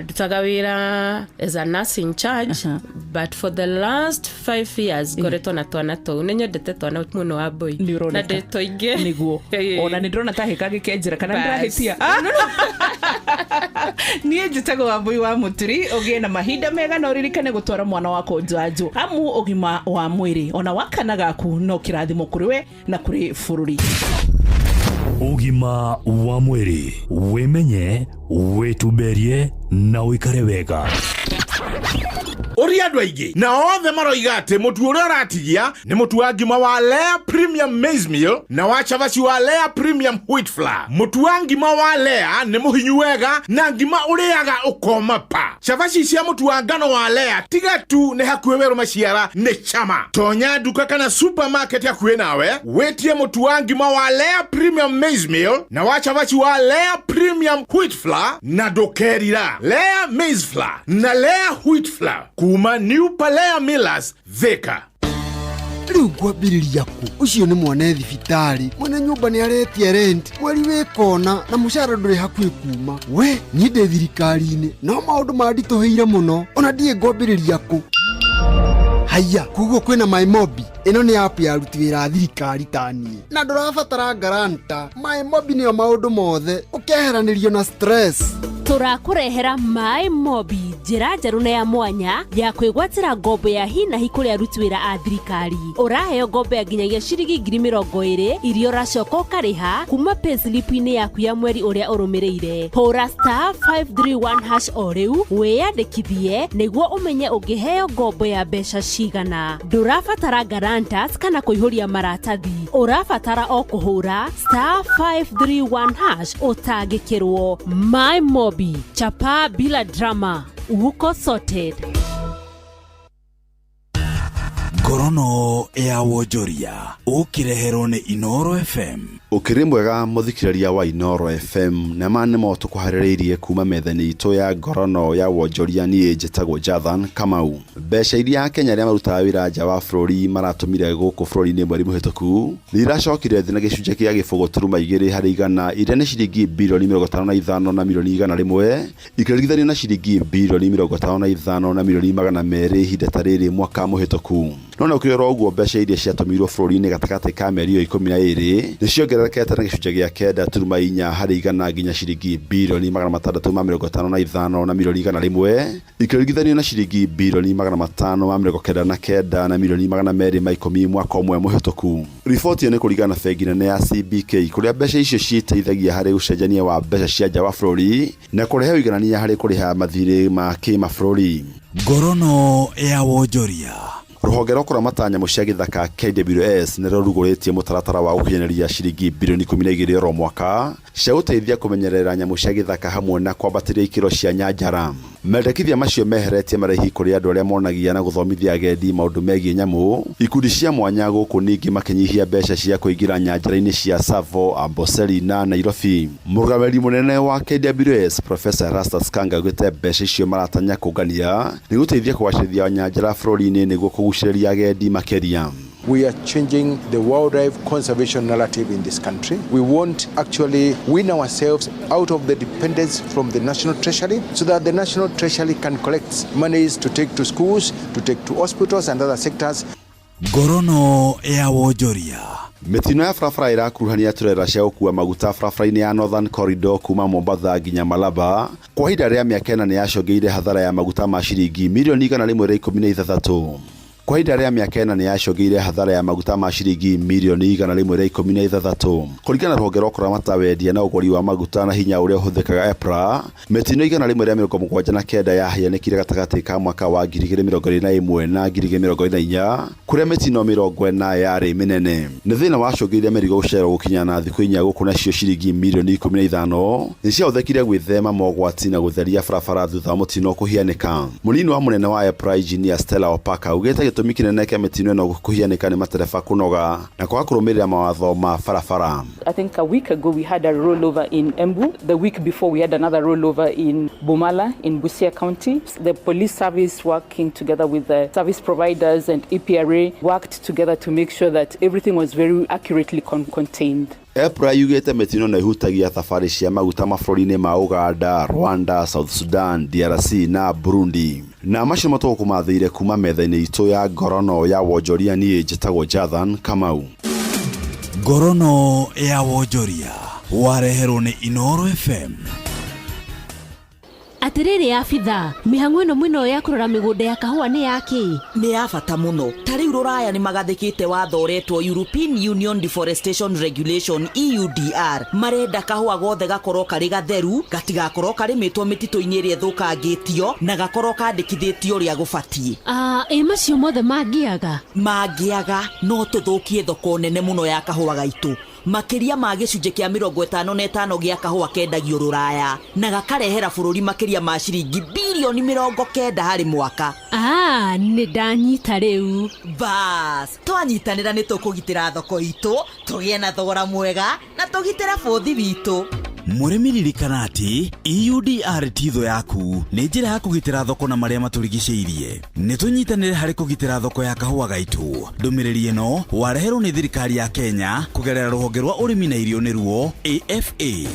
dutagawira as a nursing charge but for the last 5 years goretwo na twana tu ninyendete twana muno wa boy na ndeto inge niguo ona nindrona ta hekage kenjira kana ndirahitia nie njitago wa boy wa muturi ogie na mahinda mega no ririkane gutwara mwana wako janjo amu ogima wa mwiri ona wakana gaku no kirathimo kuri we na kuri fururi ugima wa mwiri wimenye wituberie na uikare wega uri andu aingi na othe maroiga ati mutu uria uratigia ni mutu wa ngima wa Lea Premium Maize Meal na wa chavaci wa Lea Premium Wheat Flour. Mutu wa ngima wa Lea ni muhinyu wega na ngima uriaga ukoma pa. Chavaci cia mutu wa ngano wa Lea tiga tu ni hakuhe weru maciara ni chama. Tonya duka kana supermarket hakuhe nawe wetie mutu wa ngima wa Lea Premium Maize Meal na wa chavaci wa Lea Premium Wheat Flour na dokerira Lea Maize Flour na Lea Wheat Flour kuma New Palea Millers Thika. Riu gwambiriria ku ucio ni mwana thibitari mwene nyumba ni aretie rent mweri wikona na mushara nduri hakwi kuma we ni ndi thirikari-ini no maundu mandituheire muno ona ndie gwambiriria ku haya kuguo kwina MyMobi ino ni app ya ruti wira thirikari tani na ndurabatara garanta MyMobi ni maundu mothe ukeheranirio na stress turakurehera MyMobi njira njeru na ya mwanya ya kwigwatira ngombo ya hina hikuri aruti wira a thirikari uraheo ngombo ya nginyagia ciringi 20,000 irio racoka ukariha kuma payslip-ini yaku ya mweri uria urumireire hura *531# o riu wiyandikithie niguo umenye ungiheo ngombo ya mbeca cigana ndurabatara guarantors kana kuihuria maratathi urabatara o kuhura *531# utangikirwo MyMobi chapa bila drama uko sorted. Ngorono ya wonjoria ukireherwo ni Inoro FM. Ukiri mwega muthikiriria wa Inoro FM na mane mo tukuhaririirie kuma methani itu ya ngorono ya wonjoria ni njitagwo Jathan Kamau. Mbeca iria Kenya ria marutaga wira nja wa bururi maratumire guku bururi-ini mweri muhituku niracokire thina gicunje kia gibugo turuma 2 harĩ igana iria ni ciringi bilioni 55 na milioni 100 ikirigithanio na ciringi bilioni 55 na milioni 200 ihinda ta rĩrĩ mwaka muhituku. Nona ukirora uguo mbeca iria ciatumirwo bururi-ini gatakati ka mĩeri 12 ni ciongererekete na gicunje gia 9.4 harĩ igana nginya ciringi bilioni 655 na milioni 100 ikirigithanio na ciringi bilioni 599 na milioni 210 mwaka ũmwe muhituku. Riboti ni kuringana na bengi nene ya CBK kuria mbeca icio citeithagia harĩ ucenjania wa mbeca cia nja wa bururi na kurehe uiganania harĩ kuriha mathirĩ ma kĩmabũrũri. Ngorono ya wonjoria. Ruhonge rwa kuramata nyamũ cia gĩthaka KWS nĩrwo rugũrĩtie mũtaratara wa gũkinyanĩria ciringi bilioni 12 oro mwaka cia gũteithia kũmenyerera nyamũ cia gĩthaka hamwe na kwambatĩria ikĩro cia nyanjara. Mendekithia macio meheretie marĩhi kũrĩ andũ arĩa monagia na gũthomithia agendi maũndũ megiĩ nyamũ. Ikundi cia mwanya gũkũ ningĩ makinyihia mbeca cia kũingĩra nyanjara-inĩ cia Tsavo, Amboseli na Nairobi. Mũrũgamĩrĩri mũnene wa KWS Professor Erastus Kanga augĩte mbeca icio maratanya kũngania nĩ gũteithia kũgacĩrithia nyanjara bũrũri-inĩ nĩguo kũgucĩrĩria agendi makĩria. We are changing the wildlife conservation narrative in this country. We want actually win ourselves out of the dependence from the National Treasury so that the National Treasury can collect monies to take to schools, to take to hospitals and other sectors. Ngorono ya wonjoria. Mitino ya barabara irakuruhania turera cia gukua maguta barabara-inĩ ya Northern Corridor kuma Mombasa nginya Malaba kwa ihinda rĩa mĩaka 4 nĩyacongeire hathara ya maguta ma ciringi milioni 116. Kwa ihinda rĩa mĩaka 4 nĩyacongeire hathara ya maguta ma ciringi milioni 116. Kũringana na rũhonge rwa kũramata wendia na ũgũri wa maguta na hinya ũrĩa ũhũthĩkaga EPRA, mitino 179 yahanĩkire gatagatĩ ka mwaka wa 2021 na 2024 kũrĩa mitino 40 yarĩ mĩnene. Nĩ thĩna wacongeire mĩrigo gũcererwo gũkinya na thikũ 4 gũkũ nacio ciringi milioni 15 nĩciahũthĩkire gwĩthema mogwati na gũtheria barabara thutha wa mũtino kũhianĩka. Mũnini wa mũnene wa EPRA Engineer Stella Opaka augĩte gĩtũmi kĩnene kĩa mitino ĩno kũhianĩka nĩ matereba kũnoga na kwaga kũrũmĩrĩra mawatho ma barabara. I think a week ago we had a rollover in Embu. The week before we had another rollover in Bumala in Busia County. The police service working together with the service providers and EPRA worked together to make sure that everything was very accurately contained. EPRA yugĩte mitino na ihutagia thabarĩ cia maguta mabũrũri-inĩ ma Uganda, Rwanda, South Sudan, DRC na Burundi. Na macio matũkũmathĩire kuma metha-inĩ itũ ya ngorono ya wonjoria niĩ njĩtagwo Jathan Kamau. Ngorono ya wonjoria wareherwo nĩ Inoro FM. Atiriri afitha mihang'o ĩno mwino ya kũrora mĩgũnda ya kahũa nĩ yake nĩ ya bata mũno. Ta rĩu rũraya nĩ magathĩkĩte watho ũretwo European Union Deforestation Regulation EUDR. Marenda kahũa gothe gakorwo karĩ gatheru, gatigakorwo karĩmĩtwo mĩtitũ-inĩ ĩrĩa ĩthũkangĩtio na gakorwo kandĩkithĩtio ũrĩa gũbatiĩ. Macio mothe mangĩaga no tũthũkie thoko nene mũno ya kahũa gaitũ. Makiria ma gĩcunjĩ kĩa 55 gĩa kahũa kendagio rũraya na gakarehera bũrũri makiria ma ciringi bilioni 90 harĩ mwaka. Nĩ ndanyita rĩu. Bas, twanyitanĩra nĩ tũkũgitĩra thoko itũ, tũgĩe na thogora mwega na tũgitĩre bũthi witũ. Mũrĩmi ririkana atĩ EUDR ti thũ yaku, nĩ njĩra ya kũgitĩra thoko na marĩa matũrigicĩirie. Nĩ tũnyitanĩre harĩ kũgitĩra thoko ya kahũa gaitũ. Ndũmĩrĩri ĩno wareherwo nĩ thirikari ya Kenya kũgerera rũhonge rwa ũrĩmi na irio nĩruo AFA.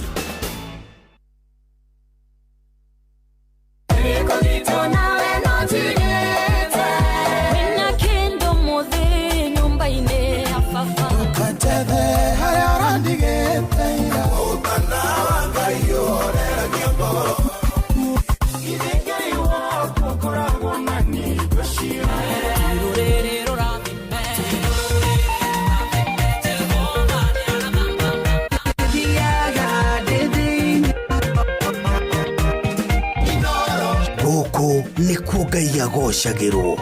Nĩkuo Ngai agocagĩrwo.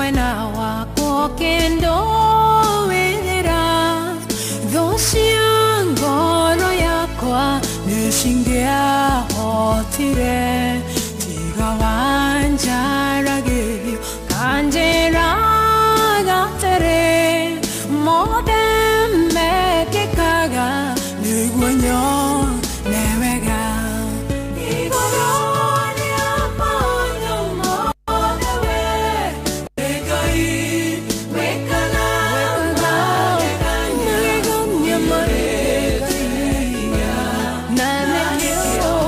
mwena wako kendo wethera thocia ngoro yakwa nĩcingĩa hotire tiga wanjaragĩrio kanjĩra gatere mothe mekĩkaga nĩguo nyone wega igũrũ rĩa maũndũ mothe we Ngai wĩkaga magegania marĩgania na nĩkĩo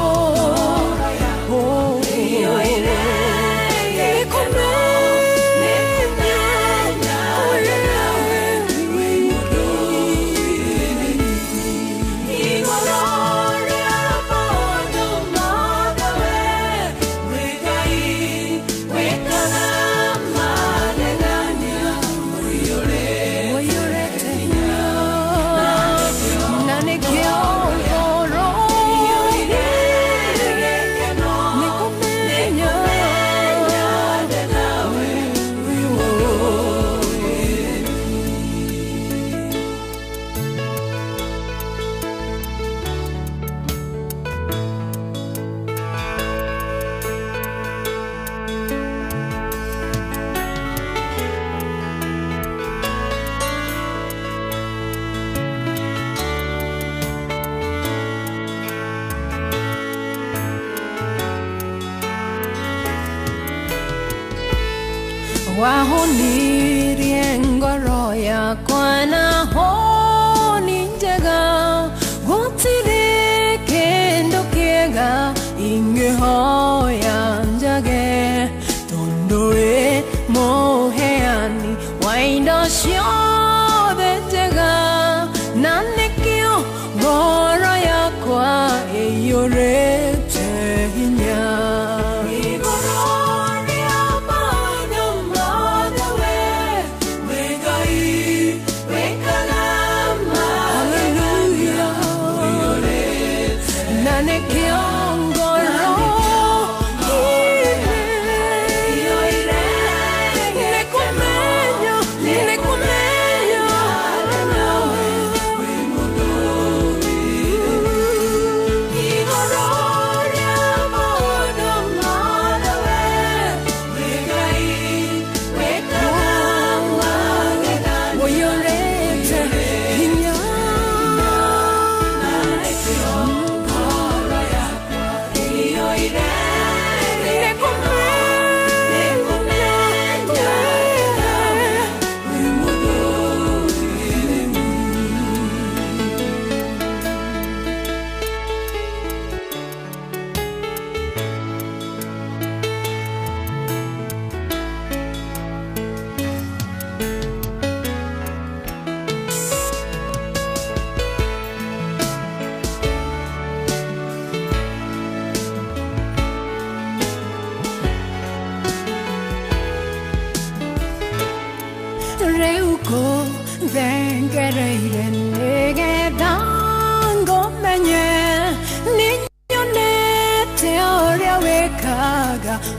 wahonirie ngoro yakwa na honi njega gũtirĩ kĩndũ kĩega ingĩhoya njage tondũ wĩ mũheani wa indo ciothe njega na nĩkĩo ngoro yakwa ĩiyũrĩte hinya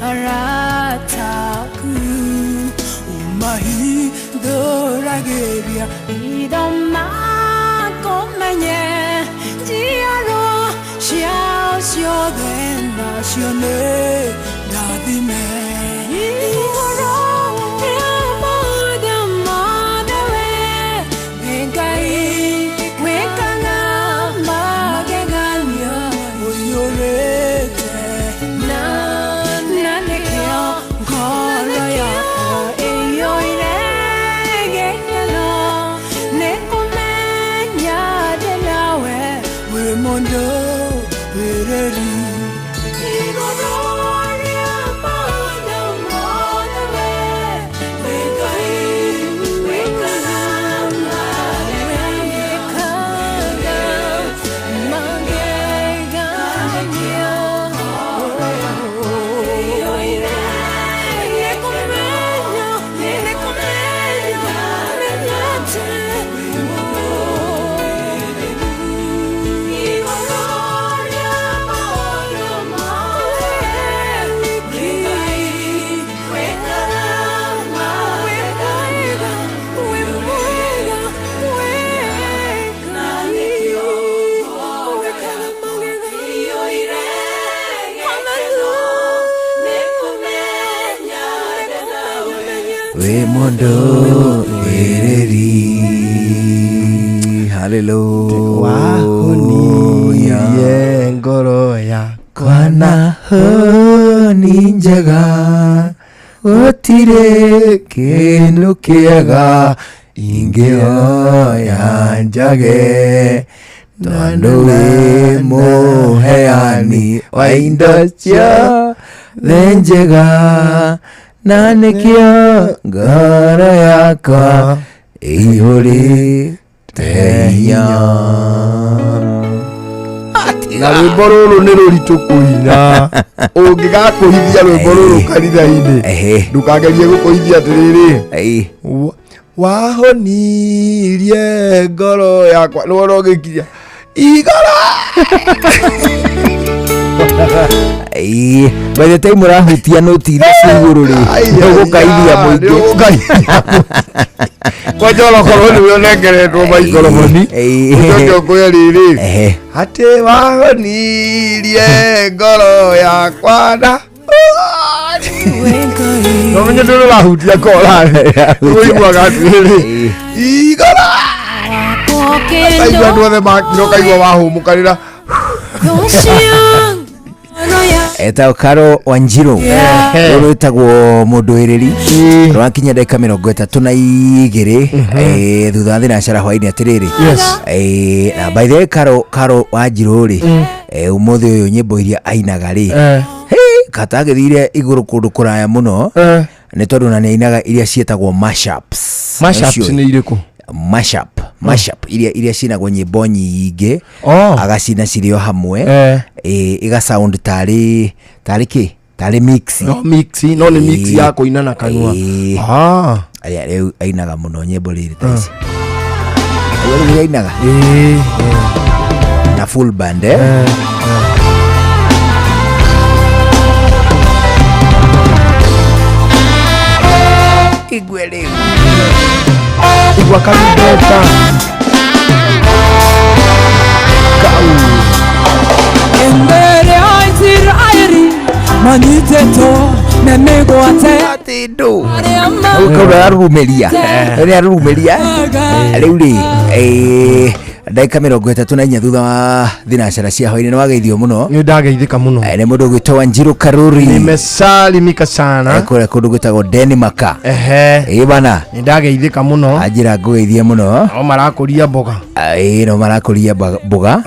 arataku umahi dorageria idoma komenye diaro xiao xio de nacione dadime igoro amada madawe vengai wekana magegania oyorete na Mondo, Pereri, Igororia, Mondo, Mondo. mondo ereri. Hallelujah. Wahonirie ngoro yakwa Nahoni njega gutire kindu kiega ingioya njage tondu wi muheani wa indo ciothe njega na nikio ngoro yakwa ihurite hinya. Na rwimbo ruru ni ruritu kuina ungigakuhithia rwimbo ruru kanitha-ini ndukagerie gukuhithia atiriri wahonirie ngoro yakwa niwona ugikiria igoro. By the time urahutia noti iria ciguru ri ugukaithia muingi kwajolo korwo ni wonengeretwo maikorofoni ucoke ukuye riri ati wahonirie ngoro yakwa na no menye nduru rahutia korane uiguaga atiriri igoro aigua andũ othe makiro kaigua wahũmũkanĩra eta Karo Wanjiru rũrũ ĩtagwo mũndũ ĩrĩri rwakinya ndagĩka 32 thutha wa thinacara hwainĩ atĩrĩrĩ na by the way Karo Wanjiru rĩ ũmũthĩ ũyũ nyĩmbo iria ainaga rĩ kata agĩthire igũrũ kũndũ kũraya mũno nĩ tondũ na nĩ ainaga iria ciĩtagwo mashups nĩ irĩkũ mashup iria cinagwo nyĩmbo nyingĩ agacina cirĩ o hamwe iga sound tarĩ mix no nĩ mix ya kũina na kanua rĩu ainaga mũno nyĩmbo rĩrĩ ta ici rĩu ainaga na full band igwe rĩu igwa kanibeta Embere aitir airi maniteto memegwate atindo ukora arumeria rĩu rĩ ndagĩka 34 thutha wa thinacara cia hwainĩ nĩ wageithio mũno. Nĩ ndageithĩka mũno. Nĩ mũndũ ũgwĩtwo Wanjiru Karuri. Nimesalimika sana. Kũrĩa kũndũ gwĩtagwo Denmark. Bana. Nĩ ndageithĩka mũno. Anjĩra ngũgeithie mũno. No marakũria mboga. No marakũria mboga.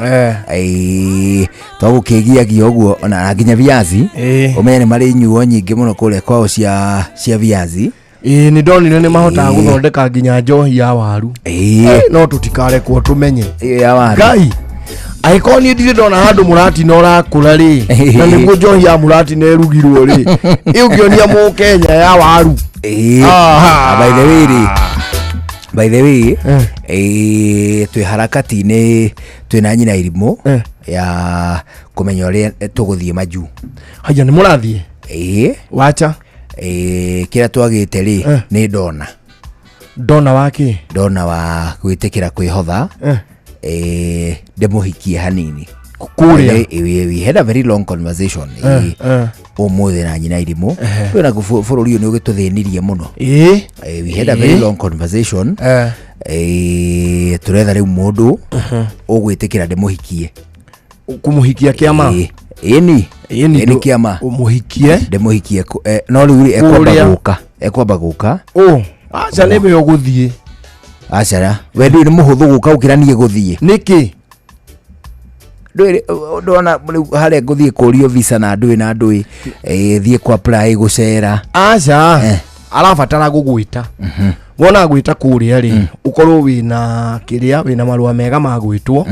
Twagũkĩgiagia ũguo ona nginya viazi. Ũmenye nĩ marĩ nyuo nyingĩ mũno kũrĩa kwao cia viazi. Nĩ ndonire nĩ mahotaga gũthondeka nginya njohi ya waru. No tũtikarekwo tũmenye ya waru. Ngai agĩkorwo niĩ ndirĩ ndona handũ mũratina ũrakũra rĩ na nĩguo njohi ya mũratina ĩrugirwo rĩ ĩũngĩonia Mũkenya ya waru. By the way twĩ harakati-inĩ twĩna nyina irimũ ya kũmenya ũrĩa tũgũthiĩ Maju. Haya nĩ mũrathiĩ? Wacha kĩrĩa twagĩte rĩ nĩ ndona wake ndona wa gwĩtĩkĩra kwĩhotha ndĩmũhikie hanini kũrĩa. We had a very long conversation ũmũthĩ na nyina irimũ twĩna bũrũri ũyũ nĩ ũgĩtũthĩnirie mũno. We had a very long conversation tũretha rĩu mũndũ ũgwĩtĩkĩra ndĩmũhikie. Kũmũhikia kĩama? Ĩni kĩama ũmũhikie ndĩmũhikie no rĩu ekwamba gũka. Aca nĩwe ũgũthiĩ? Aca we ndũĩ nĩ mũhũthũ gũka gũkĩra niĩ gũthiĩ. Nĩkĩ? Ndona harĩa ngũthiĩ kũrio visa na ndũĩ thiĩ kwa apply gũcera. Aca arabatara gũgwĩta wona gwĩta kũrĩa rĩ ũkorwo wĩna marũa mega ma gwĩtwo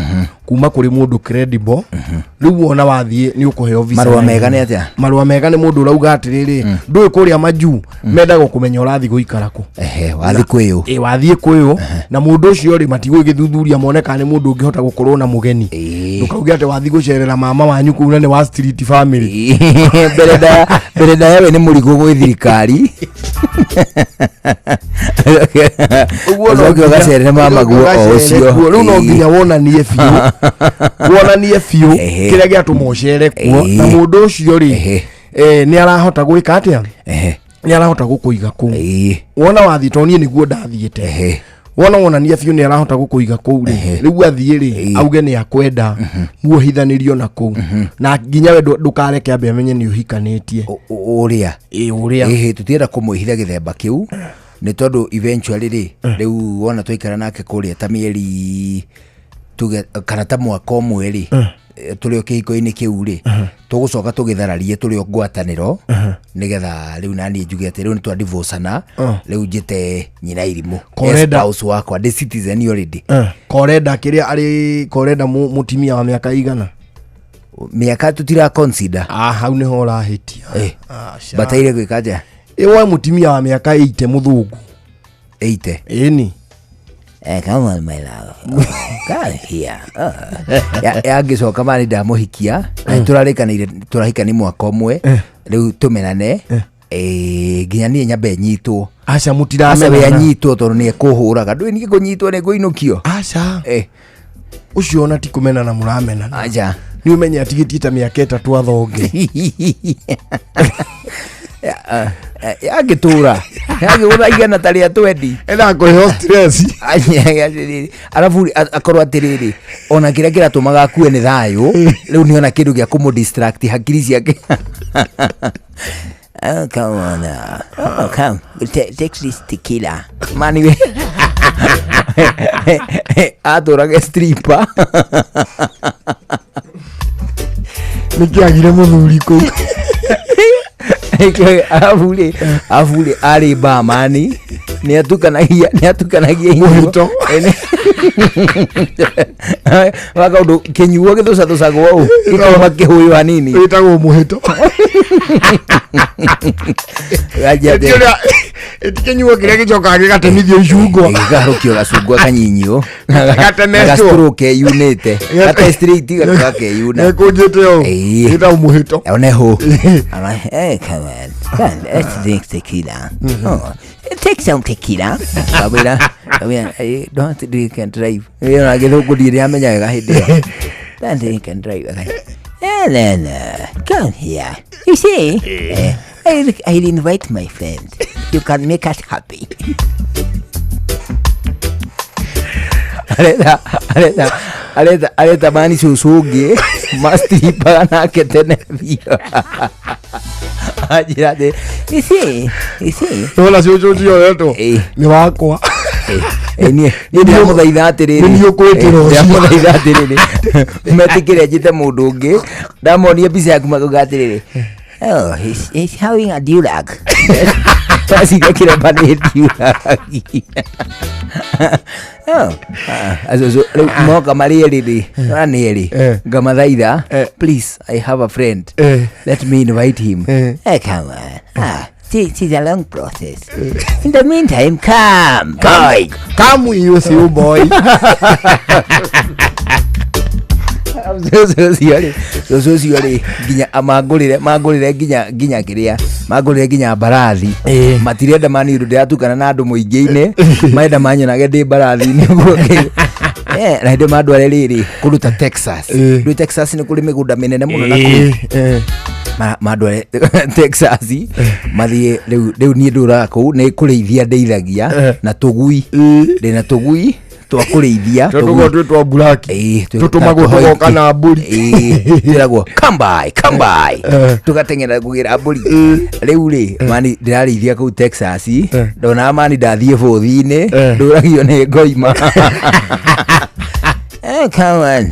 kuma kũrĩ mũndũ credible. Rĩu wona wathiĩ nĩ ũkũheo visa. Marũa mega nĩ atĩa? Marũa mega nĩ mũndũ ũrauga atĩrĩrĩ ndũĩ kũrĩa Maju mendaga kũmenya ũrathiĩ gũikara kũ. Wathiĩ kwĩyũ? Wathiĩ kwĩyũ na mũndũ ũcio rĩ matigũgĩthuthuria mone kana nĩ mũndũ ũngĩhota gũkorwo na mũgeni. Ndũkauge atĩ wathiĩ gũcerera mama wanyu kũu na nĩ wa street family. Mbere ndawe nĩ mũrigo gwĩ thirikari. Ũgacerere mama guo o ũcio. Rĩu no nginya wonanie biũ kĩrĩa gĩatũma ũcere kuo na mũndũ ũcio rĩ nĩ arahota gwĩka atĩa ni arahota gukuiga ku wona wathi to nie niguo ndathiete wona nie biu ni arahota gukuiga ku riu athie ri auge ni akwenda muohithanirio na ku na nginya we ndukareke ambe amenye ni uhikanitie uria tutienda kumuhitha githemba kiu ni tondu eventually ri riu wona twaikara nake kuria ta mieri tuge kana ta mwaka umwe ri tuli okihiko-ini kiu ri tugucoka tugithararie tuli ngwataniro nigetha riu nani njuge ati riu ni twa divorceana riu njite nyina irimu spouse wakwa the citizen already korenda kiria ari korenda mutimia wa miaka igana miaka tutira consider hau niho rahitia bataire gwikaja ewe mutimia wa miaka 80 muthungu 80 eni come on my love come here ya ngicoka mani ndamuhikia turahika ni mwaka umwe riu tumenane nginya nie nyambe nyitwo aca mutiramenya we anyitwo tondu ni ekuhuraga ndui ni kunyitwo ni kuinukio aca ucio ona ti kumenana muramenana aca ni umenye atigitie ta miaka 3 athonge yagitura yagiguthaigana tari atwendi enda kuhe stress arabu akorwo atiriri ona kiria kiratumaga akue ni thayo riu ni ona kindu gia kumu distract hakiri ciake come on come take this tequila mani aturage stripper nikiagire muthuri ku afule ari ba mani ni atukanagia muhito waka ndo kenyuo githuca gwao ikoma kihuyu hanini witagwo muhito etikenyuo kiria gicoka gigatemithio icungwa gigarukio gacungwa kanyinyo gatemestwo ke unite gate street gake una kunjite yo ita muhito oneho hey come on let's drink tequila take some tequila kabira don't drink and drive you know agithunguria amenya wega hindi don't drink and drive no come here you see I'll invite my friend. You can make us happy. Aleta mani susugi mastripa na ketene vio. Ajirade. You see. Hola susugi yetu. Ni wakwa. Ni muthaitha atiriri ni ukwitiro muthaitha atiriri metikire njite mundu ungi ndamonia mbica yaku makuga atiriri oh he's having a dulag kasi kakira bani dulag azo moka marieri ranieri gamathaitha please I have a friend let me invite him come on it's a long process. In the meantime, come you see boy. So ginya amagurire ginya kiria magurire ginya barathi matirenda mani rude atukana na andu muingi-ini maenda manyonage ndi barathi ni guke na ndo madware riri kuruta Texas ru Texas ni kuri migunda minene muno na madware Texas mathie riu ni ndura ku ni kureithia ndeithagia na tugui ndina tugui twakureithia tugo twa buraki tutumagwo tugoka na mburi tiragwo come by tugatengera kugira mburi riu ri mani ndirareithia ku Texas ndona mani ndathie bothi-ini nduragio ni ngoima come on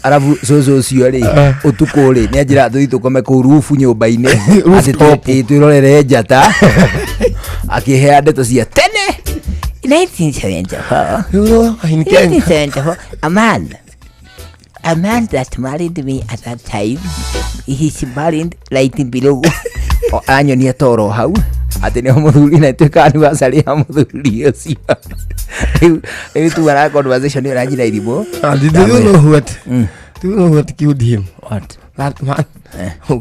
arabu sozo cio ri utuku ri ni njira tuthi tukome ku rufu nyumba-ini ati twirorere njata akihea ndeto cia tene 1974 a man that married me at that time he's married right below anyonia toro hau ati ni muthuri na twikani wasari ya muthuri ucio riu tu ara conversation ni ranjira irimo do you know what killed him? What? That man who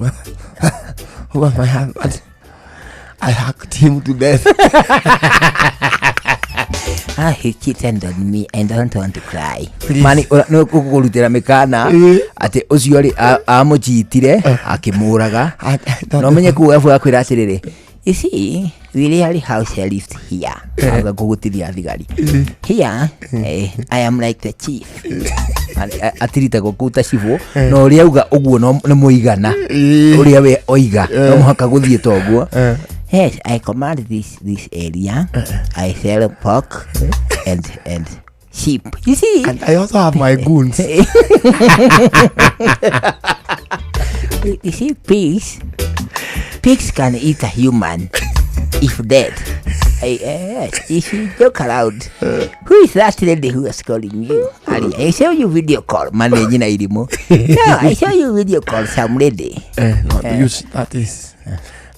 was my husband. I hacked him to death. He cheated on me. I don't want to cry. Mani no kukurutira mikana ati ucio ri amuchitire akimuraga no menye ku afu akwira atiriri You see, we really house a lift here. Aga kugutiria thigari. Here, I am like the chief. Atirita gokuta chifu. No uria uga uguo no muigana. Uria we oiga. No muhaka guthie toguo. Yes, I command this area. I sell pork and sheep. You see? And I also have my goons. You see, pigs can eat a human if dead. If you joke around, who is that lady who is calling you? I show you video call, managing Irimo. No, I show you video call some lady. That is.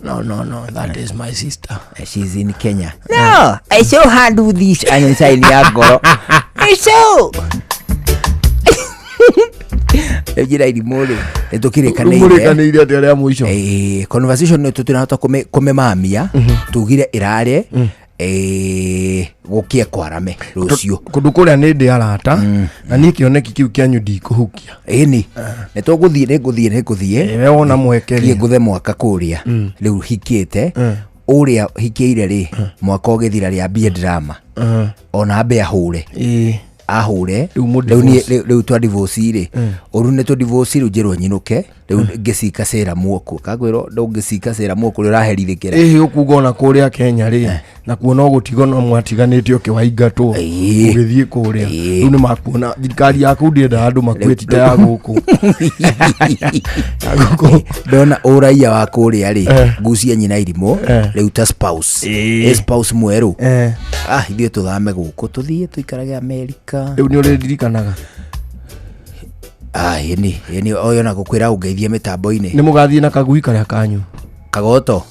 No, that is my sister. She's in Kenya. No, I saw her do this and inside Niagara. I saw. Ejira irimole netukirekanire ati aria mwisho conversation netu tunahota kumemamia tugire irare gukie kwarame rucio kundu kuria ni ndi arata na ni kioneki kiu kianyu ndikuhukia ni nguthie we wona mwekeri nguthe mwaka kuria riu hikiete uria hikiire ri mwaka ugithira ria bia drama ona be ahure ahure riu twa divorce ri uru ne twa divorce ri njirwo nyinuke riu ngicika cera muoko kagwiro ndungicika cera muoko ri raherithikira ukuga ona kuria Kenya ri na kuona gutigo no mwatiganite ukiwaingatwo ugithie kuria riu ni makuona thirikari yaku ndienda andu makwetite ya guku ndona uraia wa kuria ri ngucia nyina irimo riu ta spouse mweru ithie tuthame guku tuthie tuikarage America riu ni urendirikanaga yeni oyo na gukwira ungeithie mitambo-ini ni mugathie na kagui karia kanyu kagoto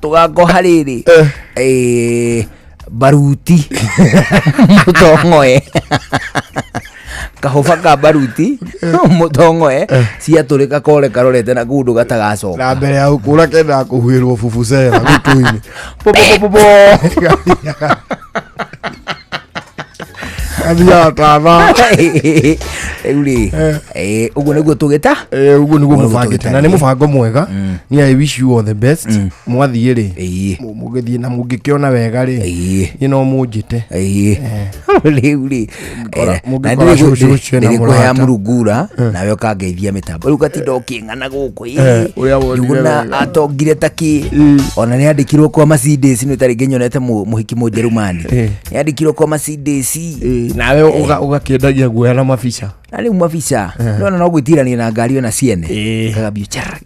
tugakoha riri baruti mutongoe kahofa ka baruti mutongoe cia turika kore karorete na gundu gatagacoka na mbere ya ukura kenda kuhwirwo fufucera gutu-ini Adia tava. Euli. Ugo niguo tugita? Ugo niguo mubangite. Na ni mubango mwega. Ni I wish you all the best. Mwathie ri. Mugithie na mungikiona wega ri. Ni no munjite. Euli. Na kuya murugura nawe ukangeithia mitambo. Riu gatinda uking'ana guku. Yuna atongire taki. Ona ni andikirwo kwa Mercedes ni tari nginyonete muhiki mujerumani. Ni andikirwo kwa Mercedes. Nawe ugakiendagia guoya na mabica ari mabica ndona no gwitirania na ngari ona ciene kagabio chara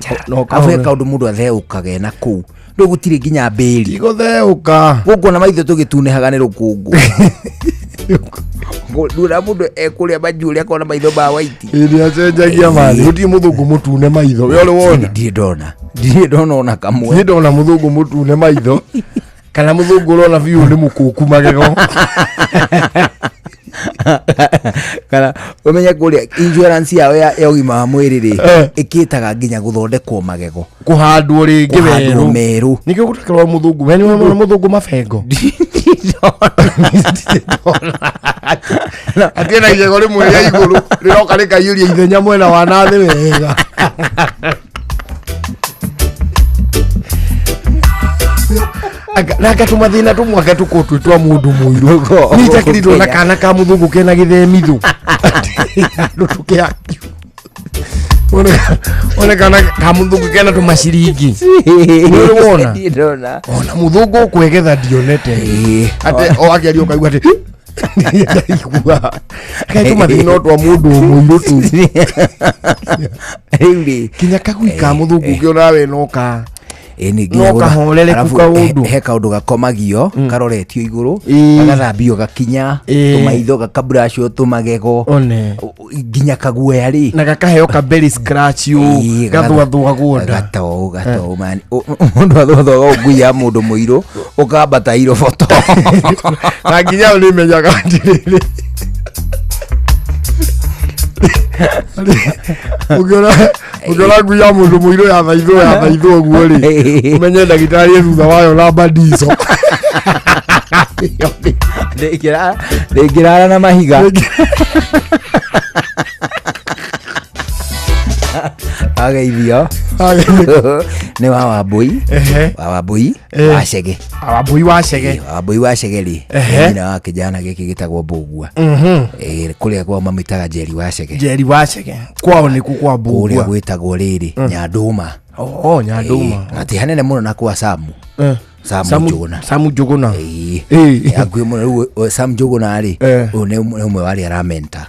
afu kaundu mundu atheukaga na kuu ndu gutire nginya mbiri igotheuka guko na maitho tugitunehaga ni rukungu ndura mundu ekuria majuri akona maitho ba white ni acenjagia mali uti muthungu mutune maitho we uri wona ndire ndona ona kamwe ndona muthungu mutune maitho kana muthungu urona biu ni mukuku magego kana umenya kuria insurance yao ya ugima wa mwiri ri ikitaga nginya guthondekwo magego kuhandwo ringi weru nikio gutakirwa muthungu we ni wona muthungu mabengo atiena igego rimwe ya iguru riroka rikaiuria ithenya mwena wa nathi wega Naka tumathina tumwaka tukotu twa mundu muiru nitakirito na kana ka muthungu kena githemithũ tukiaki ona kana ka muthungu kena tumaciringi wona ona muthungu kwegetha dionete ate o akiario kaigua ati ndaigua kai tumathina twa mundu muiru tu kinya kagui ka muthungu kiona we noka no kahorere kuka undu he kaundu gakomagio karoretio iguru agathambio gakinya tumaitho gakabrashio tumagego nginya kaguoya ri na gakaheo ka belly scratch yu gathwathwa guonda gato man mundu athwathwa guya mundu muiru ukambata iro foto na nginya ni menyaga ndiriri Ugora guya mundu muiru ya thaitho guo ri umenye ndagitari thutha wayo lamba ndizo ndikirara na mahiga Ageithio. Nĩ wa Wambui. Wa Wambui wa Chege. Wambui wa Chege. Wambui wa Chege ri. Nyina wa kijana gĩkĩ gĩtagwo Mbũgua. Kũrĩa kwa mamĩtaga Njeri wa Chege. Njeri wa Chege. Kwao nĩ kwa Mbũgua. Kũrĩa gwĩtagwo rĩrĩ Nyandũma. Nyandũma. Ati hanene mũno na kwa Samu. Samu Njuguna. Akuĩ mũno Samu Njuguna ri. Nĩ ũmwe wa arĩa aramenta.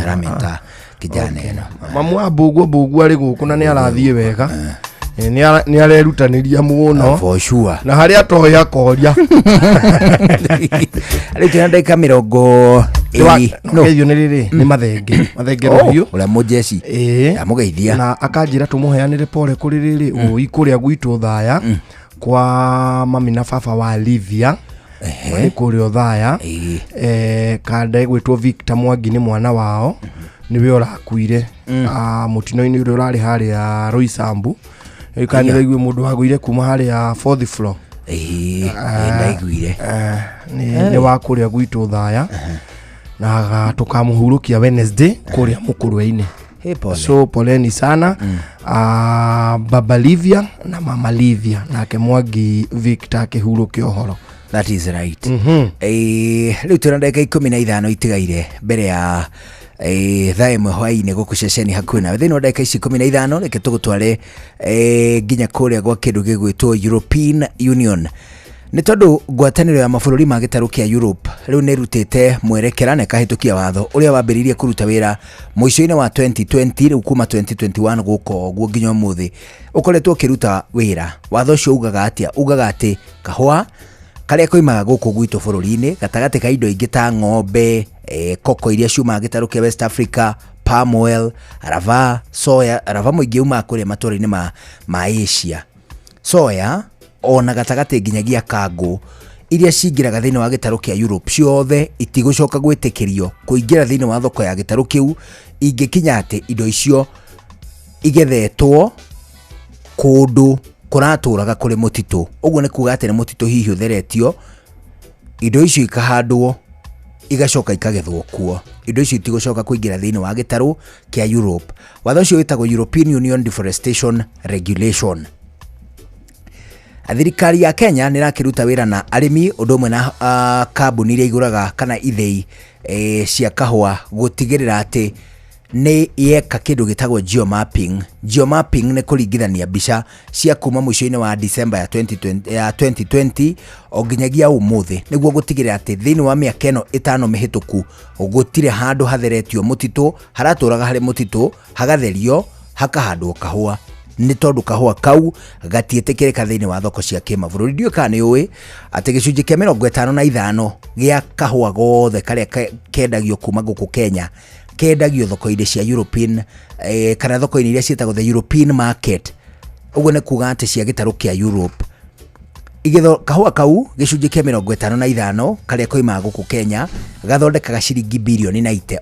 Aramenta kijana ĩno. Mamu wa Mbũgua rĩ gũkũ na nĩ arathiĩ wega. Nĩ arerutanĩria mũno. For sure. Na harĩa toya koria. Rĩu tena ndagĩka 20. No nĩ rĩrĩ nĩ mathenge rũhiũ. Ũrĩa mũjeci. Amũgeithia. Na akanjĩra tũmũheanĩre pole kũrĩ rĩrĩ ũikũrĩa gwitũ Thaya kwa mami na baba wa Livia. Kũrĩa Thaya. Kanda gwĩtwo Victor Mwangi nĩ mwana wao. Niwe orakuire mutino-inĩ ũrĩa ũrarĩ harĩa Roysambu. Kanira igwe mũndũ wagũire kuma harĩa 4th floor. Ndaiguire. Nĩ wa kũrĩa gwitũ Thaya. Na tukamũhurũkia Wednesday kũrĩa Mũkũrwe-inĩ. So poleni sana. Baba Livia na mama Livia nake Mwangi Victor akĩhurũkio ũhoro. That is right. Rĩu tũna ndagĩka 15 itigaire mbere ya thaa ĩmwe hwaĩ-inĩ gũkũ ceceni hakuhĩ nawe. Thĩinĩ wa ndagĩka ici 15 reke tũgũtware nginya kũrĩa gwa kĩndũ gĩgwĩtwo European Union. Nĩ tondũ ngwatanĩro ya mabũrũri ma gĩtarũ kĩa Europe rĩu nĩ ĩrutĩte mwerekera na ĩkahĩtũkia watho ũrĩa wambĩrĩirie kũruta wĩra mũico-inĩ wa 2020 rĩu kuma 2021 gũkũ ũguo nginya ũmũthĩ ũkoretwo ũkĩruta wĩra. Watho ũcio ugaga atĩa? Ugaga atĩ kahũa karĩa koimaga gũkũ gwitũ bũrũri-inĩ gatagatĩ ka indo ingĩ ta ng'ombe, koko iria ciumaga gĩtarũ kĩa West Africa, palm oil, arava, soya, arava mũingĩ umaga kũrĩa matũũra-inĩ ma Asia. Soya ona gatagatĩ nginyagia kango iria cingĩraga thĩinĩ wa gĩtarũ kĩa Europe ciothe itigũcoka gwĩtĩkĩrio kũingĩra thĩinĩ wa thoko ya gĩtarũ kĩu ingĩkinya atĩ indo icio igethetwo kũndũ kũratũraga kũrĩ mũtitũ. Ũguo nĩ kuuga atĩ nĩ mũtitũ hihi ũtheretio, indo icio ikahandwo igacoka ikagethwo kuo. Indo icio itigũcoka kũingĩra thĩinĩ wa gĩtarũ kĩa Europe. Watho ũcio wĩtagwo European Union Deforestation Regulation. Thirikari ya Kenya nĩ rakĩruta wĩra na arĩmi ũndũ ũmwe na kambuni iria igũraga kana ithei cia kahũa gũtigĩrĩra atĩ nĩ yeka kĩndũ gĩtagwo geomapping. Geomapping nĩ kũringithania mbica cia kuma mũico-inĩ wa December ya 2020 o nginyagia ũmũthĩ nĩguo gũtigĩrĩra atĩ thĩinĩ wa mĩaka ĩno 5 mĩhĩtũku gũtirĩ handũ hatheretio mũtitũ, haratũraga harĩ mũtitũ, hagatherio, hakahandwo kahũa. Nĩ tondũ kahũa kau gatiĩtĩkĩrĩka thĩinĩ wa thoko cia kĩmabũrũri. Ndiũĩ kana nĩ ũĩ atĩ gĩcunjĩ kĩa 55 gĩa kahũa gothe karĩa kendagio kuma gũkũ Kenya kendagio thoko-inĩ cia European kana thoko-inĩ iria ciĩtagwo the European market. Ũguo nĩ kuuga atĩ cia gĩtarũ kĩa Europe. Kahũa kau gĩcunjĩ kĩa 55 karĩa koimaga gũkũ Kenya gathondekaga ciringi birioni 90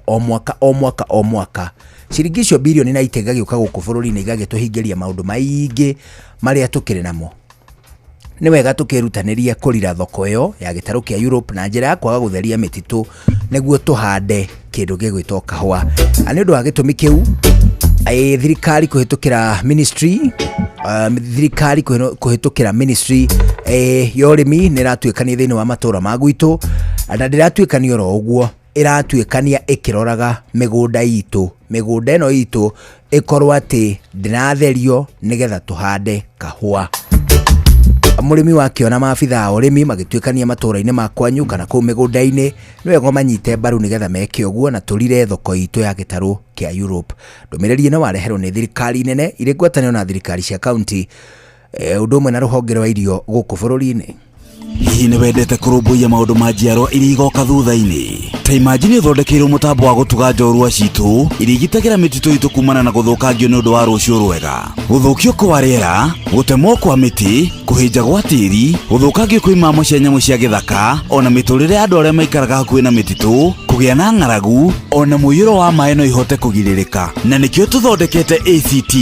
o mwaka. Ciringi icio birioni 90 gagĩũka gũkũ bũrũri-inĩ igagĩtũhingĩria maũndũ maingĩ marĩa tũkĩrĩ namo. Nĩ wega tũkĩrutanĩria kũrira thoko ĩyo ya gĩtarũ kĩa Europe na njĩra ya kwaga gũtheria mĩtitũ nĩguo tũhande kĩndũ gĩgwĩtwo kahũa. Nĩ ũndũ wa gĩtũmi kĩu thirikari kũhĩtũkĩra ministry ya ũrĩmi nĩ ĩratuĩkania thĩinĩ wa matũũra ma gwitũ, na ndĩratuĩkania oro ũguo ĩratuĩkania ĩkĩroraga mĩgũnda itũ. Mĩgũnda ĩno itũ ĩkorwo atĩ ndĩratherio nĩgetha tũhande kahũa. Mũrĩmi wakiona maabitha a ũrĩmi magĩtuĩkania matũũra-inĩ ma kwanyu kana kũu mĩgũnda-inĩ nĩ wega manyite mbaru nĩgetha meke ũguo na tũrire thoko itũ ya gĩtarũ kĩa Europe. Ndũmĩrĩri ĩno wareherwo nĩ thirikari nene irĩ ngwatanĩro na thirikari cia kaunti ũndũ ũmwe na rũhonge rwa irio gũkũ bũrũri-inĩ. Hihi nĩ wendete kũrũmbũiya maũndũ ma njiarwa iria igoka thutha-inĩ? Ta imagine ũthondekeirwo mũtambo wa gũtuga njorua citũ iria igitagĩra mĩtitũ itũ kumana na gũthũkangio nĩ ũndũ wa rũciũ rwega, gũthũkio kwa rĩera, gũtemwo kwa mĩtĩ, kũhĩnja gwa tĩri, gũthũkangio kwa imamo cia nyamũ cia gĩthaka, ona mĩtũrĩre ya andũ arĩa maikaraga hakuhĩ na mĩtitũ, kũgĩa na ng'aragu, ona mũiyũro wa maĩ no ihote kũgirĩrĩka. Na nĩkĩo tũthondekete ACT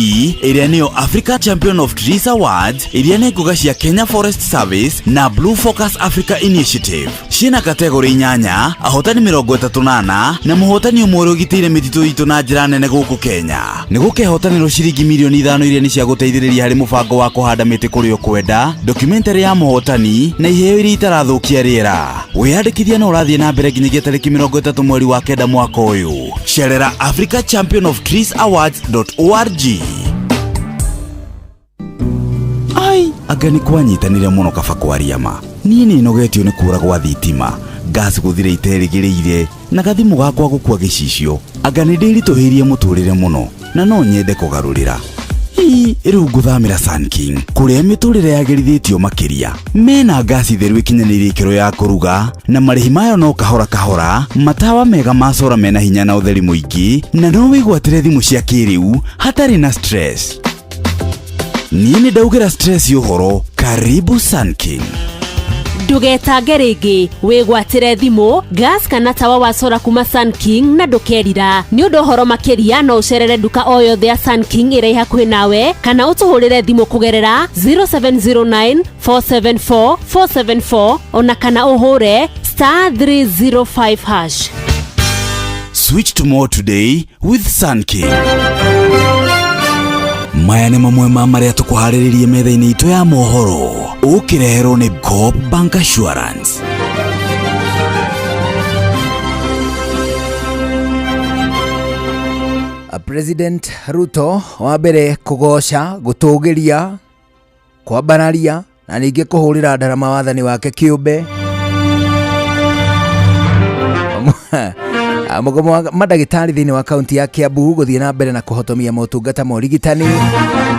ĩrĩa nĩyo Africa Champion of Trees Awards, iria nĩ ngũga cia Kenya Forest Service na Blue Focus Africa Initiative. ciina kategori 8, ahotani 38 na muhotani umwe ugitire mitito itu na njira nene guku Kenya. Ni gukehotanirwo ciringi milioni 5 iria ni cia guteithiriria hari mubango wa kuhanda miti kuri ukwenda, documentary ya muhotani na iheo iria itarathukia riera. Wiyandikithia no urathie na mbere nginyagia tariki 30 mweri wa kenda mwaka uyu. Cerera africachampionoftreesawards.org. Ai, agani kwanyitanire muno kaba kwaria ma. Nie ni nogetio ni kura gwa thitima. Gas guthire iterigiriire na gathimu gakwa gukua gicicio. Agani ndirituhirie muturire muno na no nyende kugarurira. Riu nguthamira Sun King kuria miturire yagirithitio makiria. Mena gasi theru ikinyanire ikiro ya kuruga na marihi mayo no kahora matawa mega macora mena hinya na utheri muingi na no wigwatire thimu cia kiriu hatari na stress. Nini ndaugira stress yuhoro. Karibu Sun King. Ndugetange ringi wigwatire thimu gas kana tawa wa sora kuma Sun King na ndukerira ni undu horo makiria no ucerere duka o yothe ya Sun King iri hakuhi nawe kana utuhurire thimu kugerera 0709474474 ona kana uhure *305#. Switch to more today with Sun King. Maya nĩ mamwe ma maria tukuharĩrĩrie metha-inĩ itu ya mohoro ukireherwo ni Coop Bank Assurance. President Ruto wa mbere kugoca gutugiria kwambararia na ningi kuhurira ndarama wathani wake kiumbe. Mugomo wa madagitari thini wa kaunti ya Kiambu guthie na mbere na kuhotomia motungata ma urigitani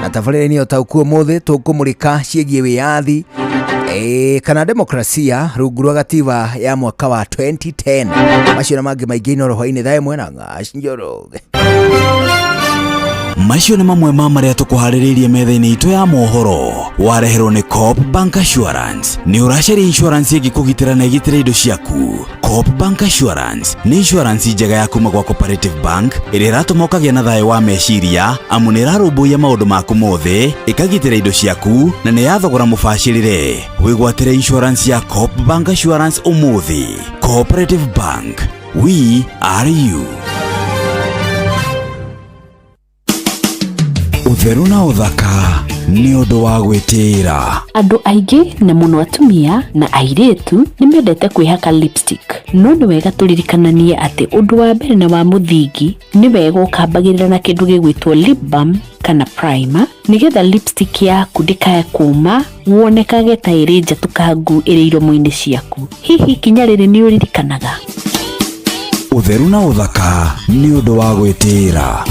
na tabarĩra-inĩ ũtaũkuo mũthĩ tũkũmũrĩka ciĩgiĩ wĩyathi kana demokrasia rungu rwa gatiba ya mwaka wa 2010. Macio na mangĩ maingĩ inoroho-inĩ thaa ĩmwe na Njoroge. Macio nĩ mamwe ma maria tukuharĩrĩirie metha-inĩ itu ya mohoro wareherwo ni Coop Bank Assurance. Ni uracaria insurance ĩngĩkũgitĩra na ĩgitĩre indo ciaku. Coop Bank Assurance ni insurance njega ya kuma gwa Cooperative Bank ĩrĩa ĩratũma ũkagĩa na thayũ wa meciria amu nĩ ĩrarũmbũiya maũndũ maku mothe, ĩkagitĩra indo ciaku na nĩ ya thogora mũbacĩrĩre. Wĩgwatĩre insurance ya Coop Bank Assurance ũmũthĩ. Cooperative Bank, we are you. Utheru na uthaka ni undu wa gwitira. Andu aingi na muno atumia na airetu ni mendete kwihaka lipstick. No ni wega tulirikananie ati undu wa mbere na wa muthingi ni wega ukambagirira na kindu gigwitwo lip balm kana primer nigetha lipstick yaku ndikae kuma wonekage ta iri njatukangu iri iromo-ini ciaku. Hihi kinya riri ni uririkanaga? Utheru na uthaka ni undu wa gwitira.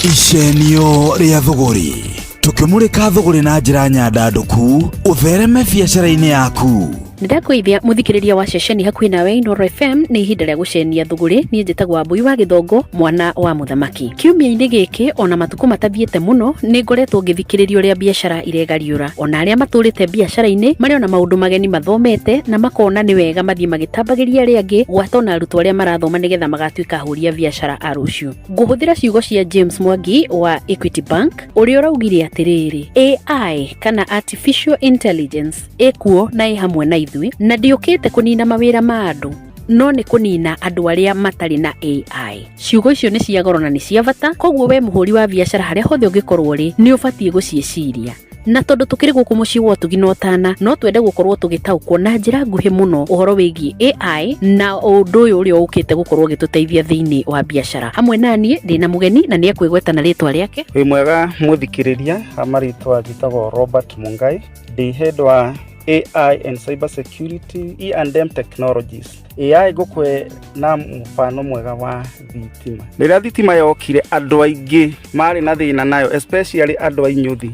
Icenio ria thuguri tukimurika thuguri na njira nyandanduku uthereme biacara-ini yaku. Ndakwithia muthikiriria wa ceceni hakuhi nawe Inooro FM ni ihinda ria gucenia thuguri. Ni njitagwo Wambui wa Githongo mwana wa muthamaki. Kiumia-ini giki ona matuku matathiete muno ni ngoretwo ngithikiriria uria biacara iregariura. Ona aria maturite biacara-ini mari ona maundu mageni mathomete na makona ni wega mathie magitambagiria riangi gwatona arutwo aria marathoma nigetha magatuika ahuria biacara a rucio. Nguhuthira ciugo cia James Mwangi wa Equity Bank uria uraugire atiriri AI kana artificial intelligence ekuo na ihamwe na na ndiokite kunina mawira ma andu no ni kunina andu aria matari na AI. Ciugo icio ni cia goro na ni cia bata, koguo we muhuri wa biacara haria hothe ungikorwo ri ni ubatie gucieciria. Na tondu tukiri guku mucii wa tuginotana no twende gukorwo tugitaukwo na njira nguhi muno uhoro wigi AI na undu uyu uria ukite gukorwo gituteithia thiini wa biacara. Hamwe nani ndina mugeni na ni akwigweta na ritwa riake. Wi mwega muthikiriria, amaritwa gitagwo Robert Mungai, ndi head wa AI and Cyber Security E&M Technologies. AI gukwe na mfano mwega wa thitima. Rĩrĩa thitima yokire andũ aingĩ mari na thĩna nayo, especially andũ ainyuthi.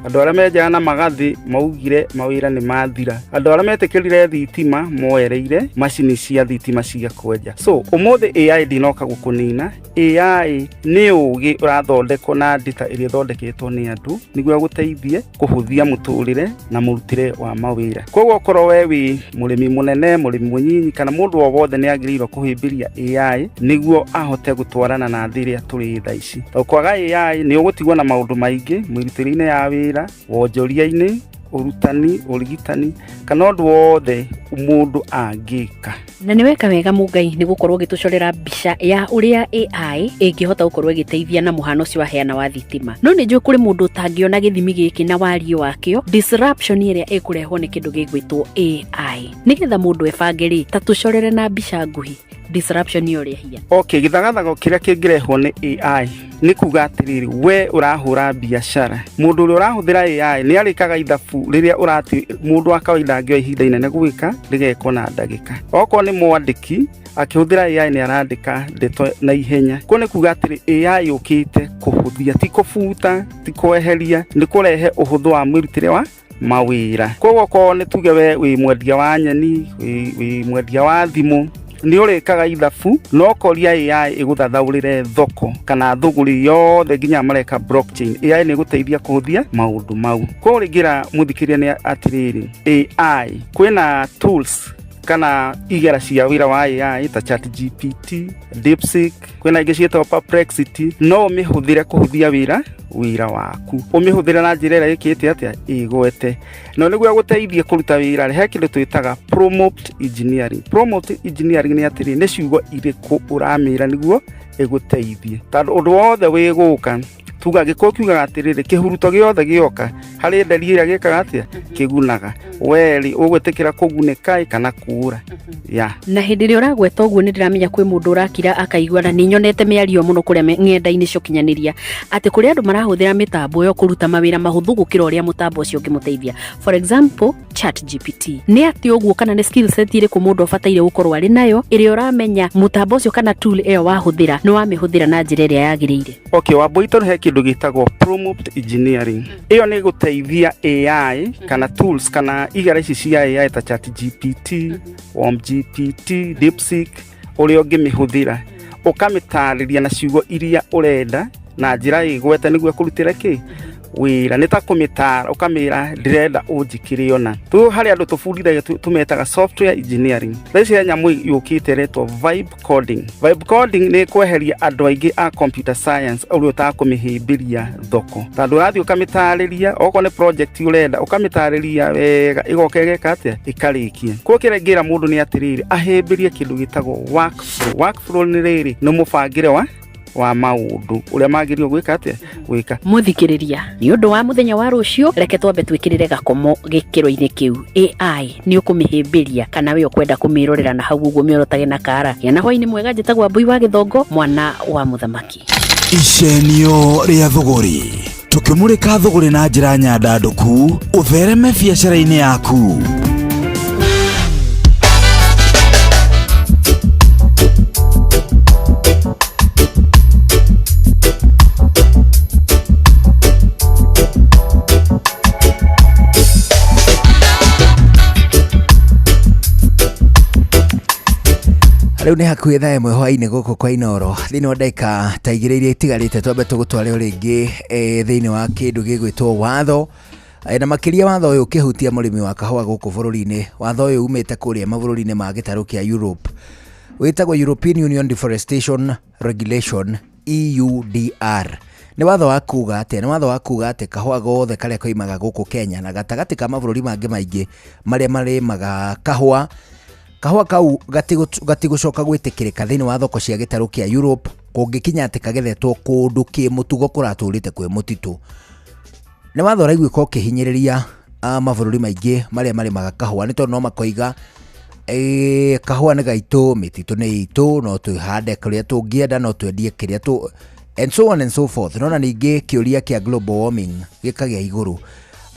Andũ arĩa menjaga na magathi maugire mawĩra nĩ mathira. Andũ arĩa metĩkĩrire thitima moereire macini cia thitima cia kwenja. So ũmũthĩ AI ndinoka gũkũnina. AI nĩ ũgĩ ũrathondekwo na data ĩrĩa ĩthondeketwo nĩ andũ nĩguo gũteithie kũhũthia mũtũrĩre na mũrutĩre wa mawĩra. Koguo okorwo we wĩ mũrĩmi mũnene, mũrĩmi mũnyinyi kana mũndũ o wothe nĩ agĩrĩirwo kũhĩmbĩria AI nĩguo ahote gũtwarana na thĩ ĩrĩa tũrĩ thaa ici. Kwaga AI nĩ ũgũtigwo na maũndũ maingĩ mwĩrutĩre-inĩ ya wĩra, wonjoria-inĩ, urutani, urigitani kana ũndũ wothe mundu angika. Na nĩ weka wega Mungai nĩ gũkorwo gĩtũcorera mbica ya ũrĩa AI ĩngĩhota gũkorwo ĩgĩteithia na mũhano ũcio wa heana wa thitima. No nĩ njũĩ kũrĩ mũndũ ũtangĩona gĩthimi gĩkĩ na wario wakĩo, disruption ĩrĩa ĩkũrehwo nĩ kĩndũ gĩgwĩtwo AI. Nĩgetha mũndũ ebange rĩ, ta tũcorere na mbica nguhi disruption ũrĩa hiya. Okay, githagathago kĩrĩa kĩngĩrehwo nĩ AI nĩ kuga atĩrĩrĩ, we ũrahũra biacara, mũndũ ũrĩa ũrahũthĩra AI nĩ arĩkaga ithabu rĩrĩa ũrati mũndũ wa kawaida angĩoya ihinda inene gwĩka rĩgekwo na ndagĩka. Okorwo nĩ mwandĩki akĩhũthĩra AI nĩ arandĩka ndeto na ihenya. Ko nĩ kuga atĩrĩ AI yũkĩte kũhũthia, ti kũbuta, ti kweheria, nĩ kũrehe ũhũthũ wa mwĩrutĩre wa mawĩra. Koguo ko nĩ tuge we wĩ mwendia wa nyeni, wĩ mwendia wa thimũ, nĩ ũrĩkaga ithabu no koria AI ĩgũthathaũrĩre thoko kana thũgũrĩ yothe nginya mareka blockchain. AI nĩ ĩgũteithia kũhũthia maũndũ mau. Ko rĩngĩra mũthikĩria nĩ atĩrĩrĩ, AI kwĩna tools kana igera cia wĩra wa AI ta ChatGPT, DeepSeek, kwĩna ingĩ ciĩtagwo Perplexity. No ũmĩhũthĩre kũhũthia wĩra waku, ũmĩhũthĩre na njĩra ĩrĩa ĩkĩte atĩa ĩgwete. No nĩguo gũteithia kũruta wĩra he kĩndũ twĩtaga prompt engineering. Prompt engineering nĩ atĩrĩ nĩ ciugo irĩkũ ũramĩra nĩguo ĩgũteithie. Tondũ ũndũ wothe wĩ gũka tuga gĩko kiugaga atĩrĩrĩ, kĩhuruto gĩothe gĩoka harĩ ndari ĩrĩa gĩkaga atĩa kĩgunaga, weri ũgwĩtĩkĩra kũgunĩka kana kũũra. Na hĩndĩ ĩrĩa ũragweta ũguo nĩ ndĩramenya kwĩ mũndũ ũrakira akaigua, na nĩ nyonete mĩario mũno kũrĩa ng'enda-inĩ cia ũkinyanĩria atĩ kũrĩ andũ marahũthĩra mĩtambo yo kũruta mawĩra mahũthũ gũkĩra ũrĩa mũtambo ũcio ũngĩmũteithia. For example, ChatGPT. Nĩ atĩ ũguo kana nĩ skill set irĩkũ mũndũ abataire gũkorwo arĩ nayo ĩrĩa ũramenya mũtambo ũcio kana tool ĩyo wahũthĩra nĩ wamĩhũthĩra na njĩra ĩrĩa yagĩrĩire? Okay, Wambũitũ he kĩndũ gĩtagwo prompt engineering. Ĩyo nĩ gũteithia AI kana tools kana igera ici cia AI ta ChatGPT, WormGPT, DeepSeek, ũrĩa ũngĩmĩhũthĩra ũkamĩtarĩria na ciugo iria ũrenda na njĩra ĩgwete nĩguo kũrutĩra kĩ wĩra. Nĩ ta kũmĩtara ũkamĩra ndĩrenda ũnjĩkĩre ona. Tu harĩ andũ tũbundithagia tũmetaga software engineering. Thaici nyamũ yũkĩte retwo vibe coding. Vibe coding nĩ kweheria andũ aingĩ a computer science ũrĩa ũtakũmĩhĩmbĩria thoko. Tondũ ũrathiĩ ũkamĩtarĩria, okorwo nĩ project ũrenda ũkamĩtarĩria wega ĩgoka ĩgeka atĩa ĩkarĩkia. Kuo kĩrĩa mũndũ nĩ atĩrĩrĩ ahĩmbĩrie kĩndũ gĩtagwo workflow. Workflow nĩ rĩrĩ nĩ mũbangĩre wa maũndũ ũrĩa magĩrĩirwo gwĩka atĩa gwĩka. Mũthikĩrĩria, nĩ ũndũ wa mũthenya wa rũciũ reke twambe twĩkĩrĩre gakomo gĩkĩro-inĩ kĩu. AI nĩ ũkũmĩhĩmbĩria kana we ũkwenda kũmĩrorera na hau ũguo mĩorotage na kara. Gĩa hwainĩ mwega, njĩtagwo Wambui wa Gĩthongo, mwana wa mũthamaki. Icenio rĩa thũgũrĩ, tũkĩmũrĩka thũgũrĩ na njĩra nyandandũku, ũthereme biacara-inĩ yaku. Rĩu nĩ hakuhĩ thaa ĩmwe hwainĩ gũkũ kwa Inooro, thĩinĩ wa ndagĩka ta igĩrĩ iria itigarĩte twambe tũgũtware rĩngĩ thĩinĩ wa kĩndũ gĩgwĩtwo watho, na makĩria watho ũyũ ũkĩhutia mũrĩmi wa kahũa gũkũ bũrũri-inĩ. Watho ũyũ umĩte kũrĩa mabũrũri-inĩ ma gĩtarũ kĩa Europe, wĩtagwo European Union Deforestation Regulation EUDR. Nĩ watho wa kuga atĩ kahũa gothe karĩa koimaga gũkũ Kenya na gatagatĩ ka mabũrũri mangĩ maingĩ marĩa marĩmaga kahũa kau gatigũcoka gwĩtĩkĩrĩka thĩinĩ wa thoko cia gĩtarũ kĩa Europe kũngĩkinya atĩ kagethetwo kũndũ kĩ mũtugo kũratũrĩte kwĩ mũtitũ. Nĩ watho ũraiguĩka ũkĩhinyĩrĩria mabũrũri maingĩ marĩa marĩmaga kahũa, nĩ tondũ no makoiga kahũa nĩ gaitũ, mĩtitũ nĩ itũ, no twĩhande kũrĩa tũngĩenda, no twendie kĩrĩa and so on and so forth. Nona ningĩ kĩũria kĩa global warming gĩkagĩa igũrũ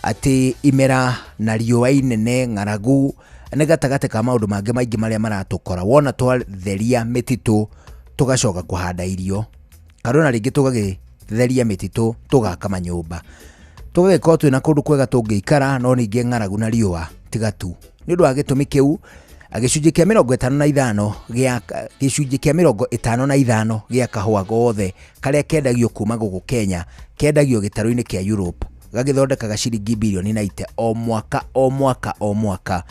atĩ imera na riũa inene ng'aragu nĩ gatagatĩ ka maũndũ mangĩ maingĩ marĩa maratũkora. Wona twatheria mĩtitũ tũgacoka kũhanda irio, kana rĩngĩ tũgagĩtheria mĩtitũ tũgaka manyũmba, tũgagĩkorwo twĩna kũndũ kwega tũngĩikara, no ningĩ ng'aragu na riũa tigatu. Nĩ ũndũ wa gĩtũmi kĩu gĩcunjĩ kĩa 55 gĩa kahũa gothe karĩa kendagio kuma gũkũ Kenya kendagio gĩtarũ-inĩ kĩa Europe gagĩthondekaga ciringi bilioni 90 o mwaka.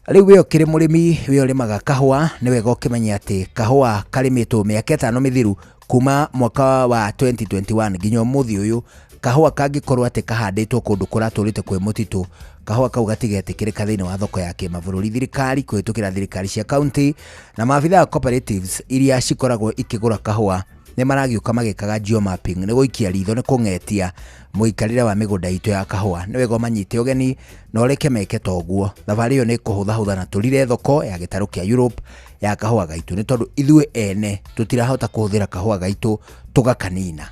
Rĩu we ũkĩrĩ mũrĩmi, we ũrĩmaga kahũa, nĩ wega ũkĩmenya atĩ kahũa karĩmĩtwo mĩaka 5 mĩthiru kuma mwaka wa 2021 nginya ũmũthĩ ũyũ kahua kangĩkorwo atĩ kahandĩtwo kũndũ kũratũrĩte kwĩ mũtitũ, kahua kau gatigetĩkĩrĩka thĩinĩ wa thoko ya kĩmabũrũri. Thirikari kũhĩtũkĩra thirikari cia county na maabitha cooperatives iria cikoragwo ikĩgũra kahua nĩ maragiũka magĩkaga geomapping nĩ gũikia ritho nĩ kũng'etia mũikarĩre wa mĩgũnda itũ ya kahua. Nĩ wega manyite ũgeni na ũreke meke ta ũguo. Thabarĩ ĩyo nĩ kũhũthahũtha na tũrire thoko ya gĩtarũ kĩa Europe ya kahua gaitũ, nĩ tondũ ithuĩ ene tũtirahota kũhũthĩra kahua gaitũ tũgakanina.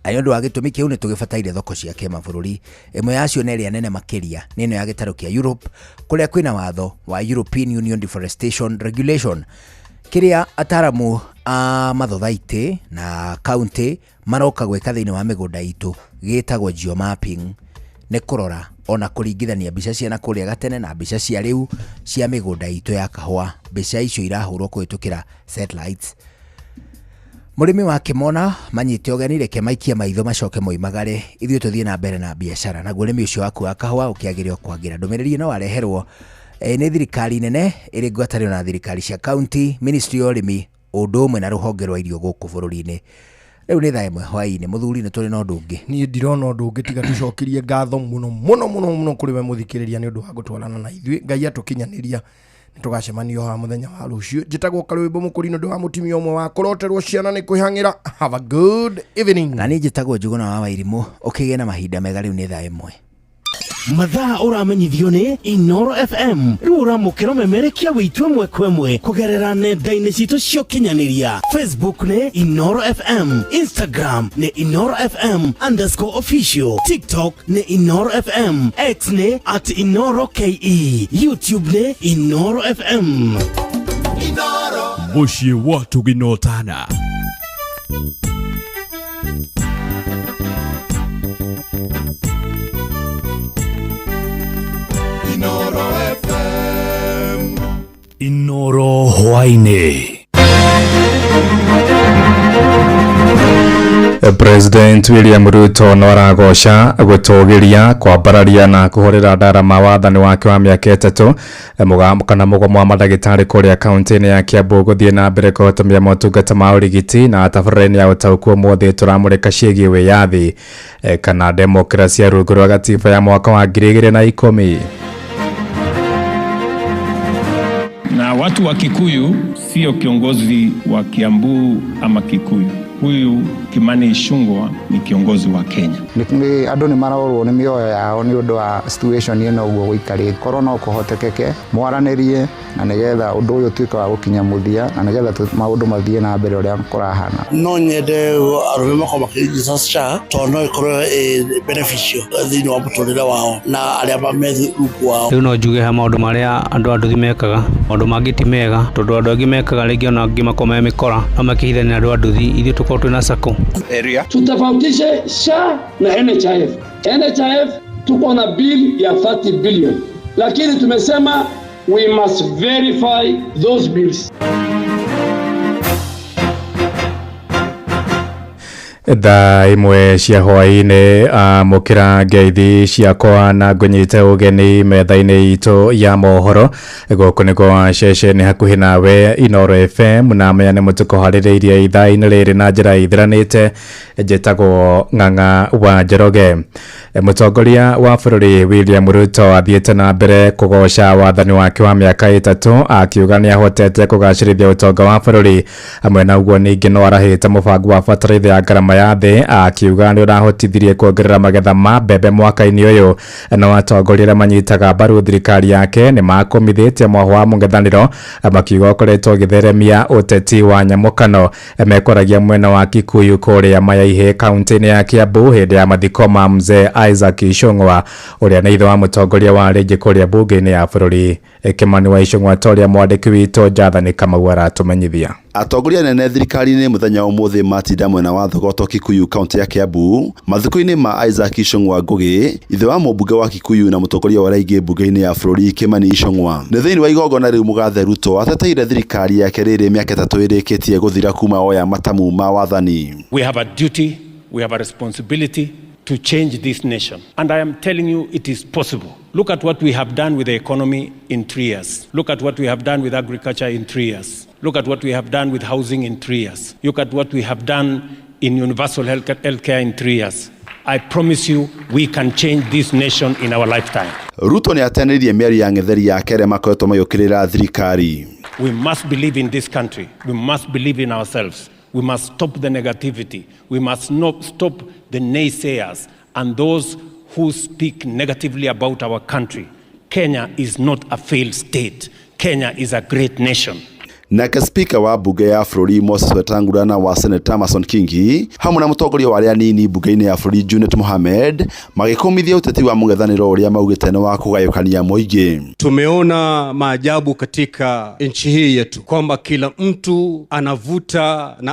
Ayo ndo agĩtũmi kĩu nĩ tũgĩbataire thoko cia kĩmabũrũri. Ĩmwe yacio nĩ ĩrĩa nene makĩria nĩ ĩno ya gĩtarũ kĩa Europe, kũrĩa kwĩna watho wa European Union Deforestation Regulation, kĩrĩa ataramu a mathothaitĩ na county maroka gwĩka thĩinĩ wa mĩgũnda itũ gĩtagwo geomapping, nĩ kũrora ona kũringithania mbica cia nakũrĩa gatene na mbica cia rĩu cia mĩgũnda itũ ya kahua. Mbica icio irahũrwo kũhĩtũkĩra satellites. Mũrĩmi wa kĩmona manyite ũgeni reke maikie maitho macoke moimagare, ithuĩ tũthiĩ na mbere na biacara. Naguo ũrĩmi ũcio waku wa kahua ũkĩagĩrĩrwo kwagĩra. Ndũmĩrĩri ĩno wareherwo nĩ thirikari nene ĩrĩ ngwatanĩro na thirikari cia county, ministry ya ũrĩmi, ũndũ ũmwe na rũhonge rwa irio gũkũ bũrũri-inĩ. Rĩu nĩ thaa ĩmwe hwaĩ-inĩ mũthuri, nĩ tũrĩ na ũndũ ũngĩ. Niĩ ndirona ũndũ ũngĩ tiga tũcokirie ngatho mũno kũrĩ we mũthikĩrĩria nĩ ũndũ wa gũtwarana na ithuĩ. Ngai atũkinyanĩria nĩtũgacemanio ha mũthenya wa rũciũ. Njĩtagwo Karwĩmbo Mũkũri nĩ ũndũ wa mũtumia ũmwe wa kũroterwo ciana nĩ kwĩhang'ĩra. Have a good evening. Na niĩ njĩtagwo Njũgũna wa Wairimũ. Ũkĩgĩa na mahinda mega. Rĩu nĩ thaa ĩmwe. Mathaa ũramenyithio nĩ Inoro FM. Rĩu ũramũkĩra memerekia wĩitũ ĩmwe kwa ĩmwe kũgerera nenda-inĩ citũ cia ũkinyanĩria. Facebook nĩ Inoro FM, Instagram nĩ Inoro FM_official, TikTok nĩ Inoro FM, X nĩ @InoroKE, YouTube nĩ Inoro FM. Inoro mũciĩ wa tũginotana. Inoro FM. Inoro hwainĩ. President William Ruto no aragoca gũtũgĩria kwambararia na kũhũrĩra ndarama wathani wake wa mĩaka ĩtatũ kana mũgomo wa mandagĩtarĩ kũrĩa kaunti-inĩ ya Kiambu gũthiĩ na mbere kũhotomia motungata ma ũrigiti na tabarĩra-inĩ ya ũtaũku ũmũthĩ tũramũrĩka ciĩgiĩ wĩyathi kana demokrasia rungu rwa gatiba ya mwaka wa 2010. Na watu wa Kikuyu sio kiongozi wa Kiambu ama Kikuyu. Huyu Kimani Ichung'wah ni kiongozi wa Kenya. Ni andũ nĩ marorwo nĩ mĩoyo yao nĩ ũndũ wa situation ĩno ũguo gũikarĩte. Korona ũkũhotekeke mwaranĩrie na nĩgetha ũndũ ũyũ ũtuĩke wa gũkinya mũthia na nĩgetha maũndũ mathiĩ na mbere ũrĩa kũrahana. No nyende arũme makoma kĩgĩca SHA tondũ no ĩkorwo beneficial thĩinĩ wa mũtũrĩre wao na arĩa mamethu rungu wao. Rĩu no njuge ha maũndũ marĩa andũ a nduthi mekaga, maũndũ mangĩ ti mega tondũ andũ angĩ mekaga rĩngĩ ona angĩ makoma mĩkora no makĩhithania andũ a nduthi ithuĩ tuko tuna sako area. Tutafautishe SHA na NHIF. NHIF tuko na bill ya 30 billion, lakini tumesema we must verify those bills. Thaa imwe cia hwaĩ-inĩ mũkĩra ngeithi ciakwa na ngũnyite ũgeni metha-inĩ itũ ya mohoro gũkũ nĩko ceceni hakuhĩ nawe Inoro FM na menya nĩ mũtuko harĩrĩirie ithaa-inĩ rĩrĩ na njĩra ithiranĩte. Njĩtagwo Ng'ang'a wa Njoroge. Mũtongoria wa bũrũri William Ruto athiĩte na mbere kũgoca wathani wake wa mĩaka ĩtatũ akiuga nĩ ahotete kũgacĩrithia ũtonga wa bũrũri. Hamwe na ũguo ningĩ no arahĩte mũbango wa bataraitha ya ngarama ya thĩ akiuga nĩ ũrahotithirie kuongerera magetha ma mbembe mwaka-inĩ ũyũ. No atongoria arĩa manyitaga mbaru thirikari yake nĩ makũmithĩtie mwaho wa mũng'ethanĩro makiuga ũkoretwo ũgĩtheremia ũteti wa nyamũkano. Mekwaragia mwena wa Kikuyu kũrĩa Mayaihĩ kaunti-inĩ ya Kiambu hĩndĩ ya mathiko ma mzee Isaac Ichung'wah ũrĩa nĩ ithe wa mũtongoria wa rĩngĩ kũrĩa bunge-inĩ ya bũrũri. Kimani wa Ichung'wah torĩa mwandĩki witũ Jathani Kamau aratũmenyithia. Atongoria nene thirikari-inĩ mũthenya ũmũthĩ matinda mwena wa Thogoto Kikuyu kaunti ya Kiambu mathiko-inĩ ma Isaac Ichung'wah Ngũgĩ, ithe wa mũmbunge wa Kikuyu na mũtongoria wa rĩngĩ bunge-inĩ ya bũrũri Kimani Ichung'wah. Nĩ thĩinĩ wa igongona rĩu mũgathe Ruto ateteire thirikari yake rĩrĩ mĩaka ĩtatũ ĩrĩkĩtie gũthira kuma oya matamu ma wathani. We have a duty, we have a responsibility to change this nation. And I am telling you, it is possible. Look at what we have done with the economy in 3 years. Look at what we have done with agriculture in 3 years. Look at what we have done with housing in 3 years. Look at what we have done in universal healthcare in 3 years. I promise you, we can change this nation in our lifetime. Ruto ni ateneririe mĩario ya ng'etheri yake arĩa makoretwo mayũkĩrĩra thirikari. We must believe in this country. We must believe in ourselves. We must stop the negativity. We must not stop the naysayers and those who speak negatively about our country. Kenya is not a failed state. Kenya is a great nation. Nake spika wa bunge ya bũrũri Moses Wetangula na wa Senator Amason Kingi hamwe na mũtongoria wa arĩa nini bunge-inĩ ya bũrũri Junet Mohamed magĩkũmithia ũteti wa mũng'ethanĩro ũrĩa maugĩte nĩ wa kũgayũkania mũingĩ. Tumeona maajabu katika nchi hii yetu kwamba kila mtu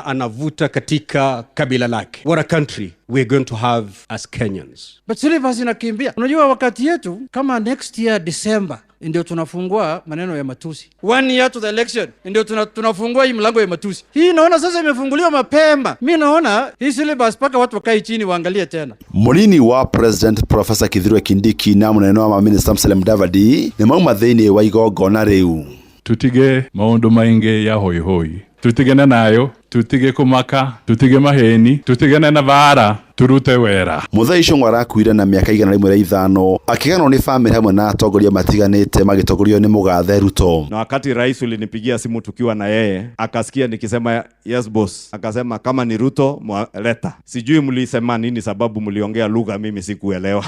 anavuta katika kabila lake. What a country we're going to have as Kenyans. But syllabus inakimbia. Unajua wakati yetu kama next year December ndio tunafungua maneno ya matusi. 1 year to the election ndio tunafungua hii mlango ya matusi. Hii naona sasa imefunguliwa mapema. Mimi naona hii syllabus paka watu wakae chini waangalie tena. Mũnini wa President Professor Kithure Kindiki na mũnene wa Minister Musalia Mudavadi nĩ mauma thĩinĩ wa igongona rĩu. Tutige maũndũ maingi ya hoihoi. Tutigene nayo, tutige kumaka, tutige maheni, tutigene na vara, turute wera. Muthai Icũng'wa arakuire na mĩaka 105 akĩganwo nĩ famĩlĩ hamwe na atongoria matiganĩte magĩtongorio nĩ Mũgathe Ruto. Na wakati rais ulinipigia simu tukiwa na yeye, akasikia nikisema yes boss, akasema kama ni Ruto leta. Sijui mlisema nini sababu mliongea lugha mimi sikuelewa.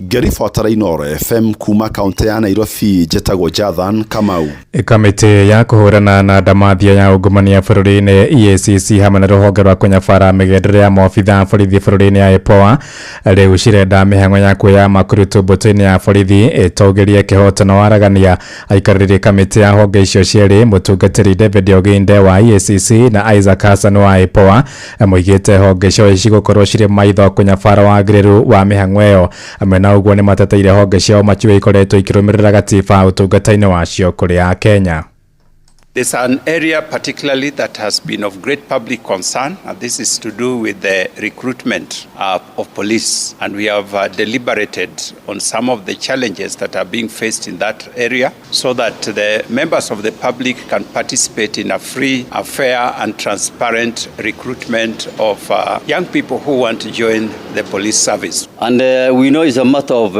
Ngĩribotera Inooro FM kuma kaunti ya Nairobi, njĩtagwo Jathan Kamau. Kamĩtĩ ya kũhũrana na ndamathia ya ungumania bũrũri-inĩ EACC hamwe na rũhonge rwa kũnyabara mĩgendere ya maobitha borithi bũrũri-inĩ ya IPOA rĩu cirenda mĩhang'o ya kuoya makurutu mbũtũ-inĩ ya borithi ĩtũgĩrie kĩhotano waragania. Aikarĩrĩria kamĩtĩ ya honge icio cierĩ mũtungatĩri David Oginde wa EACC na Isaac Hassan wa IPOA moigĩte honge icio cigũkorwo cirĩ maitho kũnyabara wagĩrĩru wa mĩhang'o ĩyo. Mena ũguo nĩ mateteire honge ciao makiuga ikoretwo ikĩrũmĩrĩra gatiba ũtungata-inĩ wacio kũrĩ Kenya. There's an area particularly that has been of great public concern, and this is to do with the recruitment of police. And we have deliberated on some of the challenges that are being faced in that area so that the members of the public can participate in a free, a fair and transparent recruitment of young people who want to join the police service. And we know it's a matter of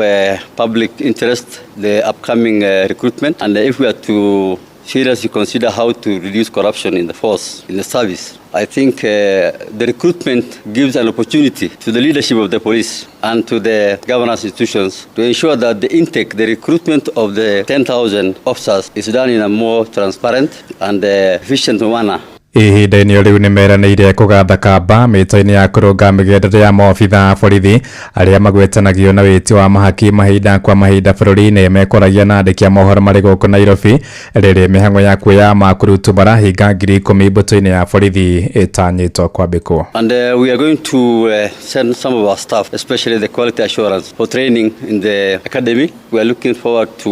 public interest, the upcoming recruitment. And if we are to seriously consider how to reduce corruption in the force, in the service, I think the recruitment gives an opportunity to the leadership of the police and to the governance institutions to ensure that the intake, the recruitment of the 10,000 officers is done in a more transparent and efficient manner. Ihinda-inĩ rĩu nĩ meranĩire kũgatha kamba mĩto-inĩ ya kũrũnga mĩgendere ya maobitha borithi arĩa magwetanagio na wĩti wa mahaki mahinda kwa mahinda bũrũri-inĩ mekoragia na andĩki a mohoro marĩ gũkũ Nairobi rĩrĩ mĩhang'o ya kuoya makurutu marahinga 10,000 mbũtũ-inĩ ya borithi ĩtanyĩtwo kwambĩkwo. And we are going to send some of our staff, especially the quality assurance, for training in the academy. We are looking forward to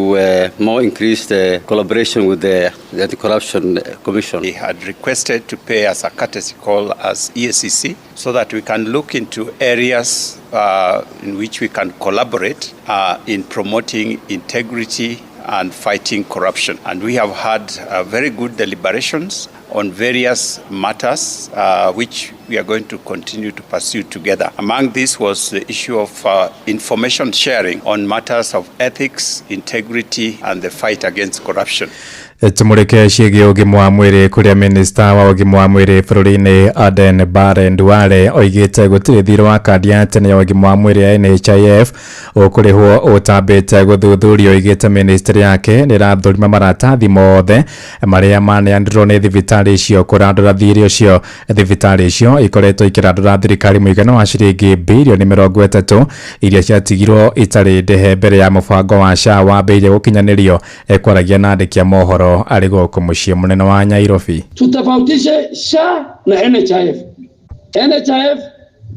more increased collaboration with the Anti-Corruption Commission. We had requested to pay us a courtesy call as EACC so that we can look into areas in which we can collaborate in promoting integrity and fighting corruption. And we have had very good deliberations on various matters which we are going to continue to pursue together. Among these was the issue of information sharing on matters of ethics, integrity and the fight against corruption. Tumurike ciĩgiĩ ũgima wa mwĩrĩ kũrĩa minista wa ũgima wa mwĩrĩ bũrũri-inĩ Aden Bare Nduale oigĩte gũtirĩ thirĩ wa kandi ya tene ya ũgima wa mwĩrĩ ya NHIF ũkũrĩhwo ũtambĩte gũthuthurio. Oigĩte ministry yake nĩ ĩrathũrima maratathi mothe marĩa maneanirwo nĩ thibitarĩ icio kũrandũra thirĩ ũcio. Thibitarĩ icio ikoretwo ikĩrandũra thirikari mũigana wa ciringi birioni 30 iria ciatigirwo itarĩ ndehe mbere ya mũbango wa SHA wambĩrĩirie gũkinyanĩrio. Ekwaragia na andĩki a mohoro arĩ gũkũ mũciĩ mũnene wa Nairobi. Tutafautishe SHA na NHIF. NHIF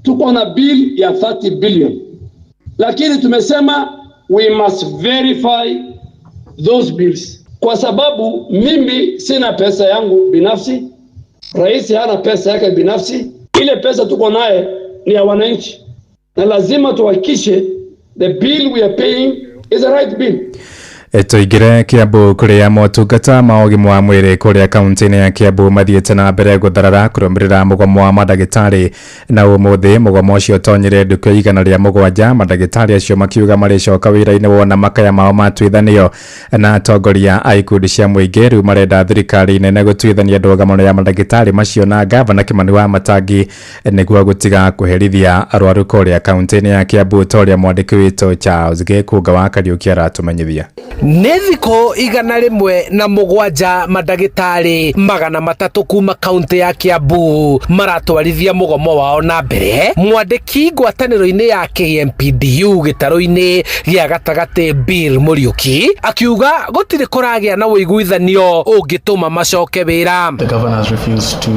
tuko na bill ya 30 billion, lakini tumesema we must verify those bills, kwa sababu mimi sina pesa yangu binafsi, rais hana pesa yake binafsi. Ile pesa tuko naye ni ya wananchi, na lazima tuhakikishe the bill we are paying is the right bill. Toigire Kiambu kuria motungata ma ũgima wa mwĩrĩ kuria kaunti-inĩ ya Kiambu mathiĩte na mbere gũtharara kũrũmĩrĩra mũgomo wa mandagĩtarĩ na ũmũthĩ mũgomo ũcio ũtonyire ndukũ ya 107 mandagĩtarĩ acio makiuga marĩcoka wĩra-inĩ wona makaya mao matuithanio na atongoria a ikundi cia mũingĩ rĩu marenda thirikari nene gũtuithania ndũgamano ya mandagĩtarĩ macio na gavana Kimani Wamatangi nĩguo gũtiga kũherithia arwaru kuria kaunti-inĩ ya Kiambu toria mwandĩki witũ Charles Gĩkunga wa Kariuki aratumenyithia. Nĩ thikũ 107 mandagĩtarĩ 300 kuma kaunti ya Kiambu maratwarithia mũgomo wao na mbere. Mwandĩki ngwatanĩro-inĩ ya KMPDU gĩtarũ-inĩ gĩa gatagatĩ Bill Mũriũki akiuga gũtirĩ kũragĩa na ũiguithanio ũngĩtũma macoke wĩra. The governor has refused to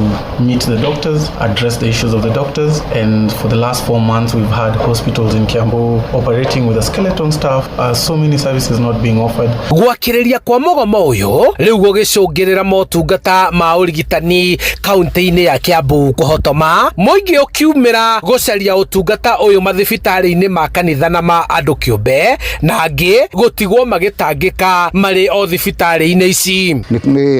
meet the doctors, address the issues of the doctors, and for the last 4 months we've had hospitals in Kiambu operating with a skeleton staff, so many services not being offered. Gwakĩrĩria kwa mũgomo ũyũ rĩu gũgĩcũngĩrĩra motungata ma ũrigitani kaunti-inĩ ya Kiambu kũhotoma, mũingĩ ũkiumĩra gũcaria ũtungata ũyũ mathibitarĩ-inĩ ma kanitha na ma andũ kĩũmbe na angĩ gũtigwo magĩtangĩka marĩ o thibitarĩ-inĩ ici.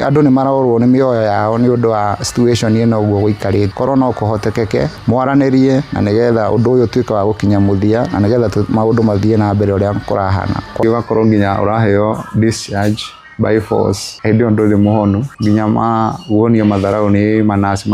Andũ nĩ marorwo nĩ mĩoyo yao nĩ ũndũ wa situation ĩno ũguo gũikarĩte. Korwo no kũhotekeke mwaranĩrie na nĩgetha ũndũ ũyũ ũtuĩke wa gũkinya mũthia na nĩgetha maũndũ mathiĩ na mbere ũrĩa kũrahana. Ũgakorwo nginya ũraheo discharge by force hĩndĩ ĩyo ndũrĩ mũhonu nginya wonio matharaũ nĩ manasi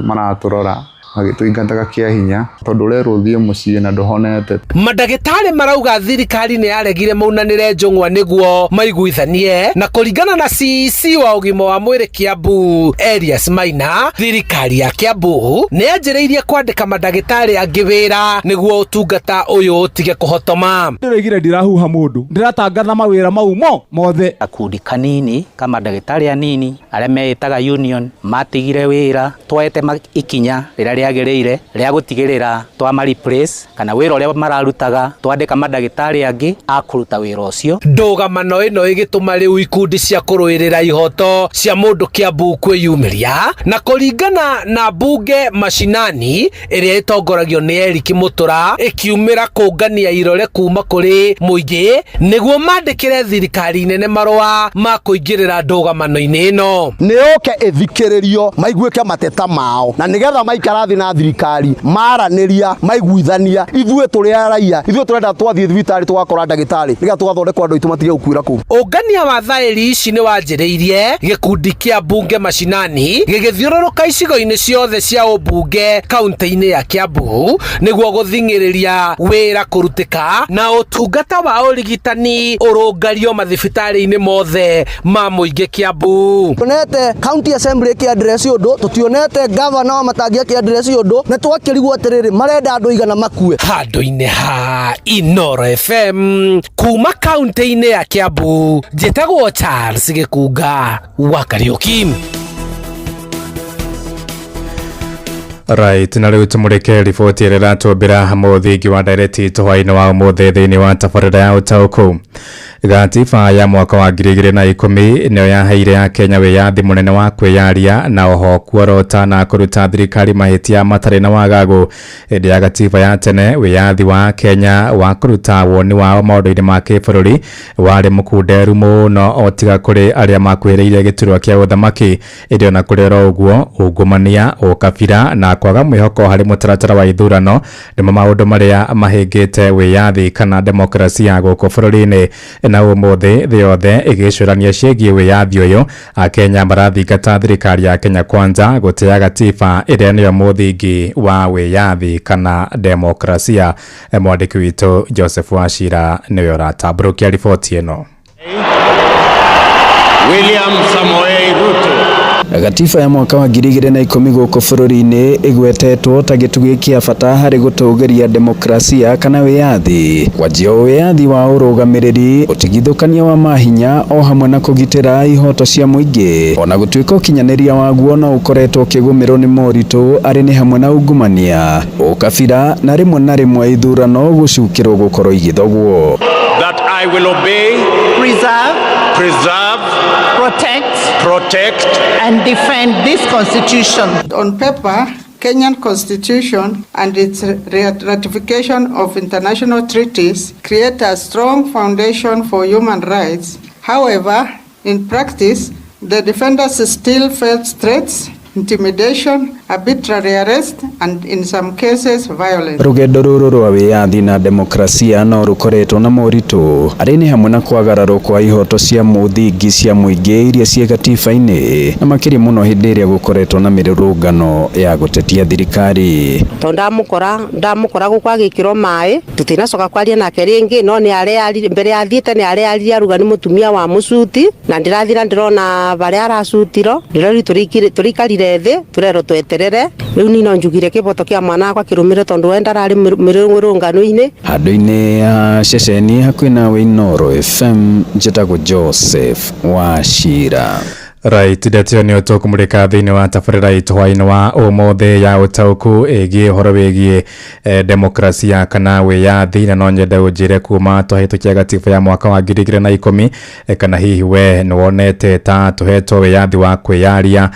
maratũrora magĩtũingataga kĩa hinya tondũ ũrerwo ũthiĩ mũciĩ na ndũhonete. Mandagĩtarĩ marauga thirikari nĩ yaregire maunanĩre njũng'wa nĩguo maiguithanie na kũringana na CEC wa ũgima wa mwĩrĩ Kiambu Elias Maina, thirikari ya Kiambu nĩ yanjĩrĩirie kwandĩka mandagĩtarĩ angĩ wĩra nĩguo ũtungata ũyũ ũtige kũhotoma. Ndĩraigire ndirahuha mũndũ ndĩratangatha mawĩra mau mothe. Gakundi kanini ka mandagĩtarĩ anini arĩa meĩtaga union matigire wĩra twete ikinya rĩrĩa rĩagĩrĩire rĩa gũtigĩrĩra twama replace kana wĩra ũrĩa mararutaga twandĩka mandagĩtarĩ angĩ a kũruta wĩra ũcio. Ndũgamano ĩno ĩgĩtũma rĩu ikundi cia kũrũĩrĩra ihoto cia mũndũ Kiambu kwĩyumĩria na kũringana na mbunge Mashinani ĩrĩa ĩtongoragio nĩ Erick Mũtura ĩkiumĩra kũngania irore kuma kũrĩ mũingĩ nĩguo mandĩkĩre thirikari nene marũa ma kũingĩrĩra ndũgamano-inĩ ĩno. Nĩyoke ĩthikĩrĩrio maiguĩke mateta mao na nĩgetha maikara na thirikari maranĩria maiguithania ithuĩ tũrĩ raia ithuĩ tũrenda twathiĩ thibitarĩ tũgakora ndagĩtarĩ nĩgetha tũgathondekwo andũ aitũ matige gũkuĩra kũu. Ũngania wa thaĩri ici nĩ wanjĩrĩirie gĩkundi kĩa mbunge Mashinani gĩgĩthiũrũrũka icigo-inĩ ciothe cia ũmbunge kaunti-inĩ ya Kiambu nĩguo gũthing'ĩrĩria wĩra kũrutĩka na ũtungata wa ũrigitani ũrũngario mathibitarĩ-inĩ mothe ma mũingĩ Kiambu. Tuonete county assembly kĩandresi ũndũ tutionete governor wa Matangi kĩandresi ũndũ na twakĩrigwo atĩrĩrĩ marenda andũ igana makue. Handũ-inĩ ha Inoro FM kuma kaunti-inĩ ya Kiambu njĩtagwo Charles Gĩkunga wa Kariuki. Right, na rĩu tũmũrĩke riboti ĩrĩa ĩratũmbĩra mũthingi wa ndireti hwaĩ-inĩ wa ũmũthĩ thĩinĩ wa tabarĩra ya ũtaũkũ. Gatiba ya mwaka wa 2010 nĩyo yaheire Akenya wĩyathi mũnene wa kwĩyaria na oho kuorota na kũruta thirikari mahĩtia matarĩ na wagagu. Hĩndĩ ya gatiba ya tene wĩyathi wa Kenya wa kũruta woni wao maũndũ-inĩ ma kĩbũrũri warĩ mũkunderu mũno o tiga kũrĩ arĩa makuhĩrĩirie gĩturwa kĩa ũthamaki. Ĩndĩ ona kũrĩ oro ũguo ungumania ũkabira na kwaga mwĩhoko harĩ mũtaratara wa ithurano nĩmo maũndũ marĩa mahĩngĩte wĩyathi kana demokrasia gũkũ bũrũri-inĩ. Na ũmũthĩ thĩ yothe ĩgĩcũrania ciĩgiĩ wĩyathi ũyũ, Akenya marathingata thirikari ya Kenya Kwanza gũtĩa gatiba ĩrĩa nĩyo mũthingi wa wĩyathi kana demokrasia. Mwandĩki witũ Joseph Wachira nĩwe ũratambũrũkia riboti ĩno. William Samoei Ruto. Gatiba ya mwaka wa 2010 gũkũ bũrũri-inĩ ĩgwetetwo ta gĩtugĩ kĩa bata harĩ gũtũgĩria demokrasia kana wĩyathi. Kwanjia wĩyathi wa ũrũgamĩrĩri, ũtigithũkania wa mahinya o hamwe na kũgitĩra ihoto cia mũingĩ. Ona gũtuĩka ũkinyanĩria waguo no ũkoretwo ũkĩgũmĩrwo nĩ moritũ arĩ nĩ hamwe na ungumania, ũkabira na rĩmwe ithurano gũcukĩrwo gũkorwo igĩthogwo. That I will obey, preserve, protect and defend this constitution. On paper, Kenyan Constitution and its ratification of international treaties create a strong foundation for human rights. However, in practice, the defenders still face threats, intimidation, arbitrary arrest, and in some cases violence. Rugendo ruru rwa wiyathi na demokrasia no rukoretwo na moritu ari ni hamwe na kwagararwo kwa ihoto cia muthingi cia muingi iria cia gatiba-ini na makiri muno hindi iria gukoretwo na mirurungano ya gutetia thirikari. To ndamukora gukwa gikiro mai tutinacoka kwaria nake ringi no ni ari mbere ya thiete ni ari aruga ni mutumia wa mucuti na ndirathira ndirona bari aracutiro ndirori turikarire thi turero tweterere riu nino njugire kiboto kia mwana akwa kirumire tondu wenda rari mirungano-ini handu-ini ya ceceni hakuhi nawe Inooro FM njitagwo Joseph Wachira. Right, ndeto nĩ tũkũmũrĩka thĩinĩ wa tabarĩra itũ hwaĩ-inĩ wa ũmũthĩ ya ũtaũku ĩgiĩ ũhoro wĩgiĩ demokrasia kana wĩyathi, na no nyende ũnjĩre kuma twahĩtũkia gatiba ya mwaka wa 2010 kana hihi we nĩwonete ta tũhetwo wĩyathi wa kwĩyaria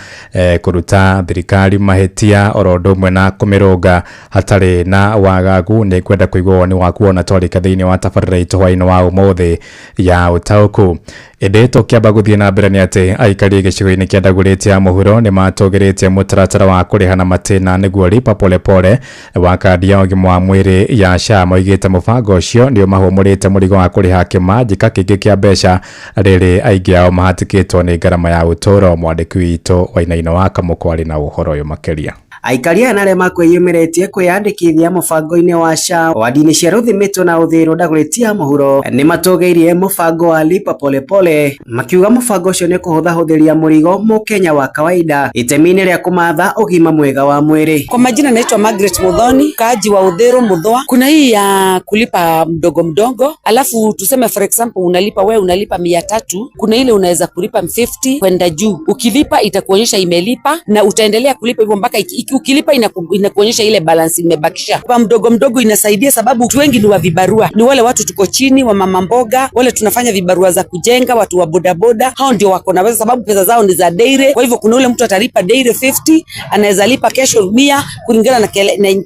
kũruta thirikari mahĩtia oro ũndũ ũmwe na kũmĩrũnga hatarĩ na wagagu. Nĩ kwenda kũigua woni waku ona twarĩka thĩinĩ wa tabarĩra itũ hwaĩ-inĩ wa ũmũthĩ ya ũtaũku. Ĩndĩ tũkĩamba gũthiĩ na mbere nĩ atĩ aikari gĩcigo-inĩ kĩa Dagoretti ya mũhuro nĩ matũgĩrĩtie mũtaratara wa kũrĩhana matĩna nĩguo lipa polepole wa kandi ya ũgima wa mwĩrĩ ya SHA. Moigĩte mũbango ũcio nĩ mahũmũrĩte mũrigo wa kũrĩha kĩmanjĩka kĩngĩ kĩa mbeca rĩrĩ aingĩ ao mahatĩkĩtwo nĩ ngarama ya ũtũũro. Mwandĩki witũ Wainaina wa Kamũkũ arĩ na ũhoro ũyũ makĩria. Aikari aya arĩa makwĩyumĩrĩtie kwĩyandĩkithia mũbango-inĩ wa SHA wadi-inĩ cia rũthimĩtwo na ũthĩĩro Dagoretti ya mũhuro nĩ matũgĩirie mũbango wa lipa polepole, makiuga mũbango ũcio nĩ kũhũthahũthĩria mũrigo mũkenya wa kawaida itemi-inĩ rĩa kũmatha ũgima mwega wa mwĩrĩ. Kwa majina naitwa Margaret Muthoni, kaaji wa Udhero Muthwa. Kuna hii ya kulipa mdogo mdogo, alafu tuseme for example unalipa 300, kuna ile unaweza kulipa 50 kwenda juu. Ukilipa itakuonyesha imelipa na utaendelea kulipa hivyo mpaka ukilipa inakuonyesha ile balance imebakisha. Kwa mdogo mdogo inasaidia sababu watu wengi ni wa vibarua. Ni wale watu tuko chini wa mama mboga, wale tunafanya vibarua za kujenga, watu wa bodaboda, hao ndio wako na pesa sababu pesa zao ni za daily. Kwa hivyo kuna ule mtu atalipa daily 50, anaweza lipa kesho 100 kulingana na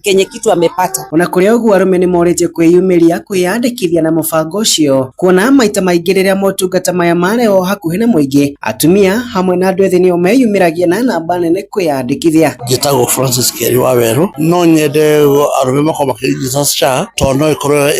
kenye kitu amepata. Ona kuri ugu arume ni moreje kwiyumiria kwiyandikithia na mubango ucio kuona maita maingĩ rĩrĩa motungata maya marĩ o hakuhĩ na mũingĩ, atumia hamwe na andũ ethĩ nĩo meyumĩragia na namba nene kwiyandikithia. Njĩtagwo Francis Keri wa Weru, no nyende arume makoma kĩrigita SHA tondũ no ĩkorwo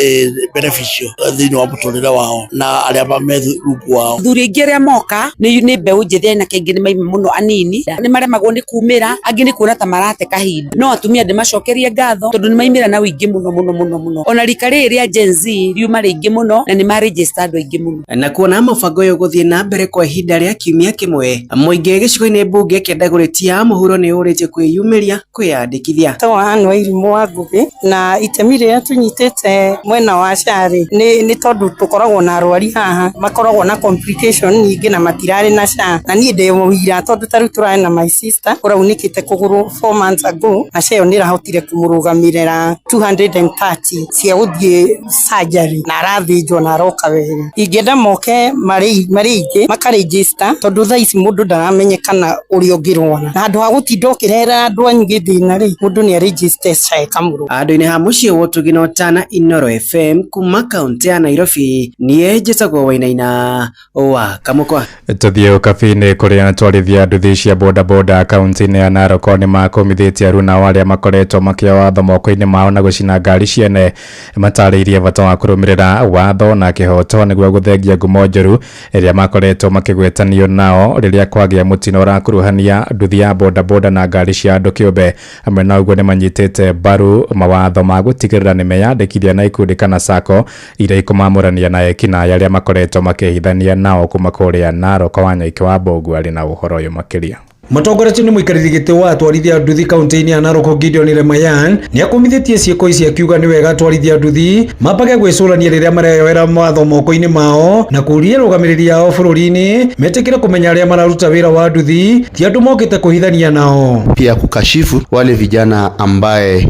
beneficial thĩinĩ wa mũtũrĩre wao na arĩa mamethungu wao. Athuri aingĩ arĩa moka nĩ mbeũ njĩthĩ na kaingĩ nĩ maima mũno anini, nĩ maremagwo nĩ kumĩra, angĩ nĩ kuona ta marate kahinda. No atumia ndĩmacokerie ngatho tondũ nĩ maimĩra na ũingĩ mũno. Ona rika rĩrĩa Gen Z riuma rĩingĩ mũno na nĩ ma-register andũ aingĩ mũno. Na kuona mũbango ũyũ gũthiĩ na mbere kwa ihinda rĩa kiumia kĩmwe, mũingĩ gĩcigo-inĩ mbunge kĩa Dagoretti ya mũhuro nĩ ũrĩtie kwĩyumĩria kwiyandikithia. Tawa Anne Wairimu wa Ngugi, na itemi rĩrĩa tunyitĩte mwena wa SHA nĩ tondũ tũkoragwo na arwari haha makoragwo na complication nyingĩ na matirarĩ na SHA, na niĩ ndĩ mũhira tondũ tarĩu tũrarĩ na my sister ũraunĩkĩte kũgũrũ 4 months ago, na SHA nĩ ĩrahotire kũmũrũgamĩrĩra 230 cia gũthiĩ surgery na arathĩnjwo na aroka wega. Ingĩenda moke marĩ aingĩ makaregister tondũ thaa ici mũndũ ndaramenyekana ũrĩa ũngĩrwara, na handũ ha gũtinda ũkĩrehera andũ anyingĩ thĩna rĩ, mũndũ nĩ aregister SHA kamũrũ. Andũ-inĩ ha mũciĩ wa Ũtuginotana Inooro FM kuma kaunti ya Nairobi, niĩ njĩtagwo Wainaina wa Kamũkũ. Tũthiĩ ũkabi-inĩ kũrĩa twarithia nduthi cia bodaboda kaunti-inĩ ya Narok nĩ makomithĩtie aruna arĩa makoretwo makĩoya watho moko-inĩ mao na gũcina ngari ciene, matarĩirie bata wa kũrũmĩrĩra watho na kĩhoto nĩguo gũthengia ngumo njũru ĩrĩa makoretwo makĩgwetanio nao rĩrĩa kwagĩa mũtino ũrakuruhania nduthi ya bodaboda na ngari cia andũ kĩũmbe. Hamwe na ũguo nĩ manyitĩte mbaru mawatho ma gũtigĩrĩra nĩ meyandĩkithia na ikundi kana sacco iria ikũmamũrania na ekinaĩ arĩa makoretwo makĩhithania nao kuma kũrĩa Narok. Wanyaike wa Mbogu arĩ na ũhoro ũyũ makĩria. Mũtongoria nĩ mũikarĩri gĩtĩ wa atwarithia nduthi kaunti-inĩ ya Narok Gideon Lemayan nĩ akomithĩtie ciĩko ici akiuga nĩ wega atwarithia nduthi mambage gwĩcũrania rĩrĩa mareyoera mawatho moko-inĩ mao na kũria rũgamĩrĩri ao bũrũri-inĩ metĩkĩre kũmenya arĩa mararuta wĩra wa nduthi ti andũ mokĩte kũhithania nao. Pia kukashifu wale vijana ambaye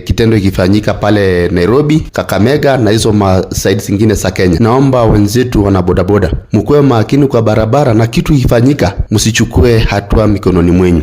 kitendo ikifanyika pale Nairobi, Kakamega na hizo side zingine za Kenya. Naomba wenzetu wana bodaboda mkuwe makini kwa barabara, na kitu ifanyika msichukue hatua mikononi mwenyu.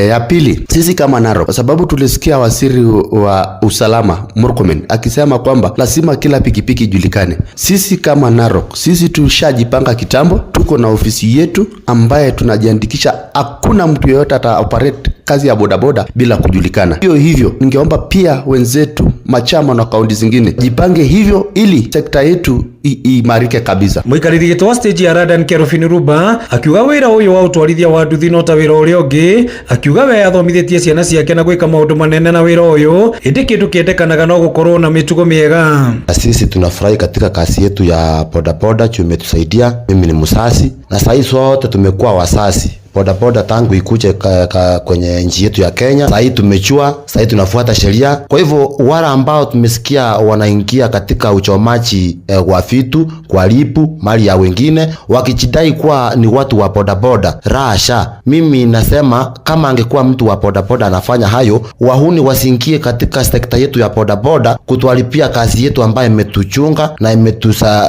Ya pili, sisi kama Narok, kwa sababu tulisikia waziri wa usalama Murkomen akisema kwamba lazima kila pikipiki ijulikane. Sisi kama Narok, sisi tushajipanga kitambo, tuko na ofisi yetu ambaye tunajiandikisha. Hakuna mtu yeyote ata operate kazi ya bodaboda bila kujulikana. Hivyo ningeomba pia wenzetu machama na kaunti zingine jipange hivyo ili sekta yetu imarike kabisa. Muikariri gitwa stage ya Radan Kerofini Ruba akiuga wira uyu wa utwarithia wa nduthi no ta wira uria ungi, akiuga we athomithitie ciana ciake na gwika maundu manene na wira uyu, indi kindu kiendekanaga no gukorwo na mitugo miega. Sisi tunafurahi katika kazi yetu ya bodaboda, tumetusaidia. Mimi ni musasi na sasa sote tumekuwa wasasi. Bodaboda tangu ikuje kwenye nchi yetu ya Kenya, sasa tumechua, sasa tunafuata sheria. Kwa hivyo wale ambao tumesikia wanaingia katika uchomaji wa vitu, kuharibu mali ya wengine, wakijidai kuwa ni watu wa bodaboda, rasha. Mimi nasema kama angekuwa mtu wa bodaboda anafanya hayo, wahuni wasiingie katika sekta yetu ya bodaboda kutuharibia kazi yetu ambayo imetuchunga na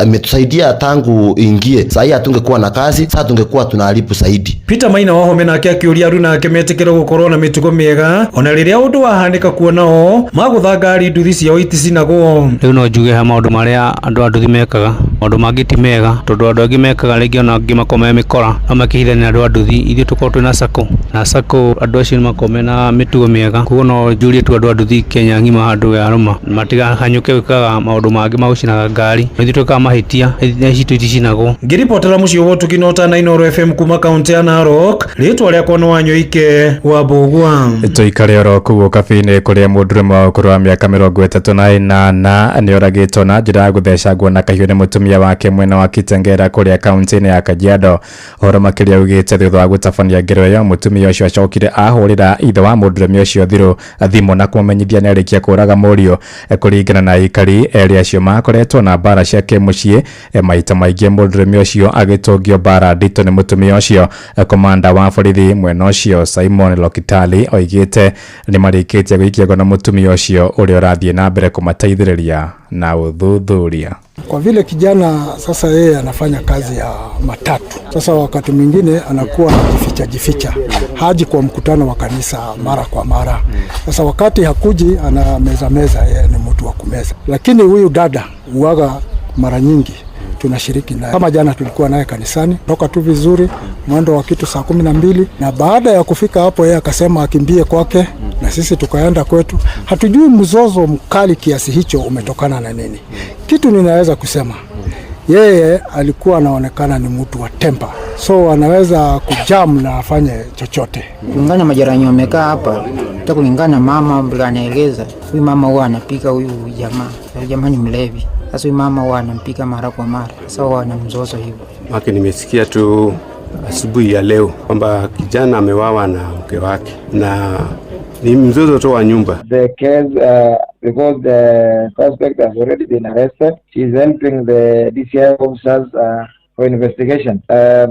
imetusaidia tangu ingie. Sasa hatungekuwa na kazi, sasa tungekuwa tunaharibu zaidi. Peter Maina wahome nake akiuria aruna ake metikira gukorwo na mitugo miega, ona riria undu wahanika kuonao maguthanga nduthi ciao iticinagwo. Riu no njuge ha maundu maria andu a nduthi mekaga, maundu mangiti mega, tondu andu angi mekaga ringi ona angi makome mikora no makihithania andu a nduthi. Ithuĩ tukorwo twina sako na sako, andu acio makome na mitugo miega, koguo no njurie tu andu a nduthi Kenya ngima handu ya ruma matigahanyuke gwikaga maundu mangi ma gucinaga ngari, ithuĩ twikaga mahitia ici tuticinagwo. Ngiripotera muciĩ wa Tukinota na Inooro FM kuma kaunti ya Narok, ritwa riakwa no Wanyoike wa Bugwa. Tuikare oro kuo kabine kuria mundurume wa ukuru wa miaka 38 ni oragitwo na njira ya guthecangwo na kahiũ nĩ mutumia wake mwena wa Kitengera kuria kaunti-inĩ ya Kajiado. Horo makiria ugite thutha wa gutabania ngero ĩyo, mutumia ũcio acokire ahũrĩra ithe wa mundurume ũcio thimũ na kũmenyithia nĩ arĩkia kũraga mũriũ. Kũringana na aikari erĩ acio makoretwo na mbara cia kĩmũciĩ, maita maingĩ mundurume ũcio agĩtũngio mbara nditũ nĩ mutumia ũcio. Komanda wa borithi mwena ũcio Simon Lokitali oigĩte nĩ marĩkĩtie gũikia na mutumia ũcio ũrĩa ũrathiĩ na mbere kũmateithĩrĩria na uthuthuria. Kwa vile kijana sasa yeye anafanya kazi ya matatu, sasa wakati mwingine anakuwa anajificha, haji kwa mkutano wa kanisa mara kwa mara. Sasa wakati hakuji ana meza, yeye ni mtu wa kumeza. Lakini huyu dada uwaga mara nyingi tunashiriki naye. Kama jana tulikuwa naye kanisani, toka tu vizuri mwendo wa kitu saa 12, na baada ya kufika hapo yeye akasema akimbie kwake na sisi tukaenda kwetu. Hatujui mzozo mkali kiasi hicho umetokana na nini. Kitu ninaweza kusema, yeye alikuwa anaonekana ni mtu wa temper, so anaweza kujam na afanye chochote. Kulingana majirani wamekaa hapa, hata kulingana mama bila anaeleza, huyu mama huwa anapika huyu jamaa ni mlevi. Sasa huyu mama huwa anampika mara kwa mara. Sasa huwa ana mzozo hivyo. Nimesikia tu asubuhi ya leo kwamba kijana amewawa na mke wake na ni mzozo tu wa nyumba. The case because the suspect has already been arrested, she is helping the DCI officers for investigation.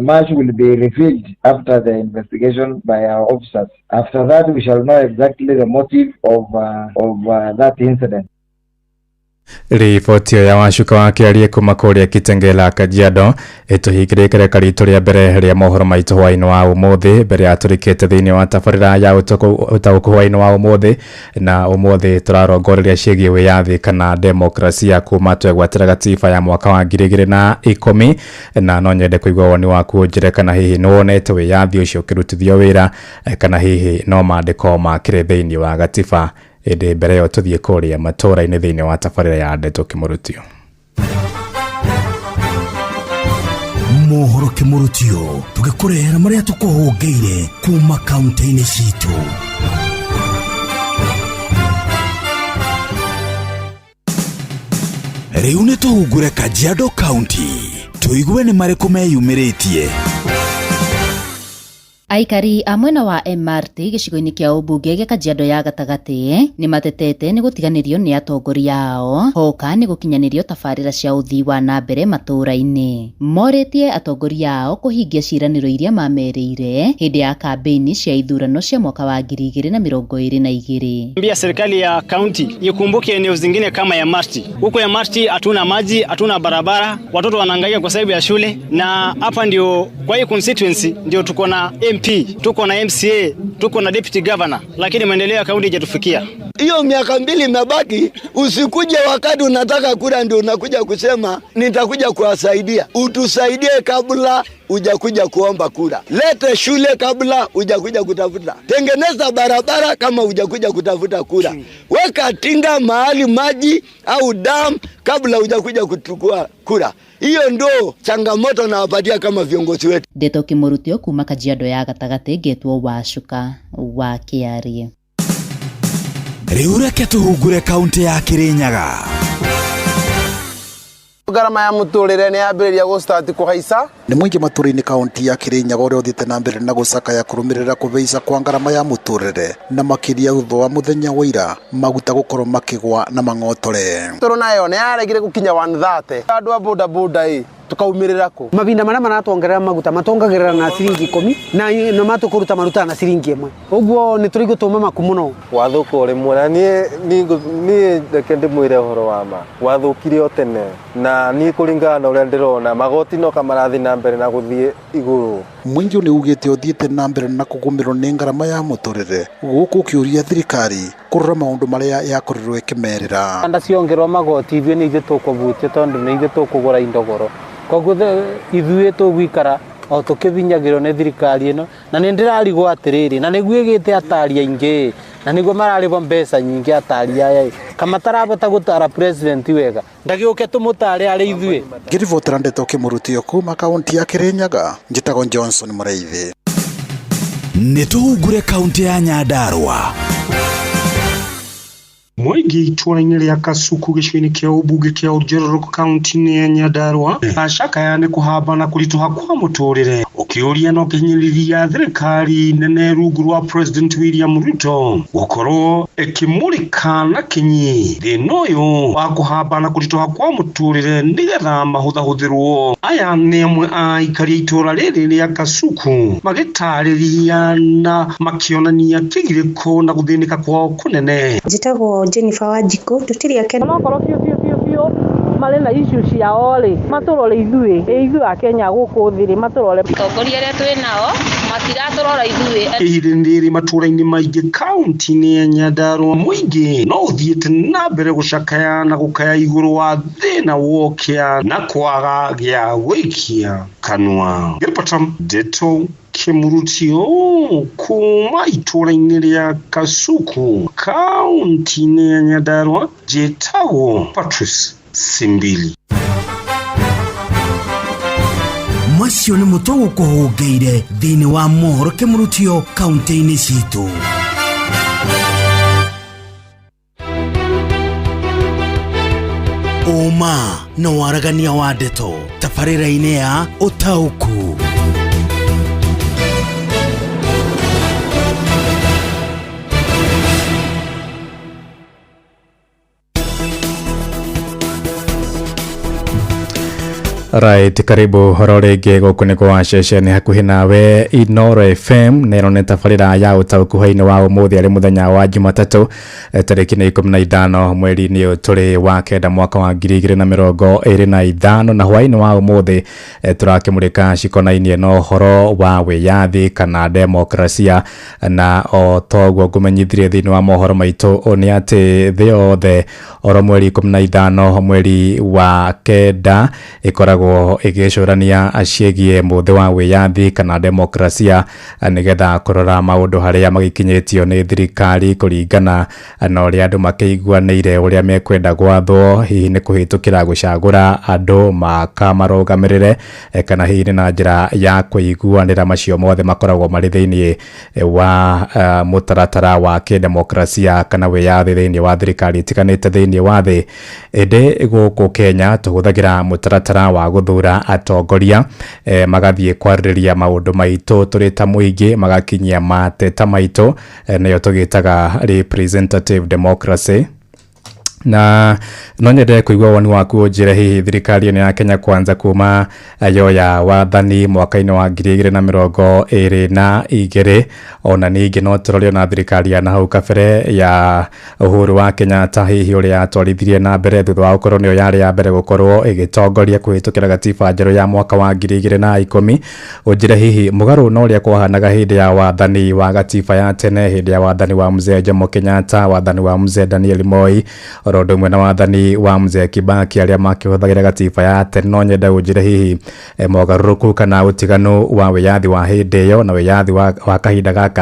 Much will be revealed after the investigation by our officers. After that, we shall know exactly the motive of that incident. Riboti ya Wacuka wake aliyekuma kuria Kitengela Kajiado ituhingirikire karito ria mbere ria mohoro maitu hwaini wa umuthi mbere aturikite thiini wa tabarira ya utaguku hwaini wa umuthi na umuthi turarongoreria ciĩgiĩ wiyathi kana demokrasia kuma twegwatĩra gatiba ya mwaka wa 2010 na no nyende kuigua woni waku njire kana hihi no wonete wiyathi ucio kirutithio wira kana hihi no mandĩko makire thiini wa gatiba. Ede mbere yo tuthie kuria matora-inĩ thĩinĩ wa tabarĩra ya Ndeto Kimurutio. Mohoro Kimurutio tugikurehera maria tukuhongeire kuma kaunti-inĩ citũ. Riu nĩ tuhungure Kajiado County tuigue nĩ marĩkũ meyumĩrĩtie. Aikari a mwena wa MRT gicigo-ini kia ubunge gia Kajiado ya gatagati ni matetete ni gutiganirio ni atongoria ao hoka ni gukinyanirio tabarira cia uthii wa na mbere matura-ini. Moretie atongoria ao kuhingia ciraniro iria mamerĩire hindi ya kampeni cia ithurano cia mwaka wa 2022. Mbia serikali ya kaunti ikumbuke eneo zingine kama ya Marti. Huko ya Marti hatuna maji, hatuna barabara, watoto wanahangaika kwa sababu ya shule, na hapa ndio kwa hii constituency ndio tuko na MP, tuko na MCA, tuko na deputy governor, lakini maendeleo ya kaunti hajatufikia. Hiyo miaka 2 imebaki, usikuje wakati unataka kura ndio unakuja kusema nitakuja kuwasaidia. Utusaidie kabla hujakuja kuomba kura. Lete shule kabla hujakuja kutafuta. Tengeneza barabara kama hujakuja kutafuta kura. Weka tinga mahali maji au dam kabla hujakuja kuchukua kura. Hiyo ndo changamoto na wapatia kama viongozi wetu. Ndeto Kimurutio kuma Kajiado ya gatagati getwo Wacuka wa Kiarie. Riu reke tuhungure kaunti ya Kirinyaga. Garama ya muturire ni yambiriria gustart kuhaica ni mwingi maturi-ini kaunti ya Kirinyaga uria uthite na mbere na gucaka ya kurumirira kubeica kwa ngarama ya muturire na makiria utho wa muthenya wa ira maguta gukorwo makigwa na mang'otore. Toro nayo ni yaregire gukinya 130 andu a boda boda tukaumirira ko mavinda mana maratongerera maguta matongagerera na ciringi 10 na matukuruta maruta na ciringi 1 uguo ni turi gutuma makumuno wathuko rimwe na ni ndekende mwire horo wa ma wathukire otene na ni kuringana na uria ndirona magoti no kamarathi na mbere na guthie iguru. Mwingi ni ugite uthiite na mbere na kugumirwo ni ngarama ya muturire guku kiuria thirikari kurora maundu maria yakorirwo ikimerera anda ciongerwo magoti ithue ni ithe tukuvutia tondu ni ithe tukugura indogoro koguo ithue tugwikara o tukivinyagirwo ni thirikari ino na ni ndirarigwo atiriri na niguo igite atari aingi na niguo mararivwo mbeca nyingi atari aya kama tarabota gutara president wega ndagiuke tumutare ari ithue. Ngirivotera Ndeto Kimurutio kuma kaunti ya Kirinyaga njitagwo Johnson Mureithi. Nituhungure kaunti ya Nyandarua. Mwigi itũra-inĩ rĩa Kasuku gĩcigo-inĩ kĩa ũmbunge kĩa Orojororo kaunti-inĩ ya Nyandarua acakaya nĩ kũhamba na kũritũha kwa mũtũrĩre ũkĩũria no kĩhinyĩrĩria thirikari nene rungu rwa President William Ruto gũkorwo ĩkĩmũrĩka na kinyi thĩna ũyũ wa kũhamba na kũritũha kwa mũtũrĩre nĩgetha mahũthahũthĩrwo. Aya nĩ amwe a aikari a itũra rĩrĩ rĩa Kasuku magĩtarĩria na makĩonania kĩgirĩko na gũthĩnĩka kwao kũnene. Njĩtagwo Jennifer Wanjiku tutiri yake no korwo biũ mari na issue ciao ri maturore ithuĩ a Kenya gũkũ thĩ maturore tongoria rĩa twĩ nao matiraturora ithuĩ. Ihinda rĩrĩ matũra-inĩ maingĩ kaunti-inĩ ya Nyandarua mũingĩ no ũthiĩte na mbere gũcakaya na gũkaya igũrũ wa thĩna wokĩa na kwaga gĩa gũikia kanua. Ngĩripota Ndeto Kimurutio kuma itũra-inĩ rĩa Kasuku kaunti-inĩ ya Nyandarua njĩtagwo Patrice Simbili. Macio nĩ mũtogo kũhũngĩire thĩinĩ wa mohoro Kimurutio kaunti-inĩ citũ. Uma na waragania wa ndeto tabarĩra-inĩ ya ũtaũku. Right, karibu horo rĩngĩ gũkũ nĩ kwa ceceni hakuhĩ nawe Inooro FM nero nĩ tabarĩra ya ũtaũku hwainĩ wa ũmũthĩ arĩ mũthenya wa Jumatatũ tarĩki nĩ 15 mweri-inĩ ũyũ tũrĩ wa kenda mwaka wa 2025 na hwainĩ wa ũmũthĩ tũrakĩmũrĩka cikonainie na ũhoro wa wĩyathi kana demokrasia na o toguo ngũmenyithirie thĩinĩ wa mohoro maitũ nĩ atĩ thĩ yothe oro mweri 15 mweri wa kenda ĩkoragwo igĩcũrania ciĩgiĩ mũthĩ wa wĩyathi kana demokrasia nĩgetha kũrora maũndũ harĩa magĩkinyĩtio nĩ thirikari kũringana na ũrĩa andũ makĩiguanĩire ũrĩa mekwenda gwathwo hihi nĩ kũhĩtũkĩra gũcagũra andũ makamarũgamĩrĩre kana hihi na njĩra ya kũiguanĩra macio mothe makoragwo marĩ thĩinĩ wa mũtaratara wa kĩdemokrasia kana wĩyathi thĩinĩ wa thirikari itiganĩte thĩinĩ wa thĩ. Ĩndĩ gũkũ Kenya tũhũthagĩra mũtaratara wa guthura atongoria magathie kwarĩrĩria maũndũ maitũ tũrĩ ta mũingĩ magakinyia mateta maitũ nĩyo tũgĩtaga representative democracy. Na no nyende kuigua woni waku njire hihi thirikari ya Kenya Kwanza kuma yoya wathani mwaka-inĩ wa 2022 ona ningĩ no tũrore na thirikari ya hau kabere ya Uhuru wa Kenyatta hihi ũrĩa atwarithirie na mbere thutha wa gũkorwo nĩyo yarĩ ya mbere gũkorwo ĩgĩtongoria kũhĩtũkĩra gatiba njerũ ya mwaka wa 2010. Ũnjire hihi mũgarũ na ũrĩa kwahanaga hĩndĩ ya wathani wa gatiba ya tene, hĩndĩ ya wathani wa Mzee Jomo Kenyatta, wathani wa Mzee Daniel Moi, orodo mwena wathani wa Mzee Kibaki aria makihuthagira gatiba ya tene. No nyenda unjire hihi mogaruruku kana utiganu wa wiyathi wa hindi yo na wiyathi wa kahinda gaka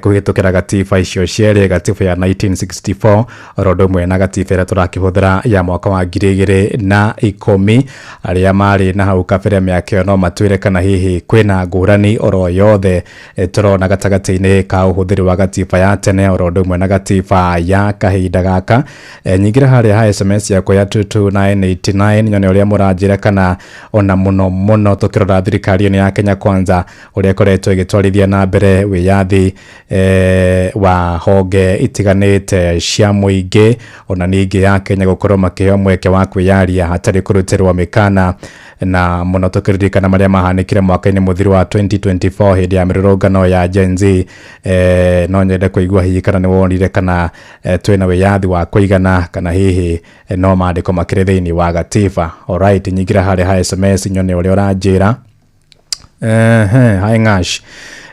kuhitukira gatiba icio cierĩ, gatiba ya 1964 orodo mwena gatiba ĩrĩa tũrakĩhũthĩra ya mwaka wa 2010 aria marĩ na hau kabere mĩaka ĩyo no matwĩre kana hihi kwĩna ngũrani oro yothe tũrona gatagatĩ-inĩ ka ũhũthĩri wa gatiba ya tene orodo mwena gatiba ya kahinda gaka. Nyingira harĩa ha SMS yakwa ya 22989 nyone ũrĩa mũranjĩra kana ona mũno tũkĩrora thirikari ya Kenya Kwanza ũrĩa koretwo ĩgĩtwarithia na mbere wiyathi wa honge itiganĩte cia mũingĩ ona ningĩ ya Kenya gũkorwo makĩheo mweke wa kwĩyaria hatarĩ kũrutĩrwo mĩkana. Na mũno tũkĩririkana marĩa mahanĩkire mwaka-inĩ mũthiru wa 2024 hĩndĩ ya mĩrũrũngano ya Gen Z. No nyende kũigua hihi kana nĩ wonire kana twĩna wiyathi wa kũigana kana hihi no maandĩko makĩrĩ thĩinĩ wa gatiba. Alright, nyingira harĩa ha SMS nyone ũrĩa ũranjĩra. Hi Ngash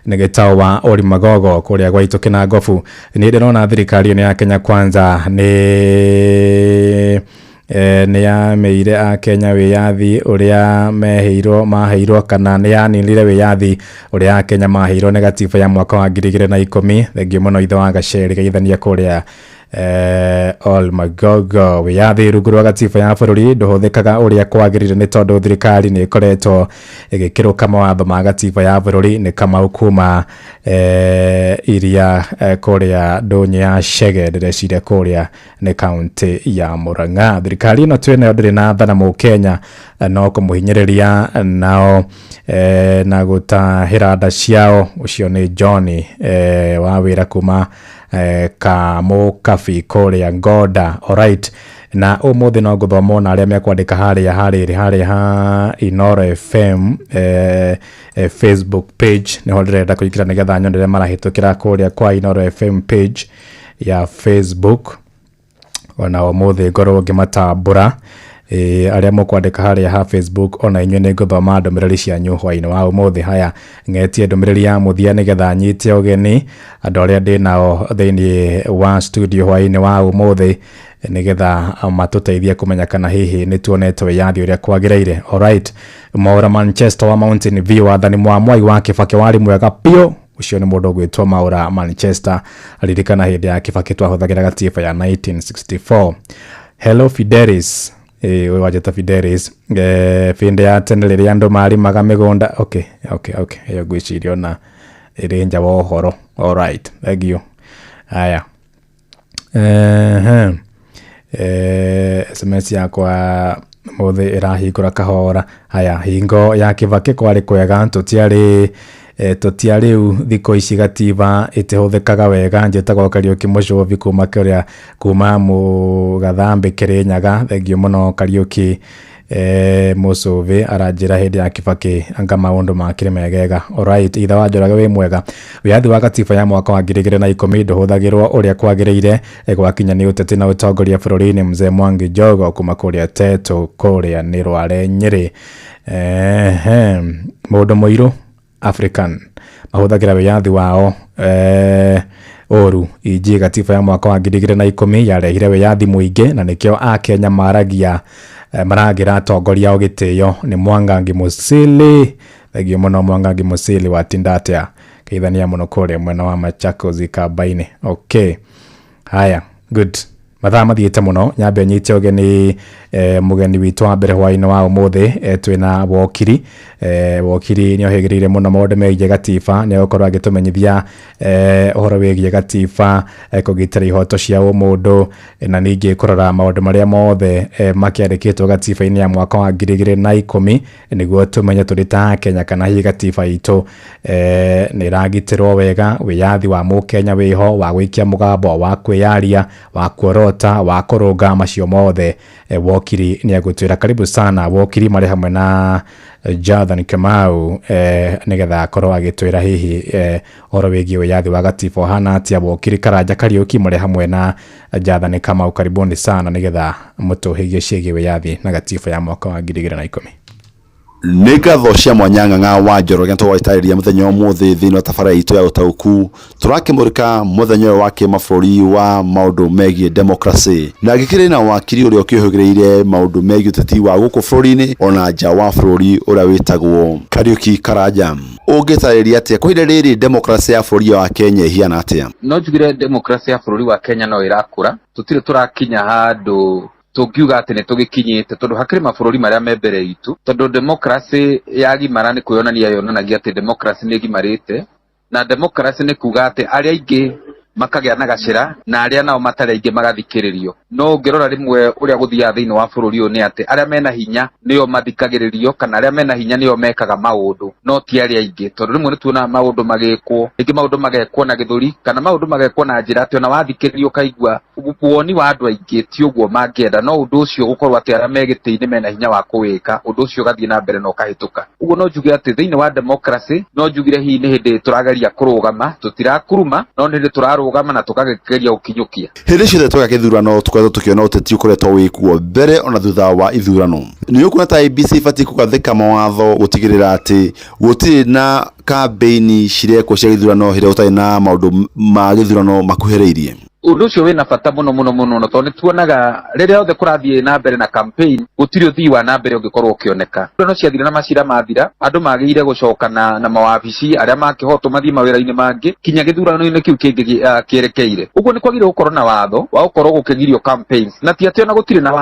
nĩgĩtaũ wa Ori Magogo kũrĩa gwaitu Kinangofu. Nĩ ndĩrona thirikari ya Kenya Kwanza nĩ yameire a Kenya wiyathi ũrĩa maheirwo kana nĩ yaninire wiyathi ũrĩa a Kenya maheirwo nĩ gatiba ya mwaka wa 2010. Thengio mũno ithe wa Gaceri geithania kũrĩa Ol Magogo. Wiyathi rungu rwa gatiba ya bũrũri ndũhũthĩkaga ũrĩa kwagĩrĩire nĩ tondũ thirikari nĩ ĩkoretwo ĩgĩkĩrũka mawatho ma gatiba ya bũrũri. Nĩ Kamau kuma iria kũrĩa Ndũnyũ ya Chege ndĩreciria kũrĩa nĩ kaunti ya Murang'a. Thirikari ĩno twĩnayo ndĩrĩ na thana Mũkenya no kũmũhinyĩrĩria nao na gũtahĩra nda ciao. Ũcio nĩ John wa wĩra kuma Kamukabi kũrĩa Ngoda. Alright, na ũmũthĩ no gũthoma ona arĩa mekwandĩka harĩa ha Inoro FM Facebook page nĩho ndĩrenda kũingĩra nĩgetha nyone rĩrĩa marahĩtũkĩra kũrĩa kwa Inoro FM page ya Facebook. Ona ũmũthĩ ngorwo ngĩmatambũra arĩa mũkwandĩka harĩa ha Facebook ona inyuĩ nĩ ngũthoma ndũmĩrĩri cianyu hwaĩ-inĩ wa ũmũthĩ. Haya, ngetie ndũmĩrĩri ya mũthia nĩgetha nyite ũgeni andũ arĩa ndĩ nao thĩinĩ wa studio hwaĩ-inĩ wa ũmũthĩ nĩgetha matũteithie kũmenya kana hihi nĩ tuonete wiyathi ũrĩa kwagĩrĩire. Alright, Mwaura Manchester wa Mountain View wathani Mwai wa Kibaki warĩ mwega piũ. Ucio nĩ mũndũ gwĩtwo Mwaura Manchester aririkana hĩndĩ ya Kibaki twahũthagĩra gatiba ya 1964. Hello Fidelis. Wajeta Fidelis finde ya tene rĩrĩa andũ marimaga mĩgũnda. Okay, ĩyo ngwĩciria ona ĩrĩ nja wa ũhoro. Alright, thank you. Haya, SMS yakwa mũthĩ ĩrahingũra kahora. Haya, hingo ya Kibaki kwarĩ kwega tũtiarĩ thikũ ici gatiba ĩtĩhũthĩkaga wega. Njĩtagwo Kariuki Mũcũvi kuma Mũgathambi Kĩrĩnyaga. Thengio mũno Kariuki Mũcũvi aranjĩra hĩndĩ ya Kibaki anga maũndũ makĩrĩ megega. Alright, ithe wa Njoroge wĩ mwega. Wiyathi wa gatiba ya mwaka wa 2010 ndũhũthagĩrwo ũrĩa kwagĩrĩire gwakinya nĩ ũteti na ũtongoria bũrũri-inĩ. Mzee Mwangi Njogo kuma kũrĩa Teto kũrĩa nĩ Rware Nyĩrĩ. Mũndũ mũirũ African mahũthagĩra wiyathi wao oru. Iji gatiba ya mwaka wa 2010 yarehire wiyathi mũingĩ na nĩkĩo a Kenya maragira atongoria o gĩtĩo. Nĩ Mwangangi Mũcili. Thengio mũno Mwangangi Mũcili wa Tindatea geithania mũno kũrĩa mwena wa Machakos Kamba-inĩ. Okay, haya, good. mathaa mathiete muno nyambe nyite ogeni mugeni witu wa mbere hwaini wa umuthi twina wokiri wokiri ni ohegirire muno maundu megie gatiba ni okorwo agitumenyithia uhoro wigie gatiba kugitira ihoto cia umundu na ningi kurora maundu maria mothe makiandikitwo gatiba-ini ya mwaka wa 2010 niguo tumenye turita Kenya kana hi gatiba itu ni iragitirwo wega wiyathi wa mukenya wiho wa gwikia mugambo wa kwiyaria wa kuorota wa kurunga macio mothe wokiri ni agutwira karibu sana wokiri mari hamwe na Jonathan Kamau nigetha akorwo agitwira hihi oro wigie wiyathi wa gatiba hana atia wokiri Karanja Kariuki mari hamwe na Jonathan Kamau karibuni sana nigetha mutuhigie ciege wiyathi na gatiba ya mwaka wa 2010. Nigatho cia mwanyanga wa Njoroge twaitarĩria muthenya ũmũthĩ thĩinĩ wa tabara itũ ya ũtaũku turakĩmũrĩka muthenya wa kĩmabũrũri wa maũndũ megie democracy na gĩkĩrĩ na wakiri ũrĩa ũkĩhũgĩrĩire maũndũ megie ũteti wa gũkũ bũrũri-inĩ ona nja wa bũrũri ũrĩa wĩtagwo Kariuki Karanja. Ũngĩtarĩria atĩa kwa ihinda rĩrĩ democracy ya bũrũri wa Kenya ĩhiana atĩa? No njugire democracy ya bũrũri wa Kenya no ĩrakũra tũtirĩ tũrakinya handũ tukiuga ati ni tugikinyite tondu hakiri mabũrũri maria me mbere itu tondu democracy yagimara ni kuyonania yonanagia ati democracy ni gimarite na democracy ni kuga ati aria aingi makagĩa na gacĩra na aria nao matarĩ aingi magathikĩrĩrio. No ngĩrora rimwe ũrĩa gũthiaga thĩinĩ wa bũrũri ũyũ nĩ atĩ arĩa mena hinya nĩo mathikagĩrĩrio kana arĩa mena hinya nĩo mekaga maũndũ no ti arĩa aingi tondu rimwe nĩtuona maũndũ magĩkwo rĩngĩ maũndũ magekwo na gĩthũri kana maũndũ magekwo na njĩra atĩ ona wathikĩrĩrio kaigua woni wa andũ aingĩ ti ũguo mangĩenda no ũndũ ũcio gũkorwo atĩ arĩa me gĩtĩ-inĩ mena hinya wa kũwĩka ũndũ ũcio ũgathiĩ na mbere na ũkahĩtũka. Ũguo no njuge atĩ thĩinĩ wa democracy no njugire hihi nĩ hĩndĩ tũrageria kũrũgama tũtirakuruma no nĩ hĩndĩ tũrarũgama na tũkageria ũkinyũkia. Hĩndĩ ciothe tweka gĩthurano tukoretwo tukiona ũteti ũkoretwo wĩkuo mbere ona thutha wa ithurano. Nĩ ũkuona ta IEBC ibatiĩ kũgathĩka mawatho gũtigĩrĩra atĩ gũtirĩ na kambĩini cirekwo cia gĩthurano hĩndĩ ũtarĩ na maũndũ ma gĩthurano makuhĩrĩirie. Undu ucio wina bata muno tondu tuonaga riria othe kurathie na mbere na campaign gutiri uthii wa na mbere ungikorwo ukioneka no ciathira na macira mathira andu magĩire gucokana na mawabici aria makihotwo mathie mawira-ini mangi kinya githurano-ini kiu kingi kierekeire. Uguo ni kwagire gukorwo na watho wa gukorwo gukigirio campaigns na ti ati ona gutiri na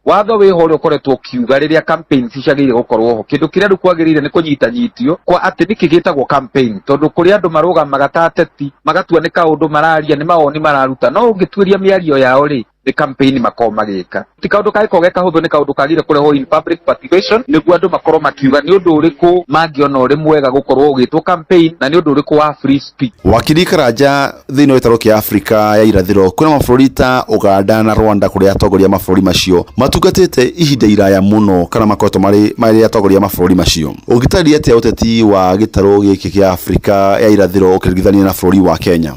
watho wiho uria ukoretwo ukiuga riria campaigns ciagire gukorwo ho kindu kiria kwagirire ni kunyitanyitio kwa ati niki gitagwo campaign tondu kuri andu marugamaga ta ateti magatua ni kaundu mararia ni mawoni mararuta no ungituiria miario yao ri the campaign makoma magika ti kaundu kaiko geka huthu ni kaundu kagire kureho in public participation niguo andu makorwo makiuga ni undu uriku mangiona uri mwega gukorwo ugitwo campaign na ni undu uriku wa free speech. Wakiri Karanja thĩinĩ wa gĩtarũ kĩa Afrika ya irathĩro kwĩna mabũrũri ta Uganda na Rwanda kũrĩa atongoria mabũrũri macio matungatĩte ihinda iraya mũno kana makoretwo marĩ atongoria mabũrũri macio. Ũngĩtarĩria atĩa ũteti wa gĩtarũ gĩkĩ kĩa Afrika ya irathĩro ũkĩringithania na bũrũri wa Kenya?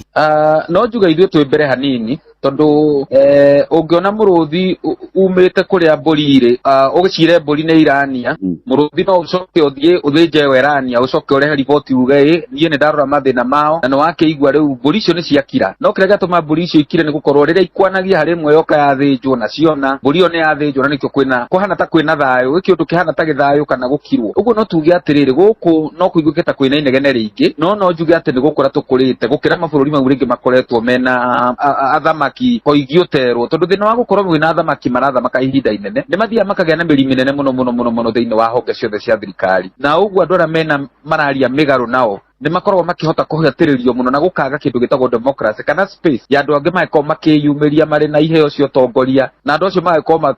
No njuga ithuĩ twĩ mbere hanini tondu ungiona muruthi umite kuria mburi ugicire mburi ni Irania muruthi no ucoke uthie uthinje werania ucoke urehe riboti uge nie ni ndarora mathina mao na no wakeigua riu mburi icio ni ciakira no kiria gatuma mburi icio ikire ni gukorwo riria ikwanagia hari mwe yoka yathinjwo na ciona mburi iyo ni yathinjwo na nikio kwina kuhana ta kwina thayo iki undu kihana ta githayo kana gukirwo. Uguo no tuge atiriri guku no kuiguke ta kwina inegene ringi no njuge ati ni gukura tukurite gukira mabũrũri mau ringi makoretwo mena athamaki koigio terwo tondu thina wa gukorwo mwina athamaki marathamaka ihinda inene ni mathia makagĩa na mĩri mĩnene muno thĩinĩ wa honge ciothe cia thirikari na ũguo andũ arĩa mena mararia mĩgarũ nao ni makorwo makihota kuhatiririo muno na gukaga kindu gitagwo democracy kana space ya andu angi maiko makiyumiria mari na iheo cio tongoria na andu acio maiko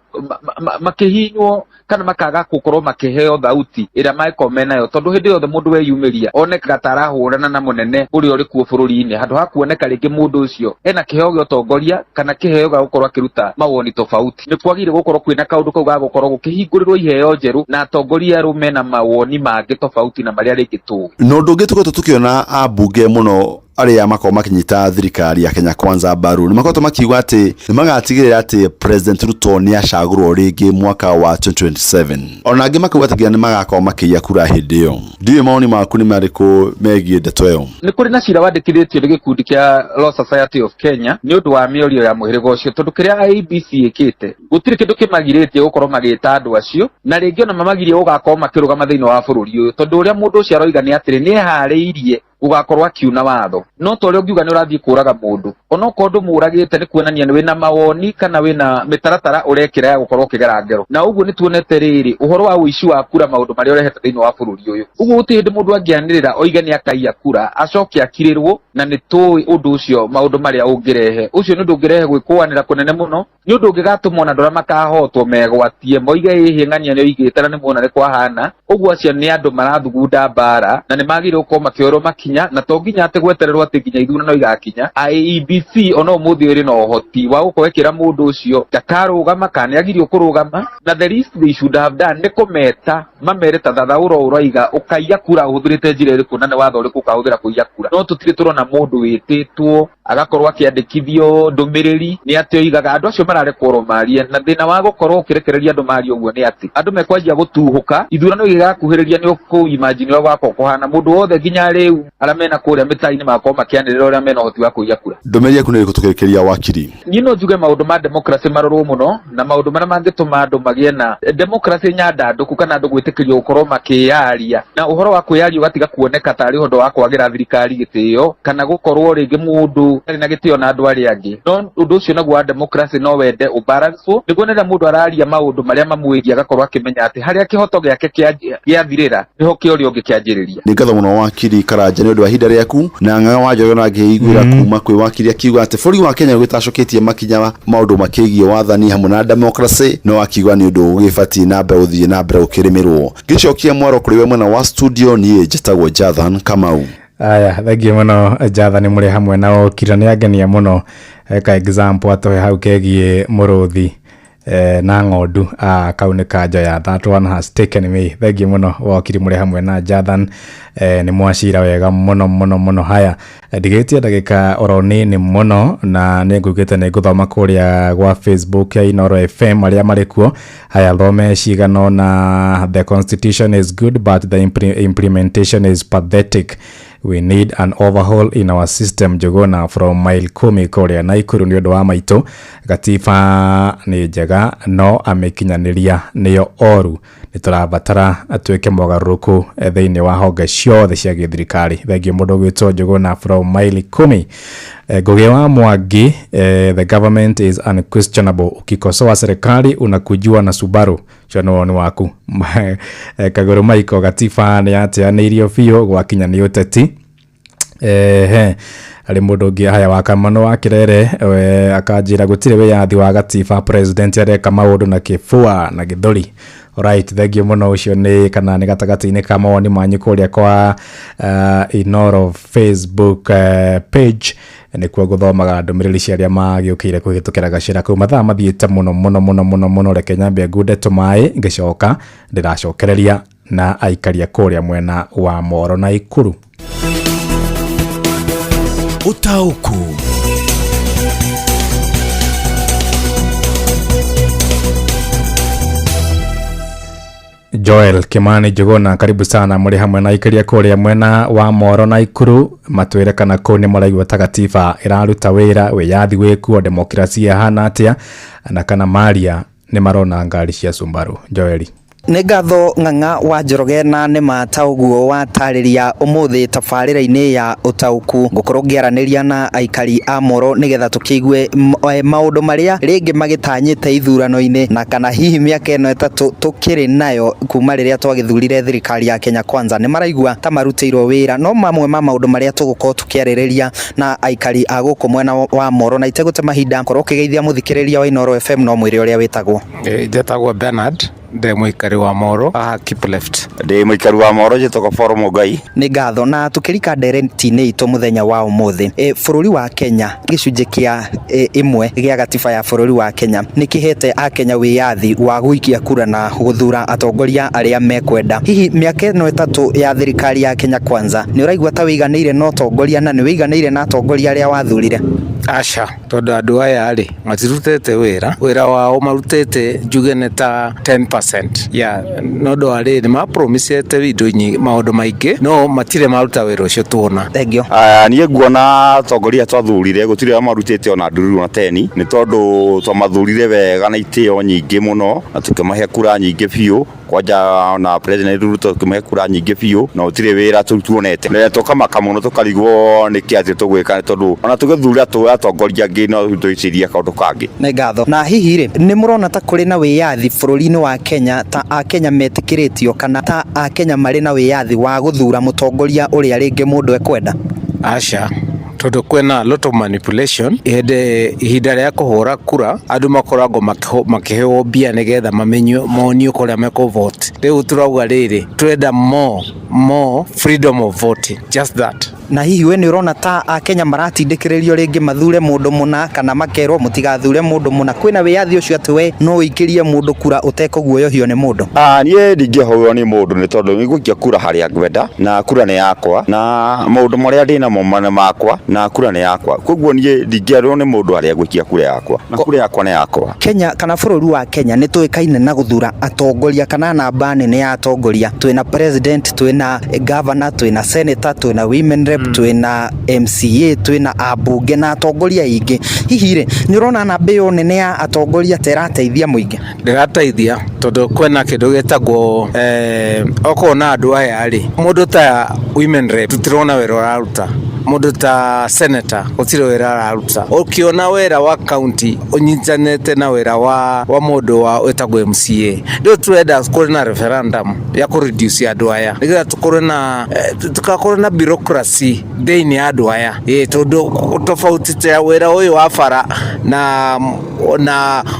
makihinywo kana makaga gukorwo makiheo thauti ira maiko menayo tondu hindi yothe mundu weyumiria onekaga tarahurana na munene uri uri kuo bururi-ini handu ha kuoneka ringi mundu ucio ena kiheo gio tongoria kana kiheo ga gukorwo akiruta mawoni tofauti. Ni kwagire gukorwo kwina kaundu kau ga gukorwo gukihingurirwo iheo njeru na atongoria arume na mawoni mangi tofauti na maria ringi tu no ndungituko tukiona abunge muno aria makao makinyita thirikari ya Kenya Kwanza mbaru ni makoretwo makiuga ati ni magatigirira ati President Ruto ni acagurwo ringi mwaka wa 2027 ona angi makuga ati ni magakao makiya kura hindi iyo. Ndiwe maoni maku ni mariku megie ndeto iyo? Ni kuri na cira wandikithitio ni gikundi kia Law Society of Kenya ni undu wa mĩario ya muhirigo ucio tondu kiria IEBC ikite gutiri kindu kimagiritie gukorwo magita andu acio na ringi ona mamagirie gugakorwo makirugama thiini wa bururi uyu tondu uria mundu ucio aroiga ni atiri ni ehariirie ugakorwo akiuna watho no tore ungiuga ni urathii kuraga mundu ono kondu muragite ni kuonania ni wina mawoni kana wina mitaratara urekira ya gukorwo kigera ngero na uguo ni tuonete riri uhoro wa uici wa kura maundu maria urehete thiini wa bururi uyu uguo utindi mundu angianirira oigani akai akura acoke akirirwo na ni tui undu ucio maundu maria ungirehe ucio ni undu ungirehe gwikwanira kunene muno ni undu ungigatumwo na ndora makahotwo megwatie moiga ihing'ania ni oigite na ni muona ni kwahana uguo acio ni andu marathugunda mbara na ni magire uko makioro makinya na to nginya ate gwetererwo ati nginya ithurano igakinya IEBC ono muthi iri no hoti wa gukwekira mundu ucio ndakarugama kana agirio kurugama na the least they should have done ni kumeta mamere tathathauro uraiga ukaiya kura uhuthurite njira iriku na ni watho uriku ukahuthira kuiya kura no tutire turona mundu wititwo agakorwo akiandikithio ndumiriri ni ati oigaga andu acio mararekorwo marie na thina wa gukorwo ukirekereria andu marie uguo ni ati andu mekwanjia gutuhuka ithurano igakuhiriria ni ukuimagine wa gwako kuhana mundu wothe nginya riu aramena kuria mitaini makoma makianirira uria mena hoti wa kuiya kura ndomeria kunere gutukerekeria wakiri nyino njuge maundu ma democracy marorwo muno na maundu maria mangituma andu magie na democracy nyandanduku kana andu gwitikirio gukorwo makiyaria na uhoro wa kwiyaria ugatiga kuoneka tari undu wa kwagira thirikari gitio kana gukorwo ringi mundu ari na gitio na andu ari angi no undu ucio naguo wa democracy no wende ubalance niguo nira mundu araria maundu maria mamwigia agakorwo akimenya ati haria kihoto giake kiathirira niho kiori ungi kianjiriria ni ngatho muno wakiri Karanja ni undu wa hinda riaku na ng'aga wa Njoroge na ngiiguira kuma kwi wakiri akiuga ati bũrũri wa Kenya gwitacoketie makinya maundu makigie wathani hamwe na democracy no akiuga ni undu ugibati na mbere uthie na mbere ukirimirwo gicokia mwaro kuri we mwena wa studio ni njitagwo Jathan Kamau. Aya thengio muno Jathan muri hamwe na okira ni agenia muno ka example atohe hau kegie muruthi na ng'ondu kauni ka Njoya. That one has taken me. Thengio muno wokiri muri hamwe na Jathan ni mwacira wega muno haya ndigetie ndagika oroni ni muno na ningugite ni guthoma kuria gwa Facebook ya Inoro FM aria marikuo haya thome cigano na the constitution is good but the implementation is pathetic. We need an overhaul in our system. Jogona from Mile Kumi kuria Naikuru ni undu wa maitu gatiba ni njega no amekinyaniria niyo oru niturabatara atuike mogaruku thiini wa honge ciothe cia githirikari. Thengio mundu gwitwo Jogona from Mile Kumi. Ngugi wa Mwangi, the government is unquestionable. Ukikosoa serikali unakujua na Subaru chononi waku. Kaguru Maiko gatiba ni ateanirio biyo gwakinya ni uteti. Ali mundu ngi haya wakamano wa Kirere akajira gutire we yathi wa gatiba president areka maundu na kifua na githuri. Alright, thengio muno ucio ni kana ni gatagati-ini ka mawoni manyu kuria kwa Inoro Facebook page ni kwa guthomaga ndumiriri ciaria magiukire kuhitukira gacira ku mathaa mathiite muno reke nyambia ngude tumai ngicoka ndiracokereria na aikaria kuria mwena wa Moro na Ikuru. Utauku Joel Kimani Jogona, karibu sana muri hamwe na ikaria kuria mwena wa Moro na Ikuru. Matwire kana ko ni maraigwa tagatiba iraruta wira wiyathi wiku demokrasia hana atia na kana maria ni marona ngari cia Subaru. Joeli Nĩ ngatho Ng'ang'a wa Njoroge na nĩ matauguo watariria umuthi tabarĩra-inĩ ya Utauku ngukorwo ngiaraniria na aikari a Moro nigetha tukiigue maundu maria ringi magitanyite ithurano-inĩ na kana hihi miaka eno etatu tukiri nayo kuma riria twagithurire thirikari ya Kenya Kwanza nĩ maraigua ta marutĩirwo wĩra no mamwe ma maundu maria tugukorwo tukiarĩrĩria na aikari a gũkũ mwena wa Moro na itegũte mahinda korwo kigeithia muthikĩrĩria wa Inoro FM no mwĩre ũrĩa wĩtagwo. Njĩtagwo Bernard de muikari wa Moro keep left de muikari wa Moro jitoko forum Ngai. Nĩ ngatho na tukirika ndereti-inĩ itũ muthenya wa umuthi bũrũri wa Kenya gicunjĩ kia imwe gĩa gatiba ya bũrũri wa Kenya nĩ kĩhete a Kenya wiyathi wa gũikia kura na guthura atongoria arĩa mekwenda. Hihi mĩaka ĩno ĩtatũ ya thirikari ya Kenya Kwanza nĩ ũraigua ta wĩiganĩire na atongoria na nĩ wĩiganĩire na atongoria arĩa wathurire? Aca tondu andu aya ri matirutete wira wao marutete njuge nĩ ta 10% ya nondo ari ni ma promisete video nyi maundu maingi no matire maruta wira ucio tuona. Thengio nie nguona atongoria twathurire gutire marutete ona nduru na 10 ni tondu twamathurire wega na itio nyingi muno na tukimahe kura nyingi biu kwanja na president Ruto kumekura nyingi biu na utire wira tuonete na tukamaka muno tukarigwo ni kiathi tugwika tondu ona tugithura atongoria angi no tuiciria kaundu kangi na ngatho. Na hihi ri ni murona ta kuri na wiyathi bururi-ini wa Kenya ta Akenya metikiritio kana ta Akenya mari na wiyathi wa guthura mutongoria uria ringi mundu ekwenda? Asha tondu kwena lot of manipulation ihinda ria kuhura kura andu makoragwo makiheo mbia nigetha mamenyo monio kuria meko vote. Riu turauga riri twenda more freedom of voting, just that. Na hihi we ni urona ta Akenya maratindikiririo ringi mathure mundu muna kana makerwo mutigathure mundu muna? Kwina wiyathi ucio ati we no ikirie mundu kura utekoguoyohio ni mundu? Nie ndingĩhoywo ni mundu ni tondu ngũikia kura haria ngwenda na kura ni yakwa na maundu maria ndina mo makwa na kura ni yakwa. Koguo nie ndingĩarwo ni mundu haria ngũikia kura yakwa na kura yakwa ni yakwa. Kenya kana bururi wa Kenya ni tuikaine na guthura atongoria kana namba nene ya atongoria. Twina president, twina governor, twina senator, twina women rep, twina MCA, twina abunge na atongoria ingi. Hihi ri ni urona namba iyo nene ya atongoria terateithia muingi? Ndirateithia tondu kwena kindu getagwo okona andu aya ri mundu ta women rep tutirona wera raruta, mundu ta senator utire wera raruta. Ukiona wera wa county unyitanete na wera wa mundu wa wetagwo MCA. Ndio turenda kuri na referendum ya ku reduce andu aya nigetha tukakorwo na bureaucracy thĩinĩ andu aya tondu tofauti ya wera uyu wa bara na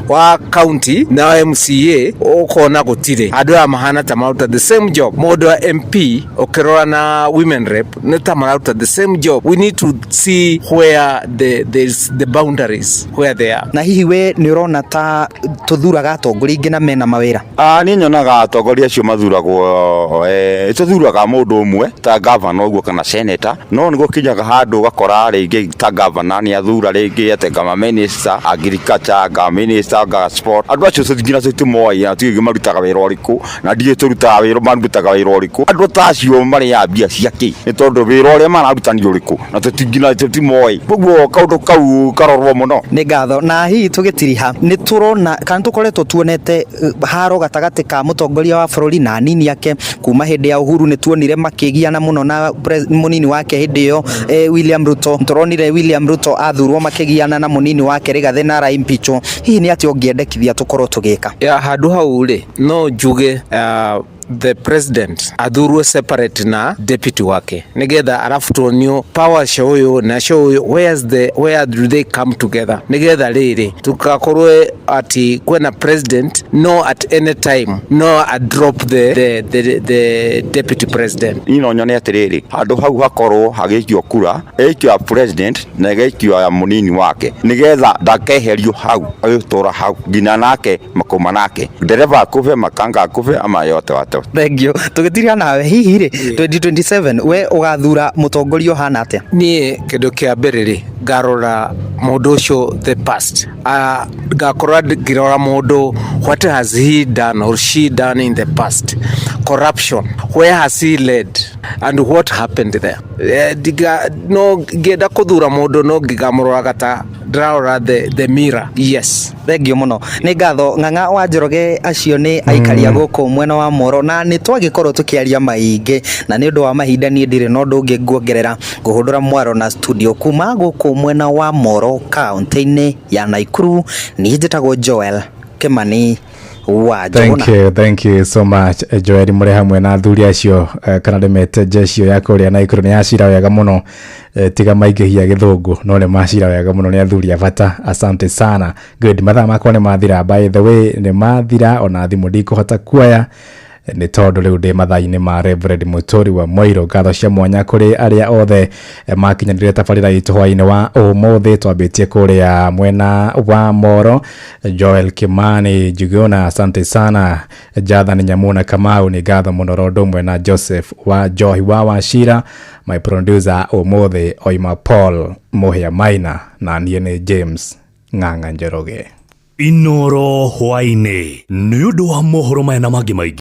wa county na MCA ukona gutire andu aya mahana ta maruta the same job. Mundu wa MP ukirora na women rep ni ta maruta the same job. We need to see where the boundaries where they are. Na hihi we ni urona ta tuthuraga atongoria ingi na mena mawira? Ni nyonaga atongoria acio mathuragwo tuthuraga mundu umwe ta governor uguo kana senator, no ni gukinyaga handu gakora ringi ta governor ni athura ringi atenga minister agriculture ga minister ga sport. Andu acio tuthingina tutimoi na tuigi marutaga wira uriku na ndie turutaga wira marutaga wira uriku. Andu ta acio mari ya mbia ciaki ni tondu wira uria mararutani uriku na tutingina tutimoi. Koguo kaundu kau karorwo muno. Ni ngatho. Na hihi tugitiriha ni turona kana tukoretwo tuonete haro gatagati ka mutongoria wa bururi na nini yake kuma hindi ya Uhuru ni tuonire makigiana muno na munini wake hindi yo William Ruto. Turonire William Ruto athurwo makigiana na munini wake Rigathi na impeachment. Hihi ni ati ongiendekithia tukorwo tugika ya handu hau ri no njuge the president athurwe separate na deputy wake nigetha arafu tuonio power show na show where do they come together nigetha riri tukakorwe ati kwena president no at any time no a drop the deputy president. Ino nyone atiriri handu hau hakorwo hagikio kura ekio president na egekio ya munini wake nigetha ndakeherio hau agitora hau ngina nake makoma nake dereva akuve makanga akuve ama yote wate. Thank you. Tugitiria nawe hihi ri 2027 we ugathura mutongoria uhana atia? Nie kindu kia mbere ri ngarora mundu ucio the past ngakorwa ngirora mundu what has he done or she done in the past, corruption, where has he led and what happened there. No ngenda kuthura mundu no ngigamurora gata ndarora the mirror. Yes. Thank you muno. Ni ngatho Ng'ang'a wa Njoroge acio ni aikari guku mwena wa Moro na ni twagikorwo tukiaria maingi na ni undu wa mahinda ni ndire no ndungi nguongerera nguhundura mwaro na studio kuma guku mwena wa Moro kaunti-ini ya Naikuru. Ni njitagwo Joel Kimani wa Jona. Thank you so much Joel. Muri hamwe na athuri acio kana ndemete jecio ya kuria Naikuru ni acira wega muno tiga maingihia githungu no ni macira wega muno ni athuri abata. Asante sana. Good. Mathaa makwa ni mathira, by the way ni mathira ona thimu ndikuhota kuoya ni tondu riu ndi mathaa-ini ma Reverend Mutori wa Moiro. Ngatho cia mwanya kuri aria othe makinyanire tabarira itu hwaini wa umuthi. Twambitie kuria mwena wa Moro Joel Kimani Juguna, asante sana. Jathan Nyamuna Kamau ni ngatho muno rondo mwena Joseph wa Johi wa Wachira, my producer umuthi Oima Paul Mohia Maina na niĩ ni James Ng'ang'a Njoroge. Inoro hwaini ni undu wa mohoro maya na mangi maingi.